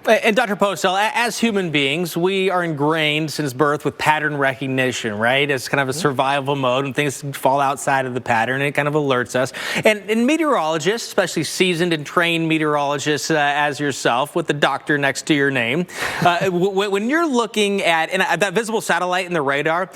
And Dr. Postel, as human beings, we are ingrained since birth with pattern recognition, right? It's kind of a survival mode, and things fall outside of the pattern, and it kind of alerts us. And meteorologists, especially seasoned and trained meteorologists as yourself, with the doctor next to your name, when you're looking at that visible satellite in the radar,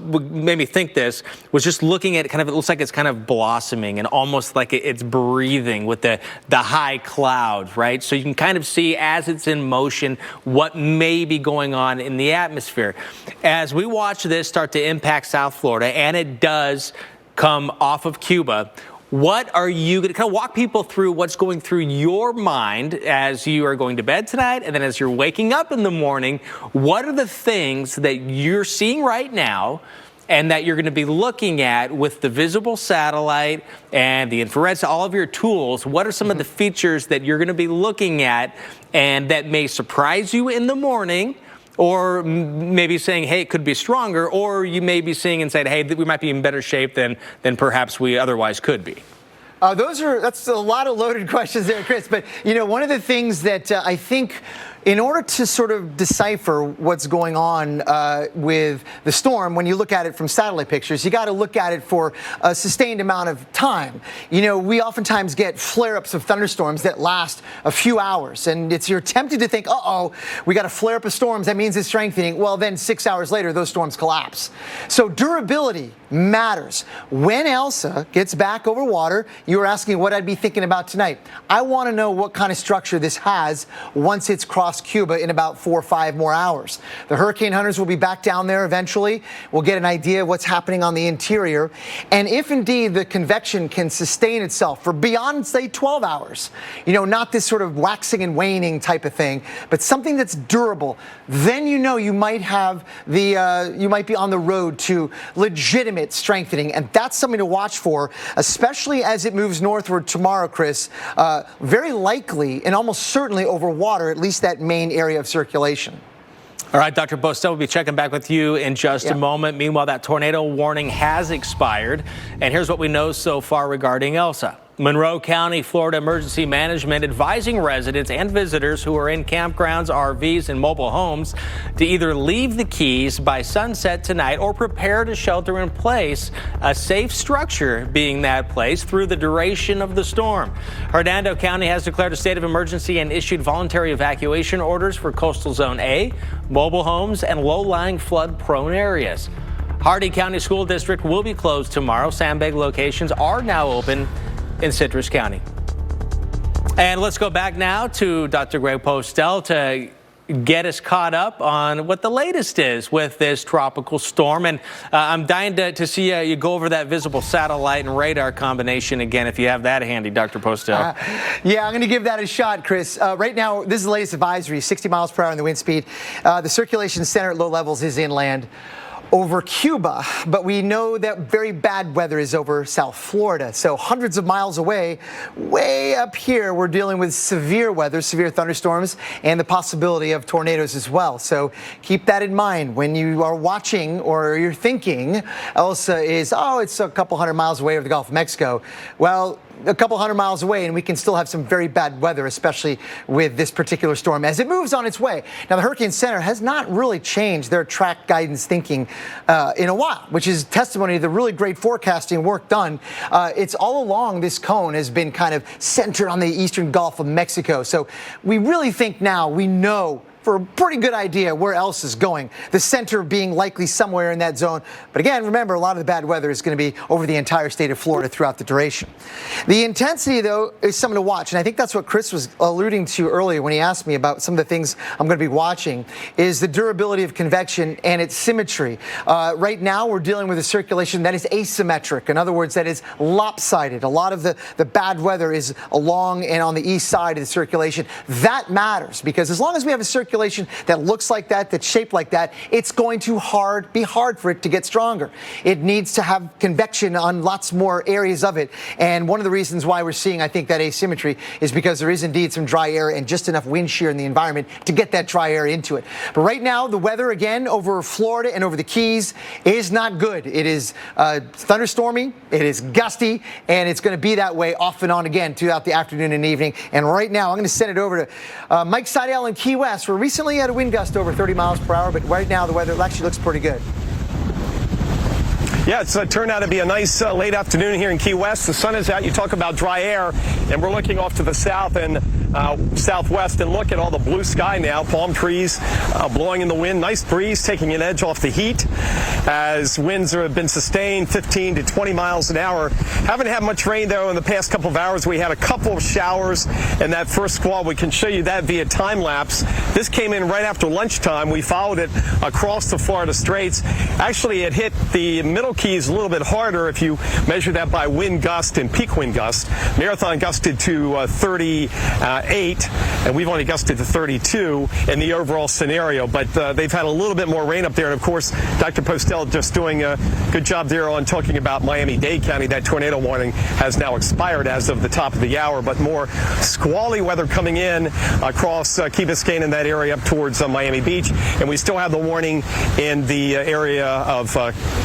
made me think this, was just looking at it looks like it's kind of blossoming and almost like it's breathing with the high clouds, right? So you can kind of see as it's in motion what may be going on in the atmosphere. As we watch this start to impact South Florida, and it does come off of Cuba, what are you going to kind of walk people through what's going through your mind as you are going to bed tonight, and then as you're waking up in the morning? What are the things that you're seeing right now and that you're going to be looking at with the visible satellite and the infrared, all of your tools? What are some of the features that you're going to be looking at and that may surprise you in the morning, or maybe saying, hey, it could be stronger, or you may be seeing and saying, hey, we might be in better shape than perhaps we otherwise could be? That's a lot of loaded questions there, Chris. But, one of the things that I think, in order to sort of decipher what's going on with the storm, when you look at it from satellite pictures, you got to look at it for a sustained amount of time. We oftentimes get flare-ups of thunderstorms that last a few hours, and you're tempted to think, we got a flare-up of storms, that means it's strengthening. Well, then 6 hours later, those storms collapse. So durability matters. When Elsa gets back over water, you were asking what I'd be thinking about tonight. I want to know what kind of structure this has once it's crossed Cuba in about 4 or 5 more hours. The hurricane hunters will be back down there eventually. We'll get an idea of what's happening on the interior. And if indeed the convection can sustain itself for beyond, say, 12 hours, not this sort of waxing and waning type of thing, but something that's durable, then you might have you might be on the road to legitimate strengthening. And that's something to watch for, especially as it moves northward tomorrow, Chris. Very likely and almost certainly over water, at least that main area of circulation. All right, Dr. Postel, we'll be checking back with you in just a moment. Meanwhile, that tornado warning has expired. And here's what we know so far regarding Elsa. Monroe County, Florida Emergency Management advising residents and visitors who are in campgrounds, RVs, and mobile homes to either leave the Keys by sunset tonight or prepare to shelter in place, a safe structure being that place through the duration of the storm. Hernando County has declared a state of emergency and issued voluntary evacuation orders for Coastal Zone A, mobile homes, and low-lying flood-prone areas. Hardee County School District will be closed tomorrow. Sandbag locations are now open in Citrus County. And let's go back now to Dr. Greg Postel to get us caught up on what the latest is with this tropical storm. And I'm dying to see you go over that visible satellite and radar combination again, if you have that handy, Dr. Postel. Yeah, I'm going to give that a shot, Chris. Right now, this is the latest advisory, 60 miles per hour in the wind speed. The circulation center at low levels is inland over Cuba, but we know that very bad weather is over South Florida. So hundreds of miles away, way up here, we're dealing with severe weather, severe thunderstorms, and the possibility of tornadoes as well. So keep that in mind when you are watching or you're thinking Elsa is, it's a couple hundred miles away over the Gulf of Mexico. Well, a couple hundred miles away, and we can still have some very bad weather, especially with this particular storm as it moves on its way. Now, the Hurricane Center has not really changed their track guidance thinking in a while, which is testimony to the really great forecasting work done. It's all along this cone has been kind of centered on the eastern Gulf of Mexico. So we really think now we know for a pretty good idea where Elsa is going, the center being likely somewhere in that zone. But again, remember, a lot of the bad weather is going to be over the entire state of Florida throughout the duration. The intensity, though, is something to watch, and I think that's what Chris was alluding to earlier when he asked me about some of the things I'm going to be watching, is the durability of convection and its symmetry. Right now, we're dealing with a circulation that is asymmetric. In other words, that is lopsided. A lot of the bad weather is along and on the east side of the circulation. That matters, because as long as we have a circulation that looks like that, that's shaped like that, it's going to be hard for it to get stronger. It needs to have convection on lots more areas of it. And one of the reasons why we're seeing, I think, that asymmetry is because there is indeed some dry air and just enough wind shear in the environment to get that dry air into it. But right now, the weather, again, over Florida and over the Keys is not good. It is thunderstormy, it is gusty, and it's going to be that way off and on again throughout the afternoon and evening. And right now, I'm going to send it over to Mike Seidel in Key West, where recently had a wind gust over 30 miles per hour, but right now the weather actually looks pretty good. Yeah, it's turned out to be a nice late afternoon here in Key West. The sun is out. You talk about dry air, and we're looking off to the south and southwest, and look at all the blue sky now. Palm trees blowing in the wind. Nice breeze taking an edge off the heat as winds have been sustained 15 to 20 miles an hour. Haven't had much rain, though, in the past couple of hours. We had a couple of showers in that first squall. We can show you that via time lapse. This came in right after lunchtime. We followed it across the Florida Straits. Actually, it hit the Middle Keys a little bit harder if you measure that by wind gust and peak wind gust. Marathon gusted to 38, and we've only gusted to 32 in the overall scenario. But they've had a little bit more rain up there. And, of course, Dr. Postel just doing a good job there on talking about Miami-Dade County. That tornado warning has now expired as of the top of the hour. But more squally weather coming in across Key Biscayne and that area up towards Miami Beach. And we still have the warning in the area of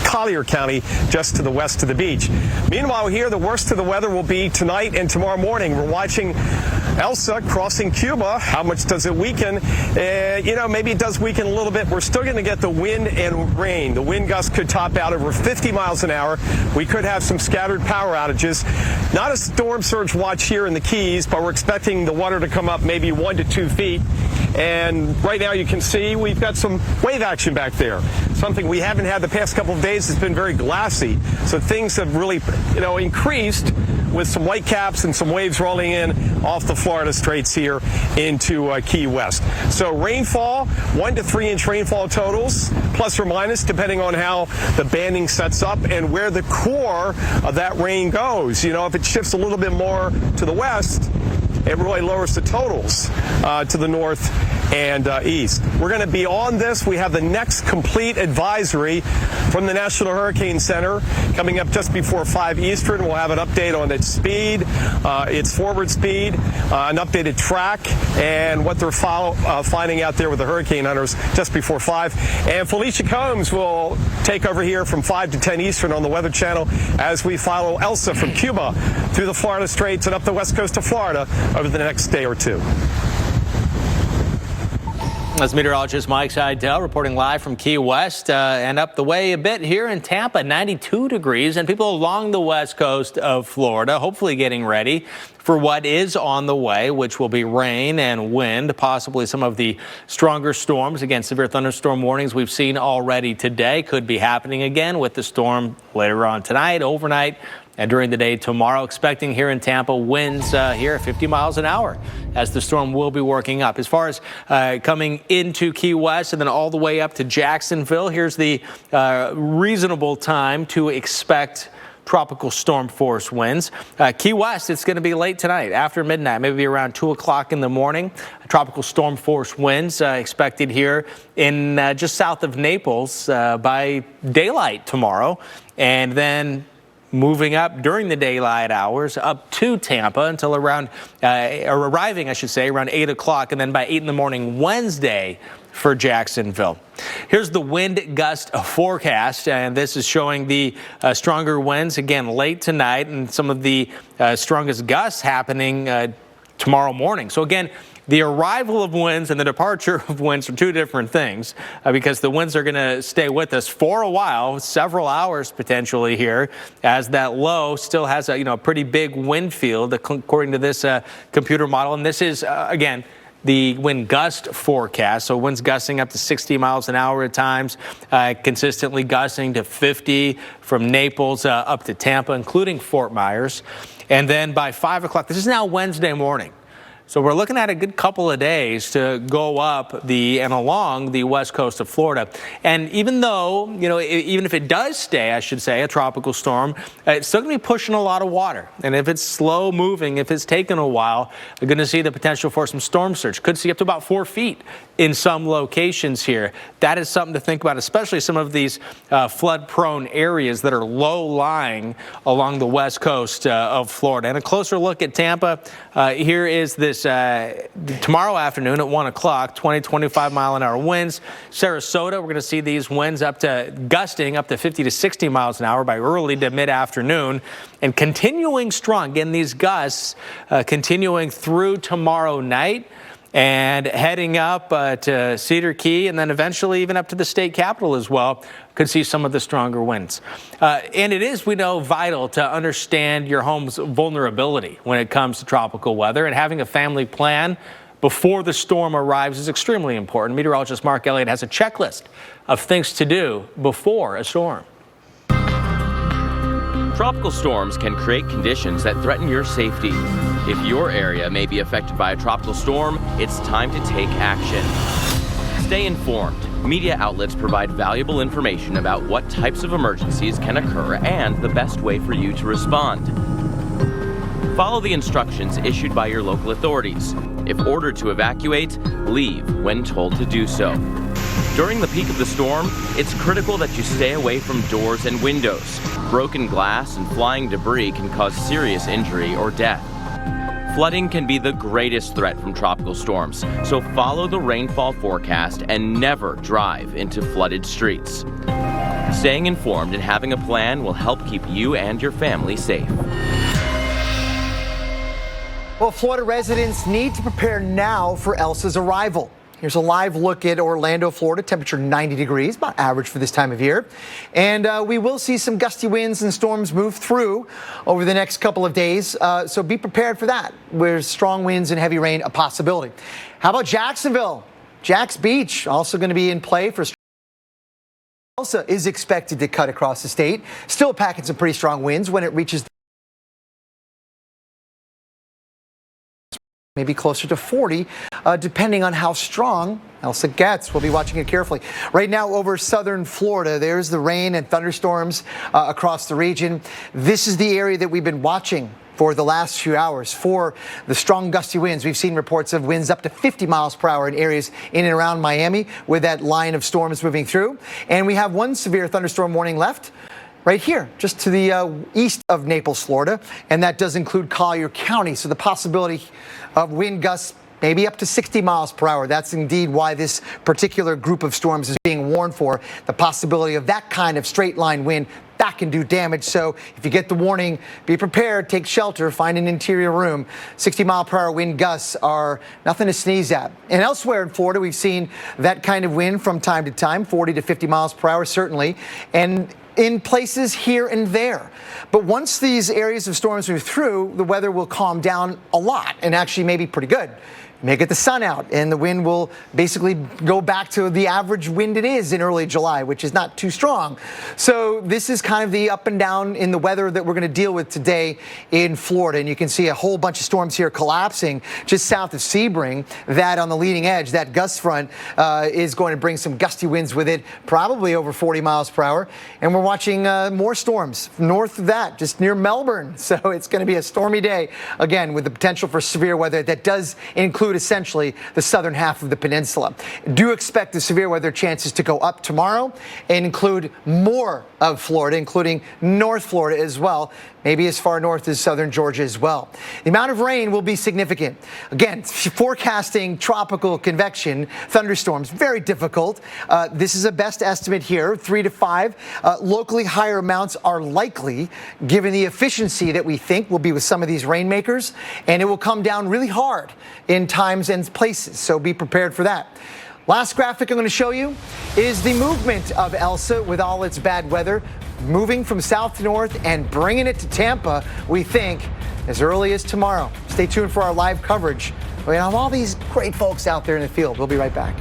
Collier County, just to the west of the beach. Meanwhile, here, the worst of the weather will be tonight and tomorrow morning. We're watching Elsa crossing Cuba. How much does it weaken? Maybe it does weaken a little bit. We're still going to get the wind and rain. The wind gust could top out over 50 miles an hour. We could have some scattered power outages. Not a storm surge watch here in the Keys, but we're expecting the water to come up maybe 1 to 2 feet. And right now you can see we've got some wave action back there. Something we haven't had the past couple of days. Has been very glassy. So things have really, increased with some white caps and some waves rolling in off the Florida Straits here into Key West. So rainfall, 1 to 3 inch rainfall totals, plus or minus, depending on how the banding sets up and where the core of that rain goes. If it shifts a little bit more to the west, it really lowers the totals to the north and east. We're going to be on this. We have the next complete advisory from the National Hurricane Center coming up just before 5 Eastern. We'll have an update on its speed, its forward speed, an updated track, and what they're finding out there with the hurricane hunters just before 5. And Felicia Combs will take over here from 5 to 10 Eastern on the Weather Channel as we follow Elsa from Cuba through the Florida Straits and up the west coast of Florida over the next day or two. That's meteorologist Mike Seidel reporting live from Key West and up the way a bit here in Tampa, 92 degrees, and people along the west coast of Florida hopefully getting ready for what is on the way, which will be rain and wind, possibly some of the stronger storms. Again, severe thunderstorm warnings we've seen already today could be happening again with the storm later on tonight, overnight, and during the day tomorrow. Expecting here in Tampa winds here at 50 miles an hour as the storm will be working up. As far as coming into Key West and then all the way up to Jacksonville, here's the reasonable time to expect tropical storm force winds. Key West, it's going to be late tonight after midnight, maybe around 2 o'clock in the morning. Tropical storm force winds expected here in just south of Naples by daylight tomorrow, and then moving up during the daylight hours up to Tampa until around, or arriving, I should say, around 8 o'clock, and then by 8 in the morning Wednesday for Jacksonville. Here's the wind gust forecast, and this is showing the stronger winds again late tonight, and some of the strongest gusts happening tomorrow morning. So again, the arrival of winds and the departure of winds are two different things because the winds are going to stay with us for a while, several hours potentially here, as that low still has a pretty big wind field according to this computer model. And this is again the wind gust forecast. So winds gusting up to 60 miles an hour at times, consistently gusting to 50 from Naples up to Tampa, including Fort Myers. And then by 5 o'clock, this is now Wednesday morning. So we're looking at a good couple of days to go up and along the west coast of Florida. And even though, even if it does stay, I should say, a tropical storm, it's still going to be pushing a lot of water. And if it's slow moving, if it's taken a while, we're going to see the potential for some storm surge. Could see up to about 4 feet in some locations here. That is something to think about, especially some of these flood-prone areas that are low-lying along the west coast of Florida. And a closer look at Tampa. Here is this tomorrow afternoon at 1 o'clock, 20-25 mile-an-hour winds. Sarasota, we're going to see these winds gusting up to 50 to 60 miles an hour by early to mid-afternoon. And continuing strong. Again, these gusts continuing through tomorrow night, and heading up to Cedar Key, and then eventually even up to the state capitol as well. Could see some of the stronger winds. And it is, we know, vital to understand your home's vulnerability when it comes to tropical weather, and having a family plan before the storm arrives is extremely important. Meteorologist Mark Elliott has a checklist of things to do before a storm. Tropical storms can create conditions that threaten your safety. If your area may be affected by a tropical storm, it's time to take action. Stay informed. Media outlets provide valuable information about what types of emergencies can occur and the best way for you to respond. Follow the instructions issued by your local authorities. If ordered to evacuate, leave when told to do so. During the peak of the storm, it's critical that you stay away from doors and windows. Broken glass and flying debris can cause serious injury or death. Flooding can be the greatest threat from tropical storms, so follow the rainfall forecast and never drive into flooded streets. Staying informed and having a plan will help keep you and your family safe. Well, Florida residents need to prepare now for Elsa's arrival. Here's a live look at Orlando, Florida. Temperature 90 degrees, about average for this time of year. And we will see some gusty winds and storms move through over the next couple of days. So be prepared for that, where strong winds and heavy rain a possibility. How about Jacksonville? Jax Beach also going to be in play for Elsa is expected to cut across the state. Still packing some pretty strong winds when it reaches maybe closer to 40, depending on how strong Elsa gets. We'll be watching it carefully. Right now over southern Florida, there's the rain and thunderstorms across the region. This is the area that we've been watching for the last few hours for the strong gusty winds. We've seen reports of winds up to 50 miles per hour in areas in and around Miami with that line of storms moving through. And we have one severe thunderstorm warning left right here, just to the east of Naples, Florida, and that does include Collier County. So the possibility of wind gusts maybe up to 60 miles per hour. That's indeed why this particular group of storms is being warned for. The possibility of that kind of straight line wind, that can do damage. So if you get the warning, be prepared, take shelter, find an interior room. 60 mile per hour wind gusts are nothing to sneeze at. And elsewhere in Florida, we've seen that kind of wind from time to time, 40 to 50 miles per hour, certainly. And in places here and there. But once these areas of storms move through, the weather will calm down a lot and actually maybe pretty good. May get the sun out and the wind will basically go back to the average wind it is in early July, which is not too strong. So this is kind of the up and down in the weather that we're going to deal with today in Florida. And you can see a whole bunch of storms here collapsing just south of Sebring. That on the leading edge, that gust front is going to bring some gusty winds with it, probably over 40 miles per hour. And we're watching more storms north of that, just near Melbourne. So it's going to be a stormy day, again, with the potential for severe weather that does include essentially the southern half of the peninsula. Do expect the severe weather chances to go up tomorrow and include more of Florida, including North Florida as well, maybe as far north as southern Georgia as well. The amount of rain will be significant. Again, forecasting tropical convection thunderstorms, very difficult. This is a best estimate here, 3 to 5. Locally higher amounts are likely given the efficiency that we think will be with some of these rainmakers, and it will come down really hard in times and places, so be prepared for that. Last graphic I'm going to show you is the movement of Elsa with all its bad weather, moving from south to north and bringing it to Tampa, we think, as early as tomorrow. Stay tuned for our live coverage We have all these great folks out there in the field. We'll be right back.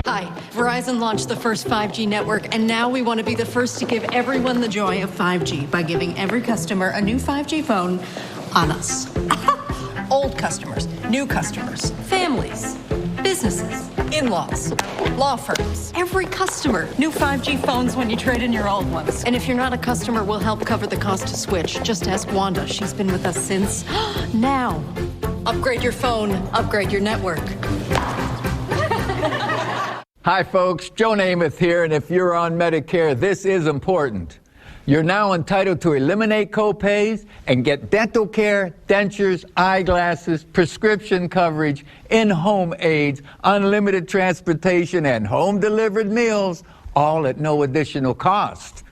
Hi, Verizon launched the first 5G network, and now we want to be the first to give everyone the joy of 5G by giving every customer a new 5G phone on us. Old customers, new customers, families, businesses, in-laws, law firms, every customer. New 5G phones when you trade in your old ones. And if you're not a customer, we'll help cover the cost to switch. Just ask Wanda. She's been with us since now. Upgrade your phone, upgrade your network. Hi, folks. Joe Namath here, and if you're on Medicare, this is important. You're now entitled to eliminate copays and get dental care, dentures, eyeglasses, prescription coverage, in-home aids, unlimited transportation, and home-delivered meals, all at no additional cost.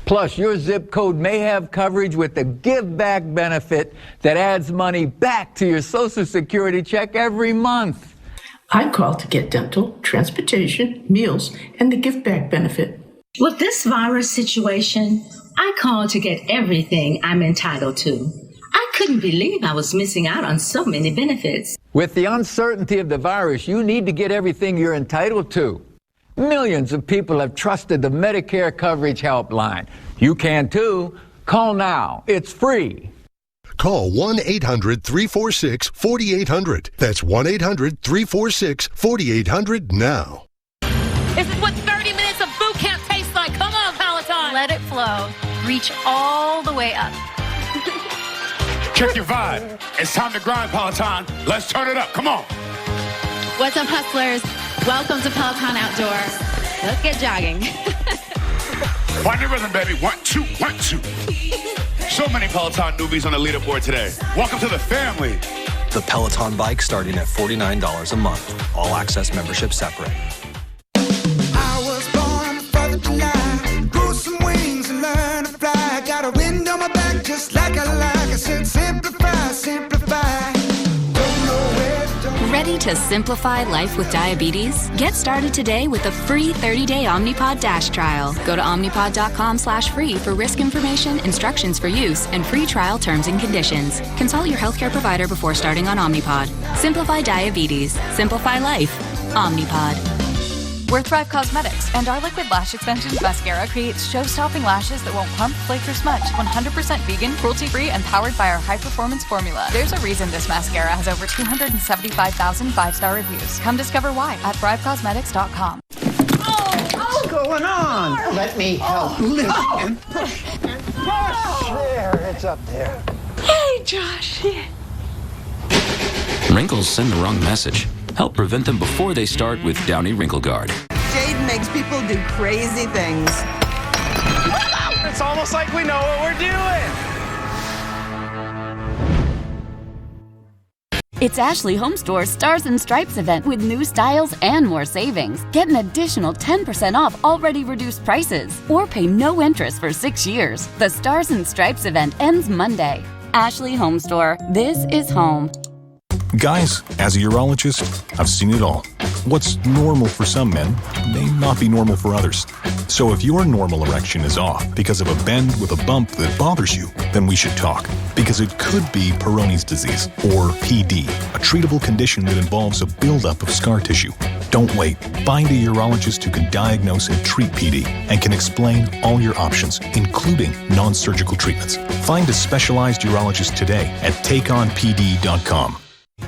Plus, your zip code may have coverage with the Give Back benefit that adds money back to your Social Security check every month. I call to get dental, transportation, meals, and the Give Back benefit. With this virus situation, I called to get everything I'm entitled to. I couldn't believe I was missing out on so many benefits. With the uncertainty of the virus, you need to get everything you're entitled to. Millions of people have trusted the Medicare Coverage Helpline. You can too. Call now. It's free. Call 1-800-346-4800. That's 1-800-346-4800 now. This is what 30 minutes of boot camp tastes like. Come on, Peloton. Let it flow. Reach all the way up. Check your vibe. It's time to grind, Peloton. Let's turn it up. Come on. What's up, hustlers? Welcome to Peloton Outdoor. Let's get jogging. Find your rhythm, baby. 1, 2, 1, 2. So many Peloton newbies on the leaderboard today. Welcome to the family. The Peloton bike starting at $49 a month. All access membership separate. I was born on the 4th of July. Grew some wings and learned to fly. Got a wind on my back just like I like. I said simplify, simplify. Don't know where to go. Ready to simplify life with diabetes? Get started today with a free 30-day Omnipod Dash trial. Go to omnipod.com/free for risk information, instructions for use, and free trial terms and conditions. Consult your healthcare provider before starting on Omnipod. Simplify diabetes. Simplify life. Omnipod. We're Thrive Cosmetics, and our liquid lash extensions mascara creates show-stopping lashes that won't plump, flake, or smudge. 100% vegan, cruelty-free, and powered by our high-performance formula. There's a reason this mascara has over 275,000 five-star reviews. Come discover why at thrivecosmetics.com. What's going on? Let me help lift and push and push. There, it's up there. Hey, Josh. Wrinkles send the wrong message. Help prevent them before they start with Downy Wrinkle Guard. Jade makes people do crazy things. It's almost like we know what we're doing. It's Ashley Home Store's Stars and Stripes event with new styles and more savings. Get an additional 10% off already reduced prices or pay no interest for 6 years. The Stars and Stripes event ends Monday. Ashley Home Store. This is home. Guys, as a urologist, I've seen it all. What's normal for some men may not be normal for others. So if your normal erection is off because of a bend with a bump that bothers you, then we should talk. Because it could be Peyronie's disease, or PD, a treatable condition that involves a buildup of scar tissue. Don't wait. Find a urologist who can diagnose and treat PD and can explain all your options, including non-surgical treatments. Find a specialized urologist today at takeonpd.com.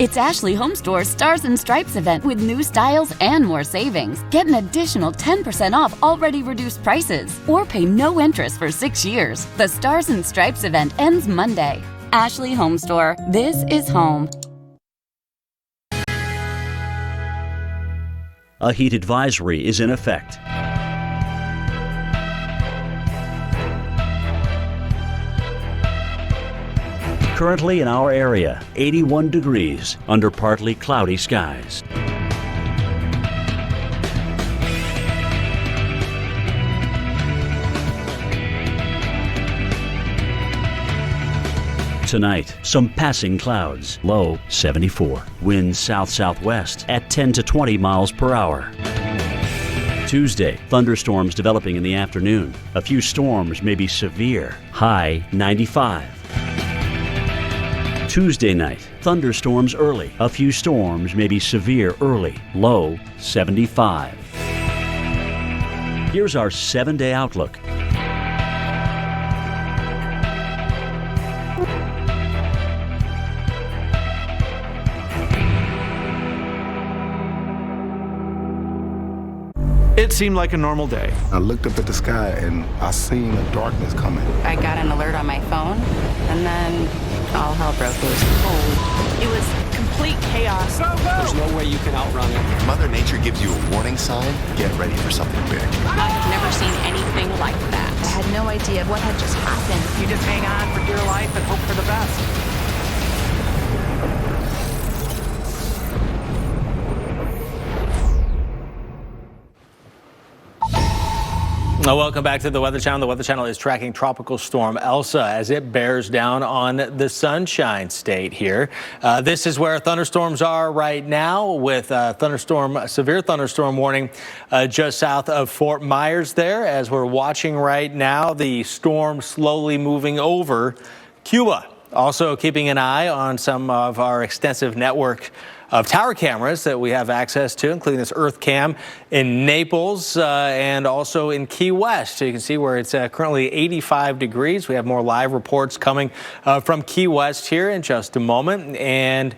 It's Ashley Home Store's Stars and Stripes event with new styles and more savings. Get an additional 10% off already reduced prices or pay no interest for 6 years. The Stars and Stripes event ends Monday. Ashley Home Store. This is home. A heat advisory is in effect. Currently in our area, 81 degrees under partly cloudy skies. Tonight, some passing clouds, low 74. Winds south-southwest at 10 to 20 miles per hour. Tuesday, thunderstorms developing in the afternoon. A few storms may be severe, high 95. Tuesday night, thunderstorms early. A few storms may be severe early. Low 75. Here's our 7-day outlook. It seemed like a normal day. I looked up at the sky and I seen a darkness coming. I got an alert on my phone, and then all hell broke loose. It was complete chaos. There's no way you can outrun it. Mother Nature gives you a warning sign. Get ready for something big. I've never seen anything like that. I had no idea what had just happened. You just hang on for dear life and hope for the best. Welcome back to the Weather Channel. The Weather Channel is tracking Tropical Storm Elsa as it bears down on the Sunshine State here. This is where thunderstorms are right now, with severe thunderstorm warning just south of Fort Myers there. As we're watching right now, the storm slowly moving over Cuba. Also keeping an eye on some of our extensive network of tower cameras that we have access to, including this Earth Cam in Naples and also in Key West. So you can see where it's currently 85 degrees. We have more live reports coming from Key West here in just a moment. And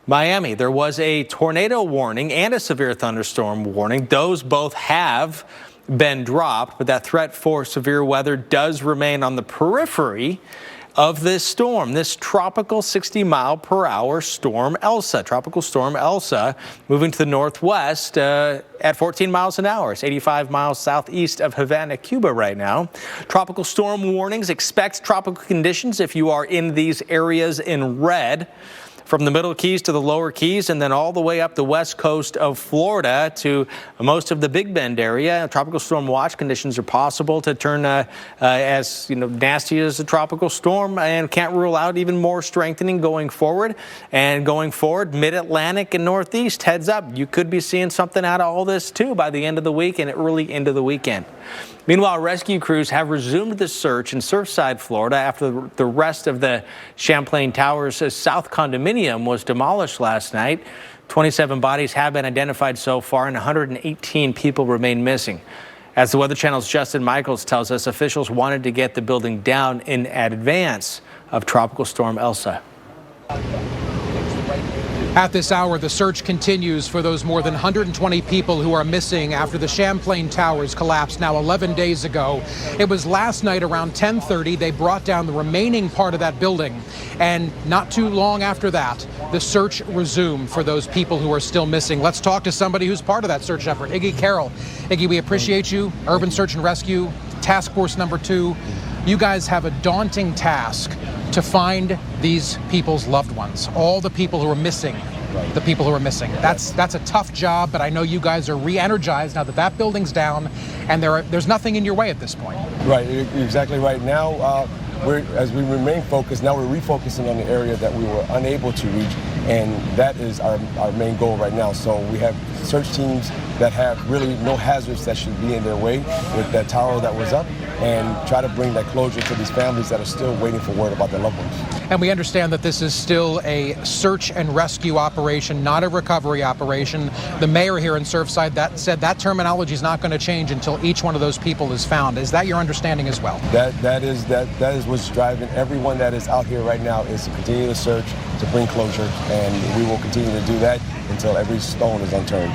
Miami, there was a tornado warning and a severe thunderstorm warning. Those both have been dropped, but that threat for severe weather does remain on the periphery of this storm, this tropical 60-mile-per-hour storm Elsa. Tropical storm Elsa moving to the northwest at 14 miles an hour. It's 85 miles southeast of Havana, Cuba right now. Tropical storm warnings. Expect tropical conditions if you are in these areas in red. From the Middle Keys to the Lower Keys, and then all the way up the west coast of Florida to most of the Big Bend area. Tropical storm watch conditions are possible to turn as nasty as a tropical storm, and can't rule out even more strengthening going forward. And going forward, Mid-Atlantic and Northeast, heads up, you could be seeing something out of all this too by the end of the week and early into the weekend. Meanwhile, rescue crews have resumed the search in Surfside, Florida, after the rest of the Champlain Towers South condominium was demolished last night. 27 bodies have been identified so far, and 118 people remain missing. As the Weather Channel's Justin Michaels tells us, officials wanted to get the building down in advance of Tropical Storm Elsa. At this hour, the search continues for those more than 120 people who are missing after the Champlain Towers collapsed now 11 days ago. It was last night around 10:30 they brought down the remaining part of that building, and not too long after that, the search resumed for those people who are still missing. Let's talk to somebody who's part of that search effort. Iggy Carroll. Iggy, we appreciate you. Urban Search and Rescue, Task Force number 2. You guys have a daunting task to find these people's loved ones, all the people who are missing. The people who are missing. That's a tough job, but I know you guys are re-energized now that that building's down, and there's nothing in your way at this point. Right, you're exactly right. Now, as we remain focused, now we're refocusing on the area that we were unable to reach, and that is our main goal right now. So we have search teams that have really no hazards that should be in their way with that tower that was up, and try to bring that closure to these families that are still waiting for word about their loved ones. And we understand that this is still a search and rescue operation, not a recovery operation. The mayor here in Surfside said that terminology is not going to change until each one of those people is found. Is that your understanding as well? That is what's driving everyone that is out here right now, is to continue to search, to bring closure, and we will continue to do that until every stone is unturned.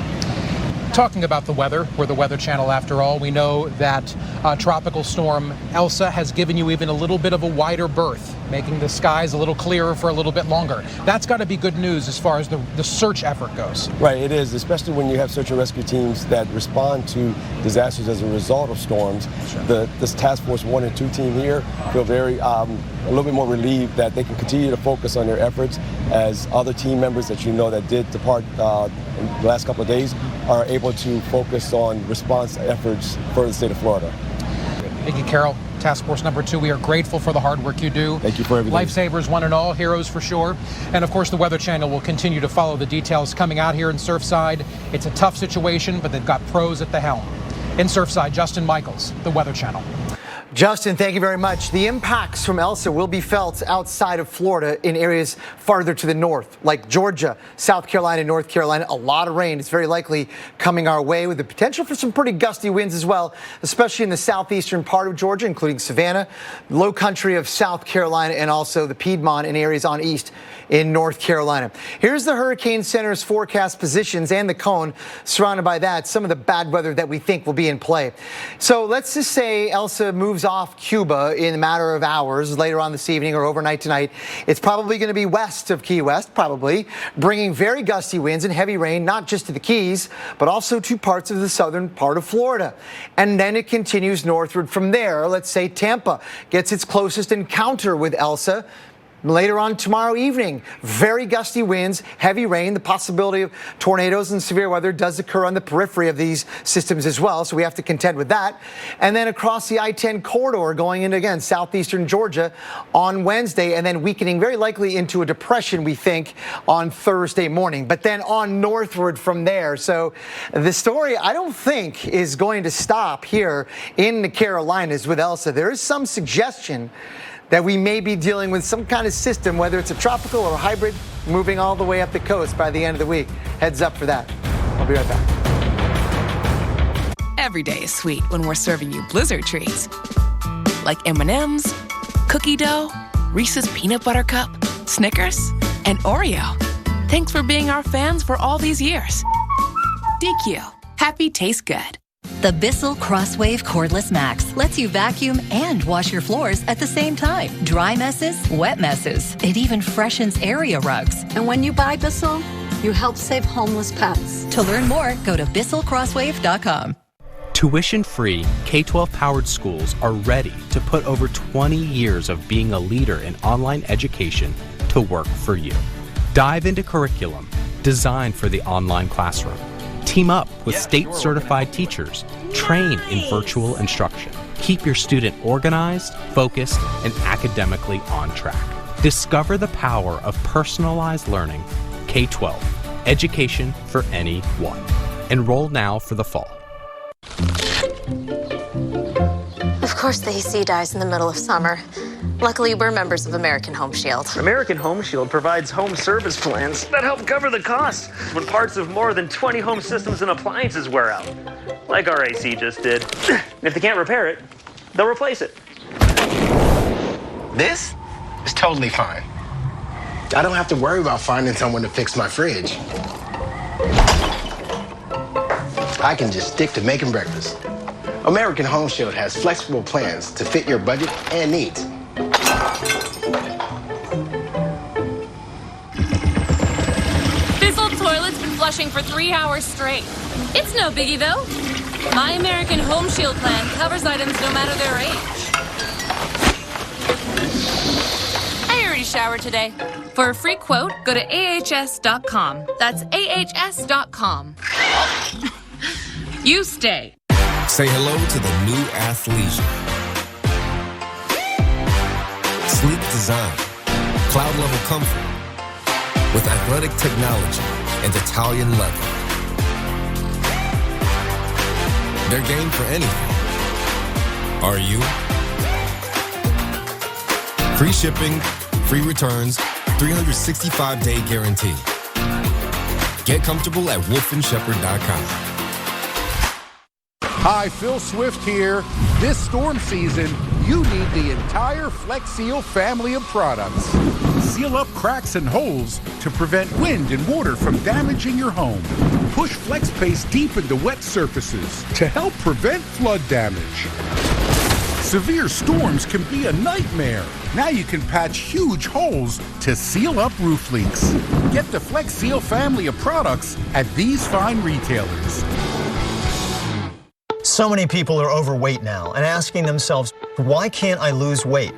Talking about the weather, we're the Weather Channel after all. We know that Tropical Storm Elsa has given you even a little bit of a wider berth, making the skies a little clearer for a little bit longer. That's got to be good news as far as the search effort goes. Right, it is, especially when you have search and rescue teams that respond to disasters as a result of storms. Sure. This Task Force 1 and 2 team here feel very a little bit more relieved that they can continue to focus on their efforts, as other team members that that did depart in the last couple of days are able to focus on response efforts for the state of Florida. Iggy Carroll, Task Force number 2, we are grateful for the hard work you do. Thank you for everything. Lifesavers, one and all, heroes for sure. And of course, the Weather Channel will continue to follow the details coming out here in Surfside. It's a tough situation, but they've got pros at the helm. In Surfside, Justin Michaels, the Weather Channel. Justin, thank you very much. The impacts from Elsa will be felt outside of Florida in areas farther to the north, like Georgia, South Carolina, North Carolina. A lot of rain is very likely coming our way, with the potential for some pretty gusty winds as well, especially in the southeastern part of Georgia, including Savannah, low country of South Carolina, and also the Piedmont and areas on east in North Carolina. Here's the Hurricane Center's forecast positions and the cone surrounded by that, some of the bad weather that we think will be in play. So let's just say Elsa moves off Cuba in a matter of hours later on this evening or overnight tonight. It's probably going to be west of Key West, probably bringing very gusty winds and heavy rain, not just to the Keys, but also to parts of the southern part of Florida. And then it continues northward from there. Let's say Tampa gets its closest encounter with Elsa later on tomorrow evening. Very gusty winds, heavy rain. The possibility of tornadoes and severe weather does occur on the periphery of these systems as well, so we have to contend with that. And then across the I-10 corridor going into, again, southeastern Georgia on Wednesday, and then weakening very likely into a depression, we think, on Thursday morning, but then on northward from there. So the story, I don't think, is going to stop here in the Carolinas with Elsa. There is some suggestion that we may be dealing with some kind of system, whether it's a tropical or a hybrid, moving all the way up the coast by the end of the week. Heads up for that. I'll be right back. Every day is sweet when we're serving you Blizzard treats. Like M&M's, cookie dough, Reese's Peanut Butter Cup, Snickers, and Oreo. Thanks for being our fans for all these years. DQ. Happy tastes good. The Bissell Crosswave Cordless Max lets you vacuum and wash your floors at the same time. Dry messes, wet messes. It even freshens area rugs. And when you buy Bissell, you help save homeless pets. To learn more, go to BissellCrosswave.com. Tuition-free, K-12-powered schools are ready to put over 20 years of being a leader in online education to work for you. Dive into curriculum designed for the online classroom. Team up with state-certified teachers. Train in virtual instruction. Keep your student organized, focused, and academically on track. Discover the power of personalized learning. K-12. Education for anyone. Enroll now for the fall. Of course the AC dies in the middle of summer. Luckily, we're members of American Home Shield. American Home Shield provides home service plans that help cover the costs when parts of more than 20 home systems and appliances wear out, like our AC just did. And if they can't repair it, they'll replace it. This is totally fine. I don't have to worry about finding someone to fix my fridge. I can just stick to making breakfast. American Home Shield has flexible plans to fit your budget and needs. Bissell toilet's been flushing for 3 hours straight. It's no biggie, though. My American Home Shield plan covers items no matter their age. I already showered today. For a free quote, go to ahs.com. That's ahs.com. You stay. Say hello to the new Athleisure. Sleek design, cloud-level comfort, with athletic technology and Italian leather. They're game for anything. Are you? Free shipping, free returns, 365-day guarantee. Get comfortable at wolfendshepherd.com. Hi, Phil Swift here. This storm season, you need the entire Flex Seal family of products. Seal up cracks and holes to prevent wind and water from damaging your home. Push Flex Paste deep into wet surfaces to help prevent flood damage. Severe storms can be a nightmare. Now you can patch huge holes to seal up roof leaks. Get the Flex Seal family of products at these fine retailers. So many people are overweight now and asking themselves, why can't I lose weight?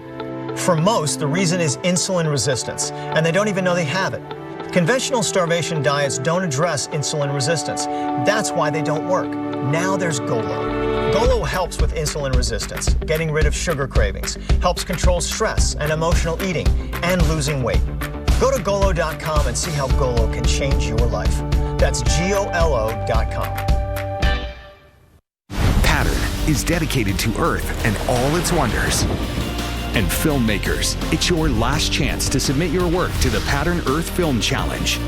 For most, the reason is insulin resistance, and they don't even know they have it. Conventional starvation diets don't address insulin resistance. That's why they don't work. Now there's Golo. Golo helps with insulin resistance, getting rid of sugar cravings, helps control stress and emotional eating, and losing weight. Go to Golo.com and see how Golo can change your life. That's GOLO.com. is dedicated to Earth and all its wonders. And filmmakers, it's your last chance to submit your work to the Pattern Earth Film Challenge.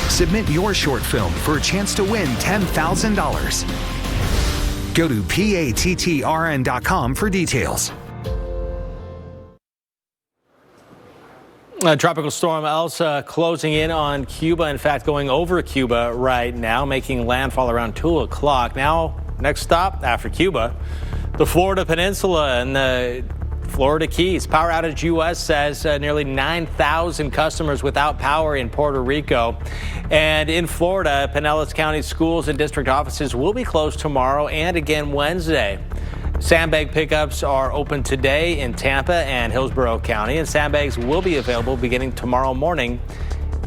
Submit your short film for a chance to win $10,000. Go to pattrn.com for details. Tropical storm Elsa closing in on Cuba. In fact, going over Cuba right now, making landfall around 2 o'clock. Now, next stop after Cuba, the Florida Peninsula and the Florida Keys. Power Outage US says nearly 9,000 customers without power in Puerto Rico. And in Florida, Pinellas County schools and district offices will be closed tomorrow and again Wednesday. Sandbag pickups are open today in Tampa and Hillsborough County, and sandbags will be available beginning tomorrow morning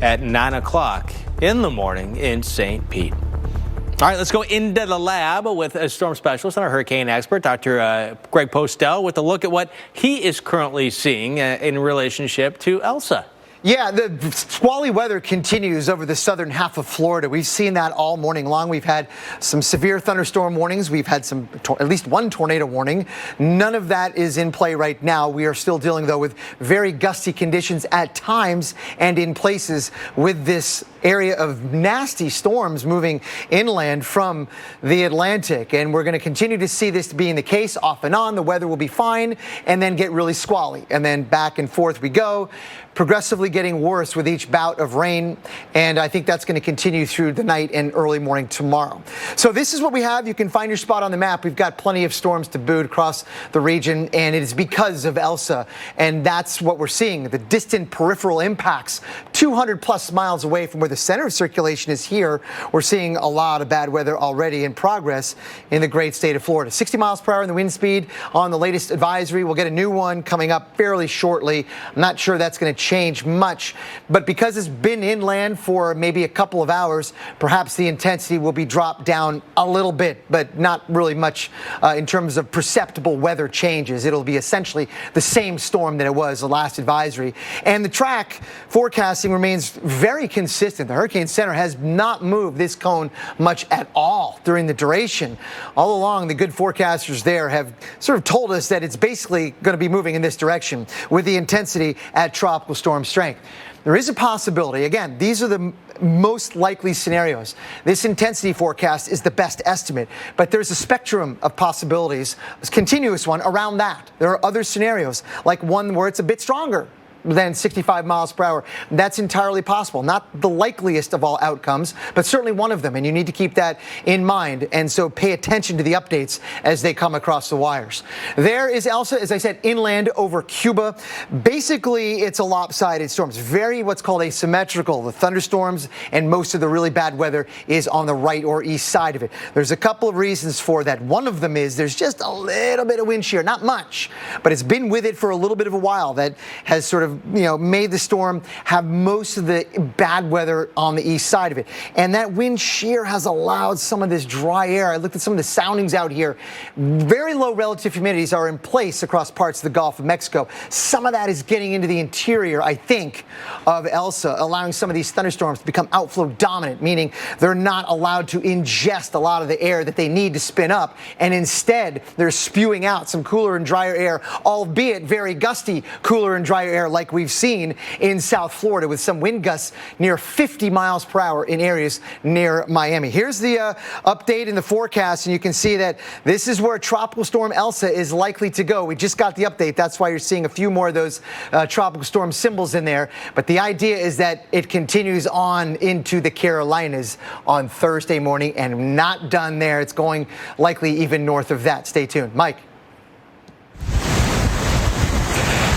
at 9 o'clock in the morning in St. Pete. All right, let's go into the lab with a storm specialist and our hurricane expert, Dr. Greg Postel, with a look at what he is currently seeing in relationship to Elsa. Yeah, the squally weather continues over the southern half of Florida. We've seen that all morning long. We've had some severe thunderstorm warnings. We've had at least one tornado warning. None of that is in play right now. We are still dealing, though, with very gusty conditions at times and in places with this area of nasty storms moving inland from the Atlantic. And we're going to continue to see this being the case off and on. The weather will be fine and then get really squally. And then back and forth we go, progressively getting worse with each bout of rain. And I think that's going to continue through the night and early morning tomorrow. So this is what we have. You can find your spot on the map. We've got plenty of storms to boot across the region, and it is because of Elsa. And that's what we're seeing. The distant peripheral impacts 200 plus miles away from where the center of circulation is here. We're seeing a lot of bad weather already in progress in the great state of Florida. 60 miles per hour in the wind speed on the latest advisory. We'll get a new one coming up fairly shortly. I'm not sure that's going to change much, but because it's been inland for maybe a couple of hours, perhaps the intensity will be dropped down a little bit, but not really much in terms of perceptible weather changes. It'll be essentially the same storm that it was the last advisory. And the track forecasting remains very consistent. The Hurricane Center has not moved this cone much at all during the duration. All along, the good forecasters there have sort of told us that it's basically going to be moving in this direction with the intensity at tropical storm strength. There is a possibility, again, these are the most likely scenarios. This intensity forecast is the best estimate, but there's a spectrum of possibilities, a continuous one around that. There are other scenarios, like one where it's a bit stronger than 65 miles per hour. That's entirely possible. Not the likeliest of all outcomes, but certainly one of them, and you need to keep that in mind. And so pay attention to the updates as they come across the wires. There is Elsa, as I said, inland over Cuba. Basically, it's a lopsided storm. It's very what's called asymmetrical. The thunderstorms and most of the really bad weather is on the right or east side of it. There's a couple of reasons for that. One of them is there's just a little bit of wind shear, not much, but it's been with it for a little bit of a while. That has sort of made the storm have most of the bad weather on the east side of it. And that wind shear has allowed some of this dry air. I looked at some of the soundings out here. Very low relative humidities are in place across parts of the Gulf of Mexico. Some of that is getting into the interior, I think, of Elsa, allowing some of these thunderstorms to become outflow dominant, meaning they're not allowed to ingest a lot of the air that they need to spin up. And instead, they're spewing out some cooler and drier air, albeit very gusty cooler and drier air like we've seen in South Florida with some wind gusts near 50 miles per hour in areas near Miami. Here's the update in the forecast, and you can see that this is where Tropical Storm Elsa is likely to go. We just got the update. That's why you're seeing a few more of those tropical storm symbols in there. But the idea is that it continues on into the Carolinas on Thursday morning and not done there. It's going likely even north of that. Stay tuned. Mike.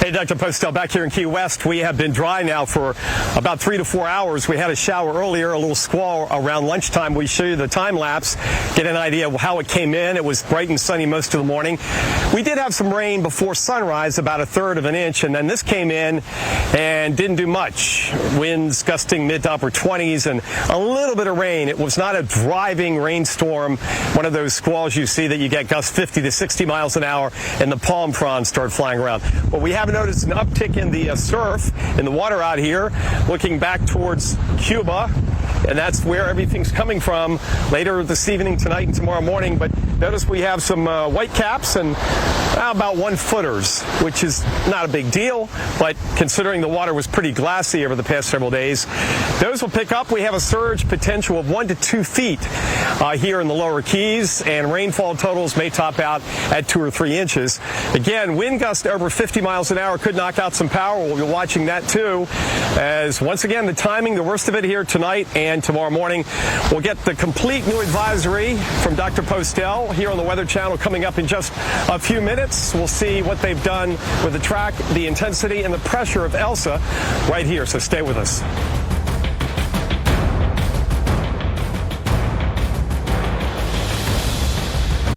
Hey, Dr. Postel, back here in Key West, we have been dry now for about 3 to 4 hours. We had a shower earlier, a little squall around lunchtime. We show you the time lapse, get an idea of how it came in. It was bright and sunny most of the morning. We did have some rain before sunrise, about 1/3 of an inch, and then this came in and didn't do much. Winds gusting mid to upper 20s and a little bit of rain. It was not a driving rainstorm, one of those squalls you see that you get gusts 50 to 60 miles an hour and the palm fronds start flying around. But we have noticed an uptick in the surf in the water out here, looking back towards Cuba, and that's where everything's coming from later this evening, tonight, and tomorrow morning. But Notice we have some white caps and about 1-footers, which is not a big deal, but considering the water was pretty glassy over the past several days, those will pick up. We have a surge potential of 1 to 2 feet here in the lower Keys, and rainfall totals may top out at 2 or 3 inches. Again, wind gusts over 50 miles an hour could knock out some power. We'll be watching that too, as once again, the timing, the worst of it here tonight and tomorrow morning. We'll get the complete new advisory from Dr. Postel here on the Weather Channel coming up in just a few minutes. We'll see what they've done with the track, the intensity, and the pressure of Elsa right here, so stay with us.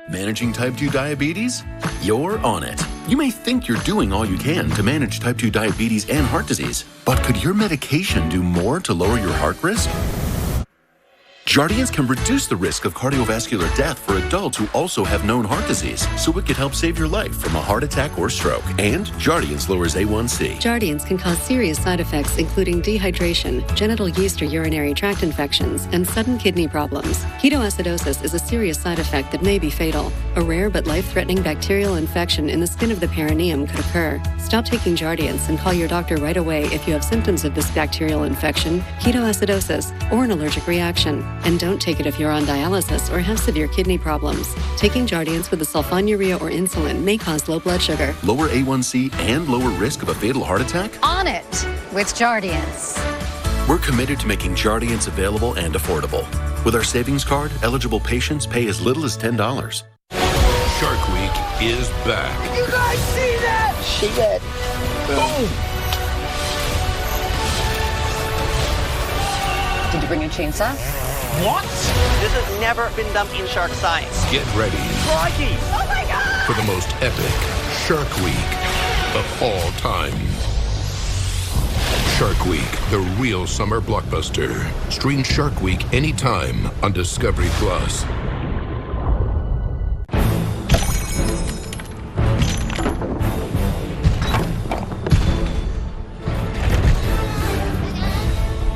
Managing type 2 diabetes? You're on it. You may think you're doing all you can to manage type 2 diabetes and heart disease, but could your medication do more to lower your heart risk? Jardiance can reduce the risk of cardiovascular death for adults who also have known heart disease, so it could help save your life from a heart attack or stroke. And Jardiance lowers A1C. Jardiance can cause serious side effects, including dehydration, genital yeast or urinary tract infections, and sudden kidney problems. Ketoacidosis is a serious side effect that may be fatal. A rare but life-threatening bacterial infection in the skin of the perineum could occur. Stop taking Jardiance and call your doctor right away if you have symptoms of this bacterial infection, ketoacidosis, or an allergic reaction. And don't take it if you're on dialysis or have severe kidney problems. Taking Jardiance with a sulfonylurea or insulin may cause low blood sugar. Lower A1C and lower risk of a fatal heart attack? On it with Jardiance. We're committed to making Jardiance available and affordable. With our savings card, eligible patients pay as little as $10. Shark Week is back. You guys see that? She got boom. Did you bring a chainsaw? What? This has never been done in shark science. Get ready. Crikey! Oh my God! For the most epic Shark Week of all time. Shark Week, the real summer blockbuster. Stream Shark Week anytime on Discovery Plus.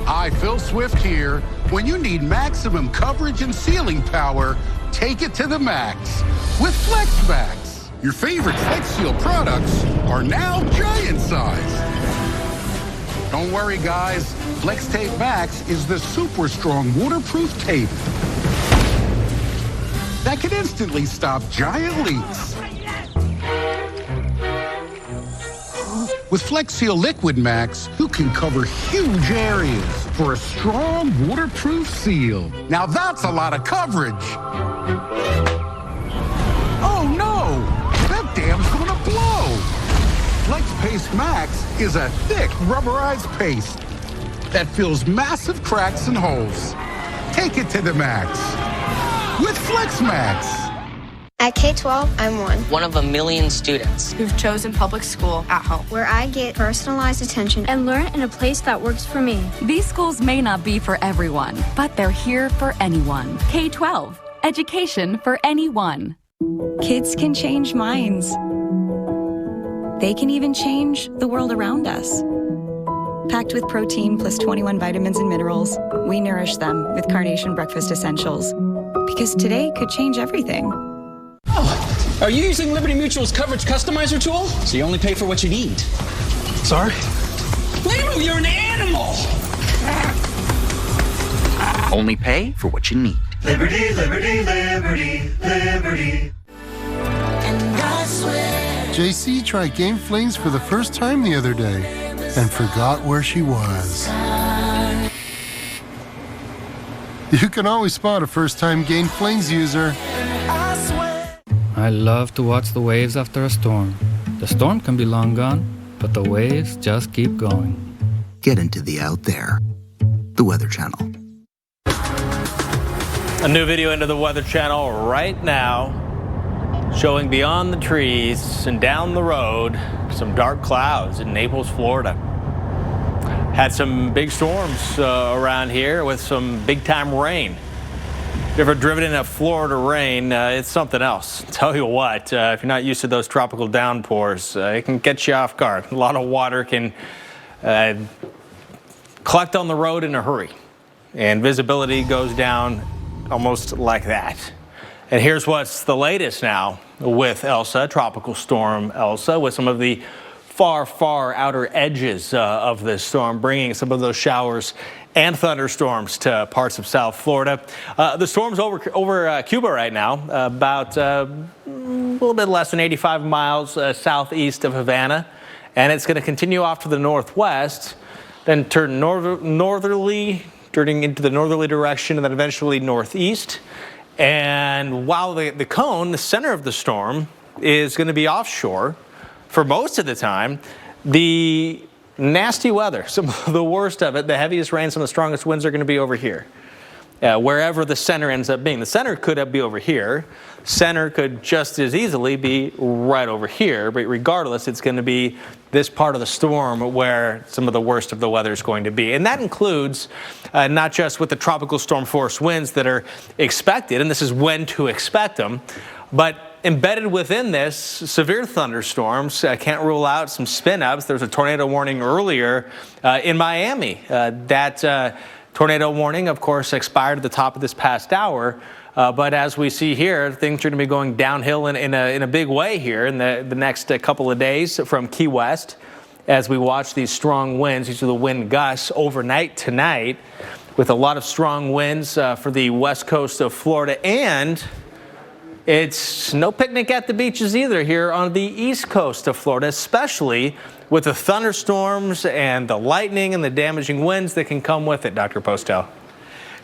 Hi, Phil Swift here. When you need maximum coverage and sealing power, take it to the max with FlexMax. Your favorite Flex Seal products are now giant size. Don't worry, guys. Flex Tape Max is the super strong waterproof tape that can instantly stop giant leaks. With Flex Seal Liquid Max, you can cover huge areas for a strong waterproof seal. Now that's a lot of coverage. Oh no, that dam's gonna blow. Flex Paste Max is a thick rubberized paste that fills massive cracks and holes. Take it to the max with Flex Max. At K-12, I'm One of a million students who've chosen public school at home, where I get personalized attention and learn in a place that works for me. These schools may not be for everyone, but they're here for anyone. K-12, education for anyone. Kids can change minds. They can even change the world around us. Packed with protein plus 21 vitamins and minerals, we nourish them with Carnation Breakfast Essentials. Because today could change everything. Are you using Liberty Mutual's coverage customizer tool? So you only pay for what you need. Sorry? Wait a minute, you're an animal! Only pay for what you need. Liberty, liberty, liberty, liberty. And I swear. JC tried Game Flings for the first time the other day and forgot where she was. You can always spot a first-time Game Flings user. I love to watch the waves after a storm. The storm can be long gone, but the waves just keep going. Get into the out there. The Weather Channel. A new video into the Weather Channel right now, showing beyond the trees and down the road some dark clouds in Naples, Florida. Had some big storms around here with some big-time rain. If you've ever driven in a Florida rain, it's something else. Tell you what, if you're not used to those tropical downpours, it can get you off guard. A lot of water can collect on the road in a hurry, and visibility goes down almost like that. And here's what's the latest now with Elsa, Tropical Storm Elsa, with some of the far outer edges of this storm, bringing some of those showers and thunderstorms to parts of South Florida. The storm's over Cuba right now, about a little bit less than 85 miles southeast of Havana, and it's going to continue off to the northwest, then turn northerly, turning into the northerly direction, and then eventually northeast. And while the cone, the center of the storm, is going to be offshore for most of the time, the nasty weather, some of the worst of it, the heaviest rain, some of the strongest winds are going to be over here. Wherever the center ends up being. The center could be over here. Center could just as easily be right over here. But regardless, it's going to be this part of the storm where some of the worst of the weather is going to be. And that includes not just with the tropical storm force winds that are expected, and this is when to expect them, but embedded within this, severe thunderstorms. Can't rule out some spin-ups. There was a tornado warning earlier in Miami. That tornado warning, of course, expired at the top of this past hour. But as we see here, things are going to be going downhill in a big way here in the next couple of days from Key West as we watch these strong winds. These are the wind gusts overnight tonight with a lot of strong winds for the west coast of Florida. And it's no picnic at the beaches either here on the east coast of Florida, especially with the thunderstorms and the lightning and the damaging winds that can come with it, Dr. Postel.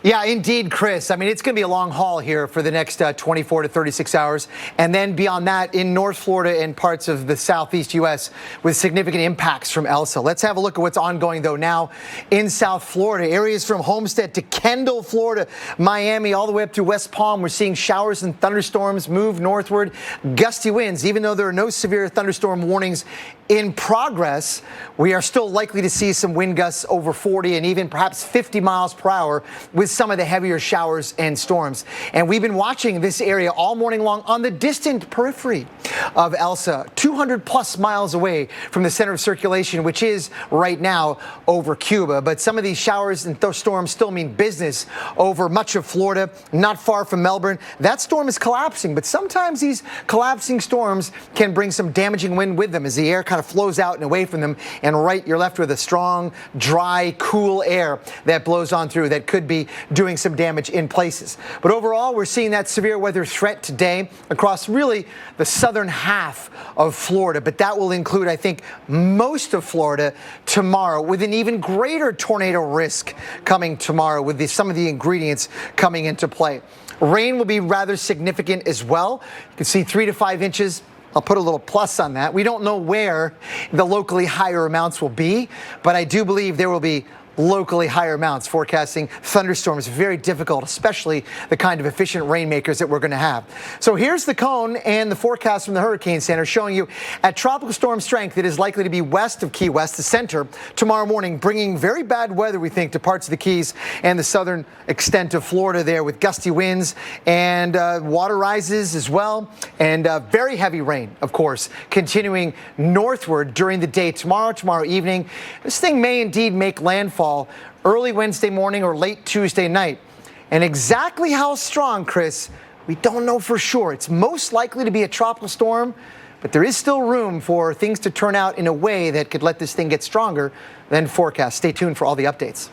Yeah, indeed, Chris. I mean, it's going to be a long haul here for the next 24 to 36 hours. And then beyond that, in North Florida and parts of the southeast U.S. with significant impacts from Elsa. Let's have a look at what's ongoing, though, now in South Florida. Areas from Homestead to Kendall, Florida, Miami, all the way up through West Palm. We're seeing showers and thunderstorms move northward. Gusty winds, even though there are no severe thunderstorm warnings in progress, we are still likely to see some wind gusts over 40 and even perhaps 50 miles per hour with some of the heavier showers and storms. And we've been watching this area all morning long on the distant periphery of Elsa, 200 plus miles away from the center of circulation, which is right now over Cuba. But some of these showers and storms still mean business over much of Florida, not far from Melbourne. That storm is collapsing, but sometimes these collapsing storms can bring some damaging wind with them as the air kind of flows out and away from them, and you're left with a strong, dry, cool air that blows on through that could be doing some damage in places. But overall, we're seeing that severe weather threat today across really the southern half of Florida, but that will include, I think, most of Florida tomorrow, with an even greater tornado risk coming tomorrow with some of the ingredients coming into play. Rain will be rather significant as well. You can see 3 to 5 inches. I'll put a little plus on that. We don't know where the locally higher amounts will be, but I do believe there will be locally higher amounts. Forecasting thunderstorms very difficult, especially the kind of efficient rainmakers that we're going to have. So here's the cone and the forecast from the Hurricane Center showing you at tropical storm strength, it is likely to be west of Key West, the center, tomorrow morning, bringing very bad weather, we think, to parts of the Keys and the southern extent of Florida there with gusty winds and water rises as well, and very heavy rain, of course, continuing northward during the day tomorrow evening. This thing may indeed make landfall early Wednesday morning or late Tuesday night. And exactly how strong, Chris, we don't know for sure. It's most likely to be a tropical storm, but there is still room for things to turn out in a way that could let this thing get stronger than forecast. Stay tuned for all the updates.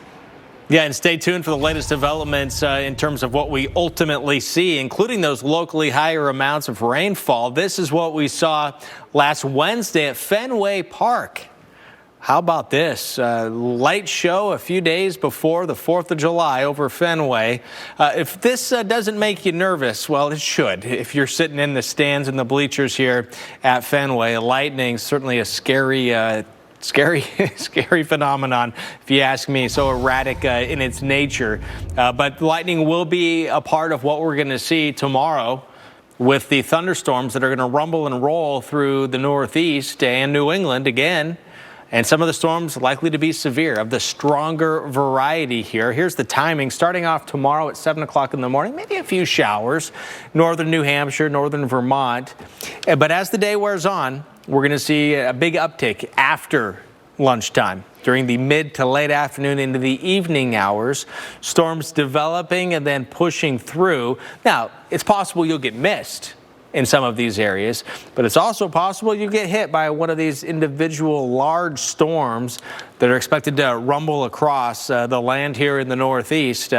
Yeah, and stay tuned for the latest developments in terms of what we ultimately see, including those locally higher amounts of rainfall. This is what we saw last Wednesday at Fenway Park. How about this? Light show a few days before the 4th of July over Fenway. If this doesn't make you nervous, well, it should. If you're sitting in the stands and the bleachers here at Fenway, lightning, certainly a scary phenomenon, if you ask me. So erratic in its nature. But lightning will be a part of what we're going to see tomorrow with the thunderstorms that are going to rumble and roll through the Northeast and New England again. And some of the storms likely to be severe, of the stronger variety here. Here's the timing. Starting off tomorrow at 7 o'clock in the morning, maybe a few showers. Northern New Hampshire, northern Vermont. But as the day wears on, we're going to see a big uptick after lunchtime. during the mid to late afternoon into the evening hours. Storms developing and then pushing through. Now, it's possible you'll get missed in some of these areas, but it's also possible you get hit by one of these individual large storms that are expected to rumble across the land here in the Northeast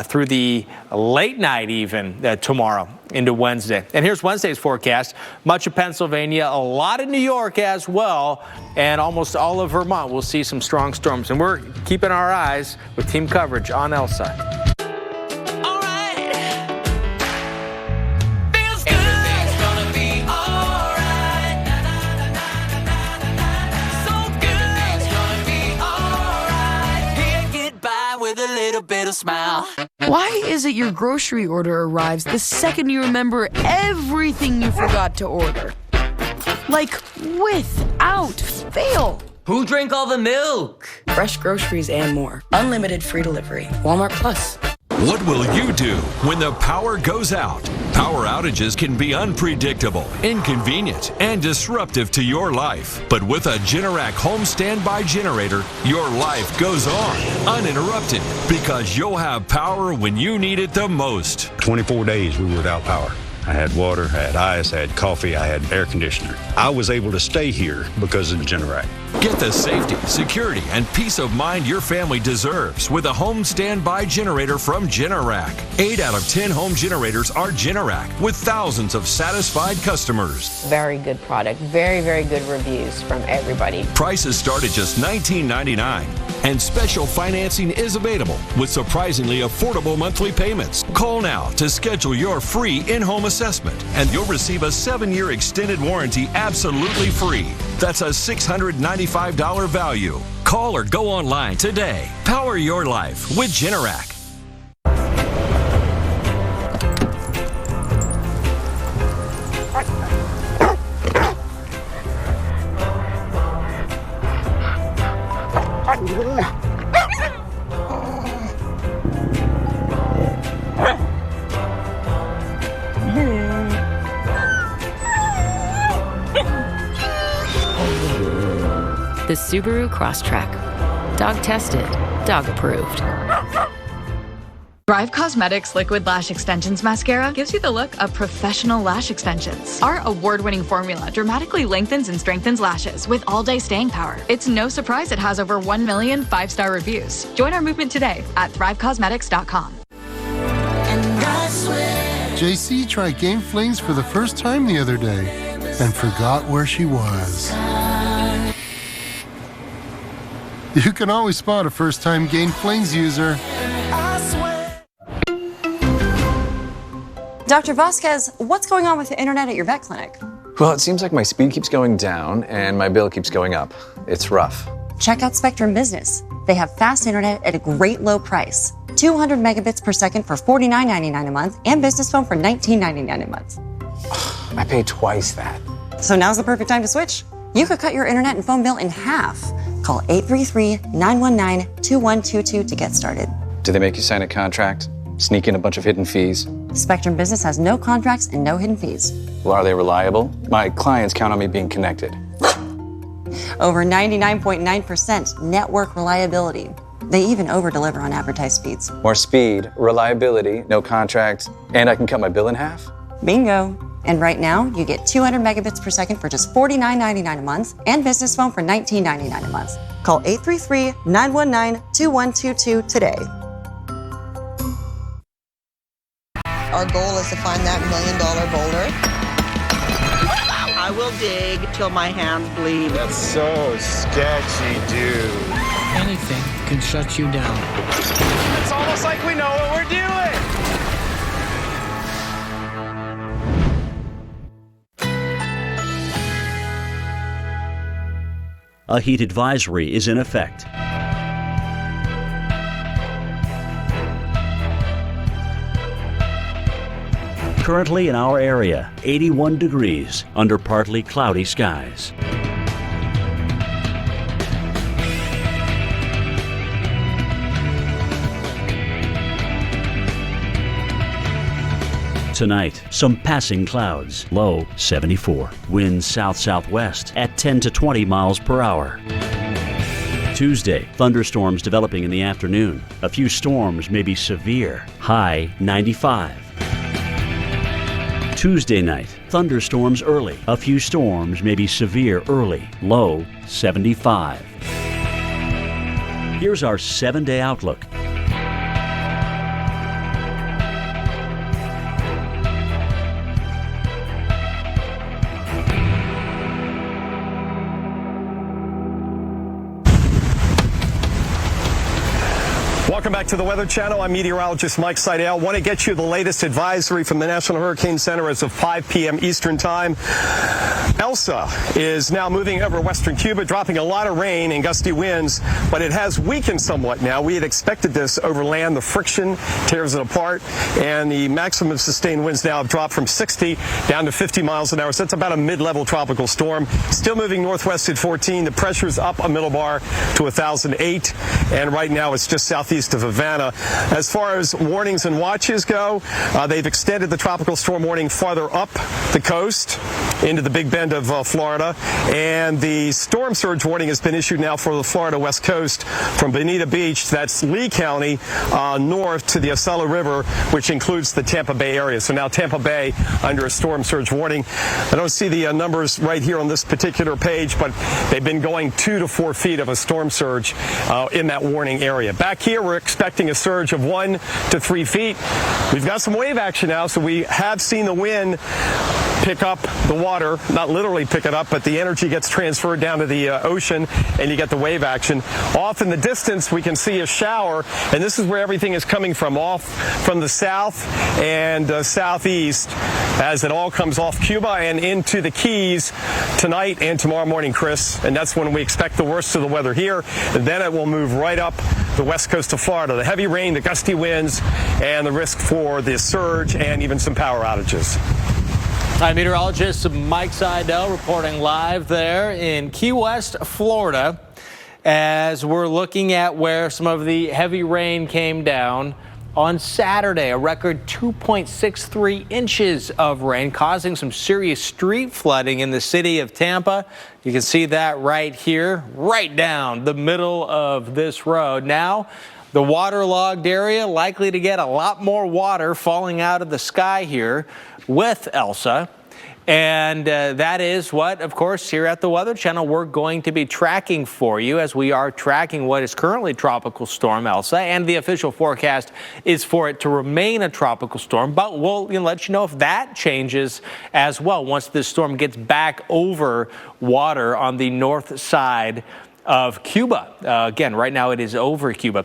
through the late night even tomorrow into Wednesday. And here's Wednesday's forecast. Much of Pennsylvania, a lot of New York as well, and almost all of Vermont will see some strong storms. And we're keeping our eyes with team coverage on Elsa. Smile. Why is it your grocery order arrives the second you remember everything you forgot to order? Like, without fail. Who drank all the milk? Fresh groceries and more. Unlimited free delivery. Walmart Plus. What will you do when the power goes out? Power outages can be unpredictable, inconvenient, and disruptive to your life. But with a Generac home standby generator, your life goes on, uninterrupted, because you'll have power when you need it the most. 24 days we were without power. I had water, I had ice, I had coffee, I had air conditioner. I was able to stay here because of Generac. Get the safety, security, and peace of mind your family deserves with a home standby generator from Generac. 8 out of 10 home generators are Generac, with thousands of satisfied customers. Very good product. Very, very good reviews from everybody. Prices start at just $19.99. And special financing is available with surprisingly affordable monthly payments. Call now to schedule your free in-home assessment, and you'll receive a 7-year extended warranty absolutely free. That's a $695 value. Call or go online today. Power your life with Generac. The Subaru Crosstrek. Dog tested, dog approved. Thrive Cosmetics Liquid Lash Extensions Mascara gives you the look of professional lash extensions. Our award-winning formula dramatically lengthens and strengthens lashes with all-day staying power. It's no surprise it has over 1 million 5-star reviews. Join our movement today at thrivecosmetics.com. JC tried Game Flings for the first time the other day and forgot where she was. You can always spot a first-time Game Flings user. Dr. Vasquez, what's going on with the internet at your vet clinic? Well, it seems like my speed keeps going down and my bill keeps going up. It's rough. Check out Spectrum Business. They have fast internet at a great low price. 200 megabits per second for $49.99 a month and business phone for $19.99 a month. I pay twice that. So now's the perfect time to switch. You could cut your internet and phone bill in half. Call 833-919-2122 to get started. Do they make you sign a contract? Sneak in a bunch of hidden fees? Spectrum Business has no contracts and no hidden fees. Well, are they reliable? My clients count on me being connected. Over 99.9% network reliability. They even over-deliver on advertised speeds. More speed, reliability, no contract, and I can cut my bill in half? Bingo. And right now, you get 200 megabits per second for just $49.99 a month and business phone for $19.99 a month. Call 833-919-2122 today. Our goal is to find that $1 million boulder. I will dig till my hands bleed. That's so sketchy, dude. Anything can shut you down. It's almost like we know what we're doing. A heat advisory is in effect. Currently in our area, 81 degrees under partly cloudy skies. Tonight, some passing clouds, low 74. Winds south-southwest at 10 to 20 miles per hour. Tuesday, thunderstorms developing in the afternoon. A few storms may be severe. High 95. Tuesday night, thunderstorms early. A few storms may be severe early. Low 75. Here's our 7-day outlook. Welcome back to the Weather Channel. I'm meteorologist Mike Seidel. Want to get you the latest advisory from the National Hurricane Center as of 5 p.m. Eastern Time. Elsa is now moving over western Cuba, dropping a lot of rain and gusty winds, but it has weakened somewhat now. We had expected this over land. The friction tears it apart, and the maximum sustained winds now have dropped from 60 down to 50 miles an hour. So that's about a mid-level tropical storm. Still moving northwest at 14. The pressure's up a millbar to 1,008, and right now it's just southeast of Havana. As far as warnings and watches go, they've extended the tropical storm warning farther up the coast into the Big Bend of Florida, and the storm surge warning has been issued now for the Florida West Coast from Bonita Beach, that's Lee County, north to the Acela River, which includes the Tampa Bay area. So now Tampa Bay under a storm surge warning. I don't see the numbers right here on this particular page, but they've been going 2 to 4 feet of a storm surge in that warning area. Back here, we're expecting a surge of 1 to 3 feet. We've got some wave action now, so we have seen the wind pick up the water, not literally pick it up, but the energy gets transferred down to the ocean, and you get the wave action. Off in the distance, we can see a shower, and this is where everything is coming from, off from the south and southeast, as it all comes off Cuba and into the Keys tonight and tomorrow morning, Chris, and that's when we expect the worst of the weather here, and then it will move right up the west coast of Florida. The heavy rain, the gusty winds, and the risk for the surge and even some power outages. Hi, meteorologist Mike Seidel reporting live there in Key West, Florida, as we're looking at where some of the heavy rain came down on Saturday. A record 2.63 inches of rain, causing some serious street flooding in the city of Tampa. You can see that right here, right down the middle of this road. Now, the waterlogged area likely to get a lot more water falling out of the sky here with Elsa. And that is what, of course, here at the Weather Channel, we're going to be tracking for you, as we are tracking what is currently Tropical Storm Elsa. And the official forecast is for it to remain a tropical storm. But we'll let you know if that changes as well once this storm gets back over water on the north side of Cuba. Again, right now it is over Cuba.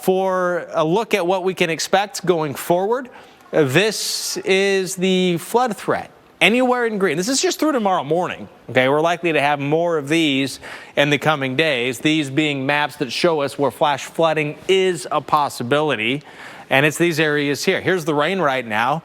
For a look at what we can expect going forward, this is the flood threat. Anywhere in green. This is just through tomorrow morning. Okay, we're likely to have more of these in the coming days. These being maps that show us where flash flooding is a possibility. And it's these areas here. Here's the rain right now.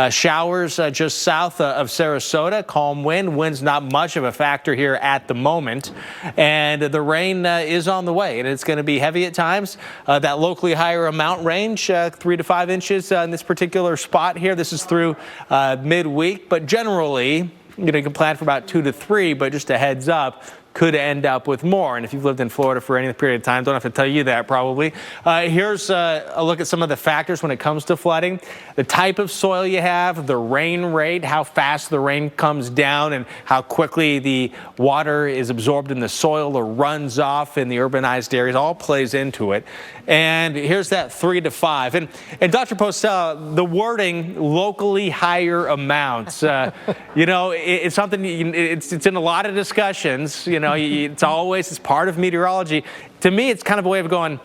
Showers just south of Sarasota. Calm wind. Wind's not much of a factor here at the moment. And the rain is on the way. And it's going to be heavy at times. That locally higher amount range, 3 to 5 inches in this particular spot here. This is through midweek. But generally, you can plan for about 2 to 3. But just a heads up, could end up with more. And if you've lived in Florida for any period of time, don't have to tell you that probably. Here's a look at some of the factors when it comes to flooding. The type of soil you have, the rain rate, how fast the rain comes down, and how quickly the water is absorbed in the soil or runs off in the urbanized areas, all plays into it. And here's that 3 to 5. And Dr. Postel, the wording, locally higher amounts, it's something, it's in a lot of discussions, it's part of meteorology. To me, it's kind of a way of going,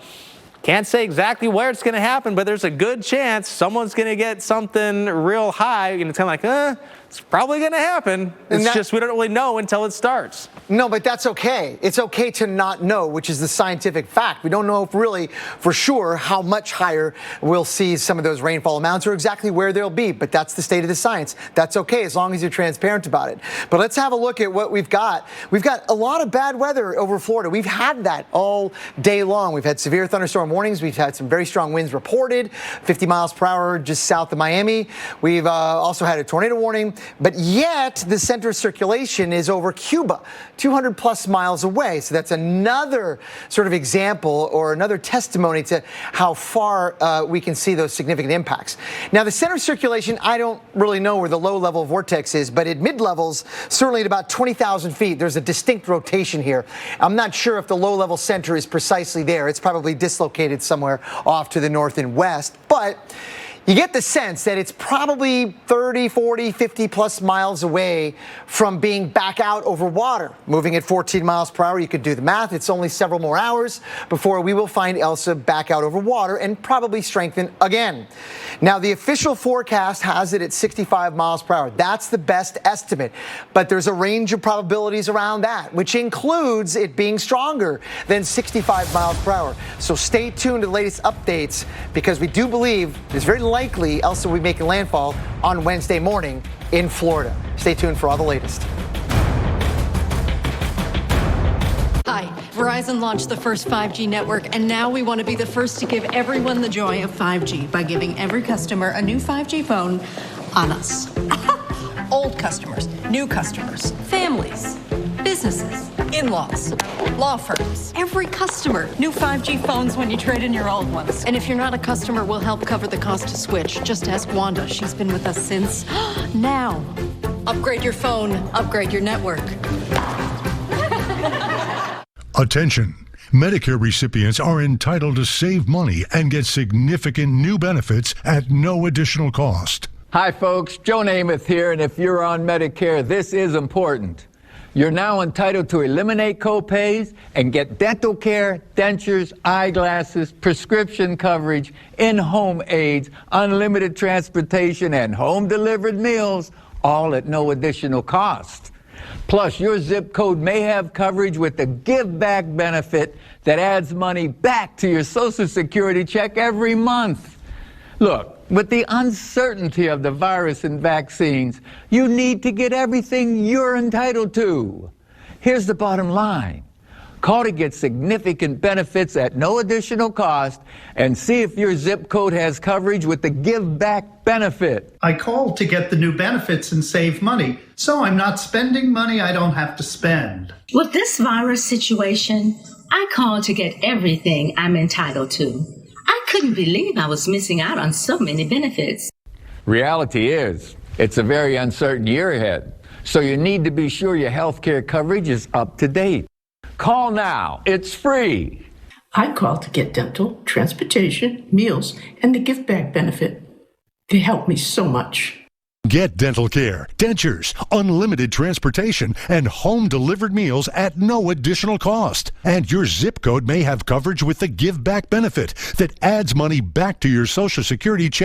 can't say exactly where it's going to happen, but there's a good chance someone's going to get something real high. And it's kind of like, it's probably going to happen. It's just we don't really know until it starts. No, but that's okay. It's okay to not know, which is the scientific fact. We don't know if really for sure how much higher we'll see some of those rainfall amounts or exactly where they'll be. But that's the state of the science. That's okay as long as you're transparent about it. But let's have a look at what we've got. We've got a lot of bad weather over Florida. We've had that all day long. We've had severe thunderstorm warnings. We've had some very strong winds reported, 50 miles per hour just south of Miami. We've also had a tornado warning. but yet the center of circulation is over Cuba, 200 plus miles away. So that's another sort of example or another testimony to how far we can see those significant impacts. Now, the center of circulation, I don't really know where the low level vortex is, but at mid levels, certainly at about 20,000 feet, there's a distinct rotation here. I'm not sure if the low level center is precisely there. It's probably dislocated somewhere off to the north and west, but you get the sense that it's probably 30, 40, 50 plus miles away from being back out over water. Moving at 14 miles per hour, you could do the math. It's only several more hours before we will find Elsa back out over water and probably strengthen again. Now, the official forecast has it at 65 miles per hour. That's the best estimate, but there's a range of probabilities around that, which includes it being stronger than 65 miles per hour. So stay tuned to the latest updates, because we do believe it's very likely Elsa will be making landfall on Wednesday morning in Florida. Stay tuned for all the latest. Hi, Verizon launched the first 5G network, and now we want to be the first to give everyone the joy of 5G by giving every customer a new 5G phone on us. Old customers, new customers, families, businesses, in-laws, law firms, every customer. New 5G phones when you trade in your old ones. And if you're not a customer, we'll help cover the cost to switch. Just ask Wanda. She's been with us since now. Upgrade your phone, upgrade your network. Attention. Medicare recipients are entitled to save money and get significant new benefits at no additional cost. Hi, folks. Joe Namath here, and if you're on Medicare, this is important. You're now entitled to eliminate copays and get dental care, dentures, eyeglasses, prescription coverage, in-home aids, unlimited transportation, and home-delivered meals, all at no additional cost. Plus, your zip code may have coverage with the Give Back benefit that adds money back to your Social Security check every month. Look, with the uncertainty of the virus and vaccines, you need to get everything you're entitled to. Here's the bottom line. Call to get significant benefits at no additional cost and see if your zip code has coverage with the Give Back benefit. I called to get the new benefits and save money, so I'm not spending money I don't have to spend. With this virus situation, I called to get everything I'm entitled to. I couldn't believe I was missing out on so many benefits. Reality is, it's a very uncertain year ahead, so you need to be sure your health care coverage is up to date. Call now. It's free. I called to get dental, transportation, meals, and the Give Back benefit. They helped me so much. Get dental care, dentures, unlimited transportation, and home-delivered meals at no additional cost. And your zip code may have coverage with the Give Back benefit that adds money back to your Social Security check